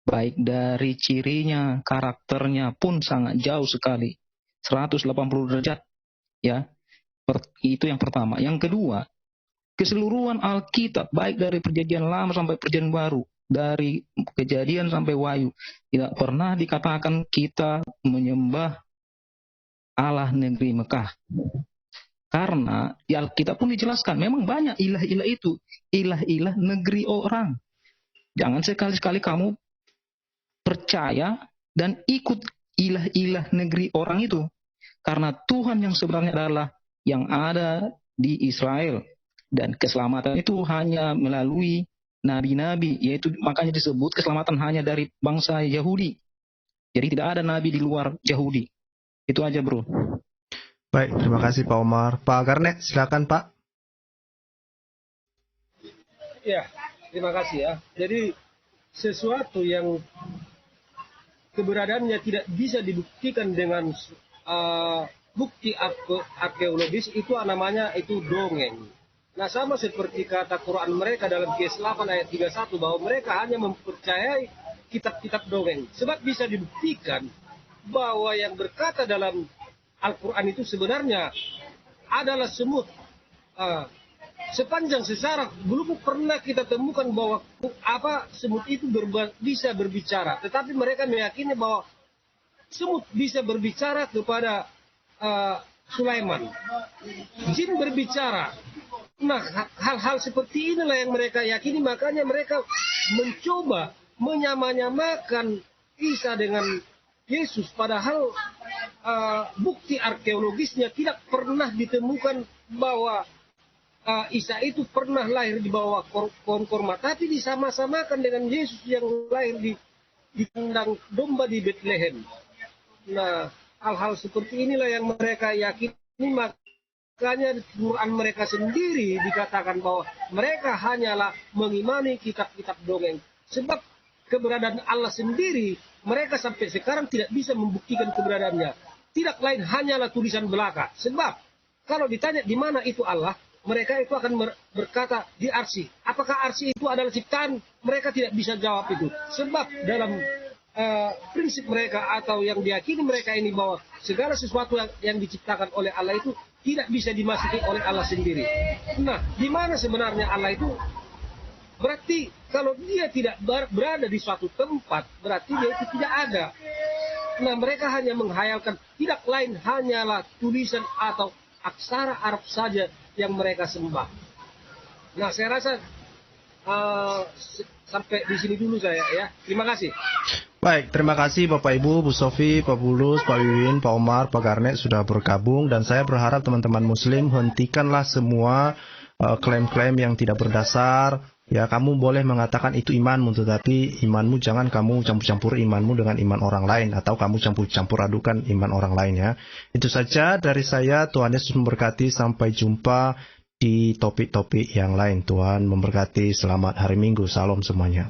Speaker 4: Baik dari cirinya, karakternya pun sangat jauh sekali. 180 derajat. Ya. Itu yang pertama. Yang kedua, keseluruhan Alkitab, baik dari perjanjian lama sampai perjanjian baru, dari Kejadian sampai Wahyu, tidak pernah dikatakan kita menyembah Allah negeri Mekah. Karena di Alkitab pun dijelaskan, memang banyak ilah-ilah itu, ilah-ilah negeri orang. Jangan sekali-sekali kamu percaya dan ikut ilah-ilah negeri orang itu. Karena Tuhan yang sebenarnya adalah yang ada di Israel, dan keselamatan itu hanya melalui nabi-nabi, yaitu makanya disebut keselamatan hanya dari bangsa Yahudi. Jadi tidak ada nabi di luar Yahudi. Itu aja Bro.
Speaker 1: Baik, terima kasih Pak Omar. Pak Garnet, silakan Pak.
Speaker 7: Ya, terima kasih ya. Jadi sesuatu yang keberadaannya tidak bisa dibuktikan dengan bukti arkeologis itu namanya itu dongeng. Nah sama seperti kata Quran mereka dalam Qiyas 8 ayat 31 bahwa mereka hanya mempercayai kitab-kitab dongeng. Sebab bisa dibuktikan bahwa yang berkata dalam Al-Quran itu sebenarnya adalah semut. Sepanjang sejarah belum pernah kita temukan bahwa semut itu bisa berbicara. Tetapi mereka meyakini bahwa semut bisa berbicara kepada Sulaiman. Jin berbicara. Nah, hal-hal seperti inilah yang mereka yakini, makanya mereka mencoba menyamakan Isa dengan Yesus, padahal bukti arkeologisnya tidak pernah ditemukan bahwa Isa itu pernah lahir di bawah pohon korma, tapi disama-samakan dengan Yesus yang lahir di kandang domba di Bethlehem. Nah, hal-hal seperti inilah yang mereka yakini, makanya di Quran mereka sendiri dikatakan bahwa mereka hanyalah mengimani kitab-kitab dongeng. Sebab keberadaan Allah sendiri, mereka sampai sekarang tidak bisa membuktikan keberadaannya. Tidak lain hanyalah tulisan belaka. Sebab kalau ditanya di mana itu Allah, mereka itu akan berkata di arsy. Apakah arsy itu adalah ciptaan? Mereka tidak bisa jawab itu. Sebab dalam prinsip mereka atau yang diyakini mereka ini bahwa segala sesuatu yang diciptakan oleh Allah itu tidak bisa dimasuki oleh Allah sendiri. Nah, di mana sebenarnya Allah itu? Berarti kalau dia tidak berada di suatu tempat, berarti dia itu tidak ada. Nah, mereka hanya menghayalkan, tidak lain hanyalah tulisan atau aksara Arab saja yang mereka sembah. Nah, saya rasa sampai di sini dulu saya ya. Terima kasih.
Speaker 1: Baik, terima kasih Bapak Ibu, Bu Sofi, Pak Bulus, Pak Wiwin, Pak Omar, Pak Garnet sudah bergabung, dan saya berharap teman-teman Muslim hentikanlah semua klaim-klaim yang tidak berdasar. Ya, kamu boleh mengatakan itu imanmu, tetapi imanmu jangan kamu campur-campur imanmu dengan iman orang lain, atau kamu campur-campur adukan iman orang lain ya. Itu saja dari saya. Tuhan Yesus memberkati. Sampai jumpa di topik-topik yang lain. Tuhan memberkati. Selamat hari Minggu. Salam semuanya.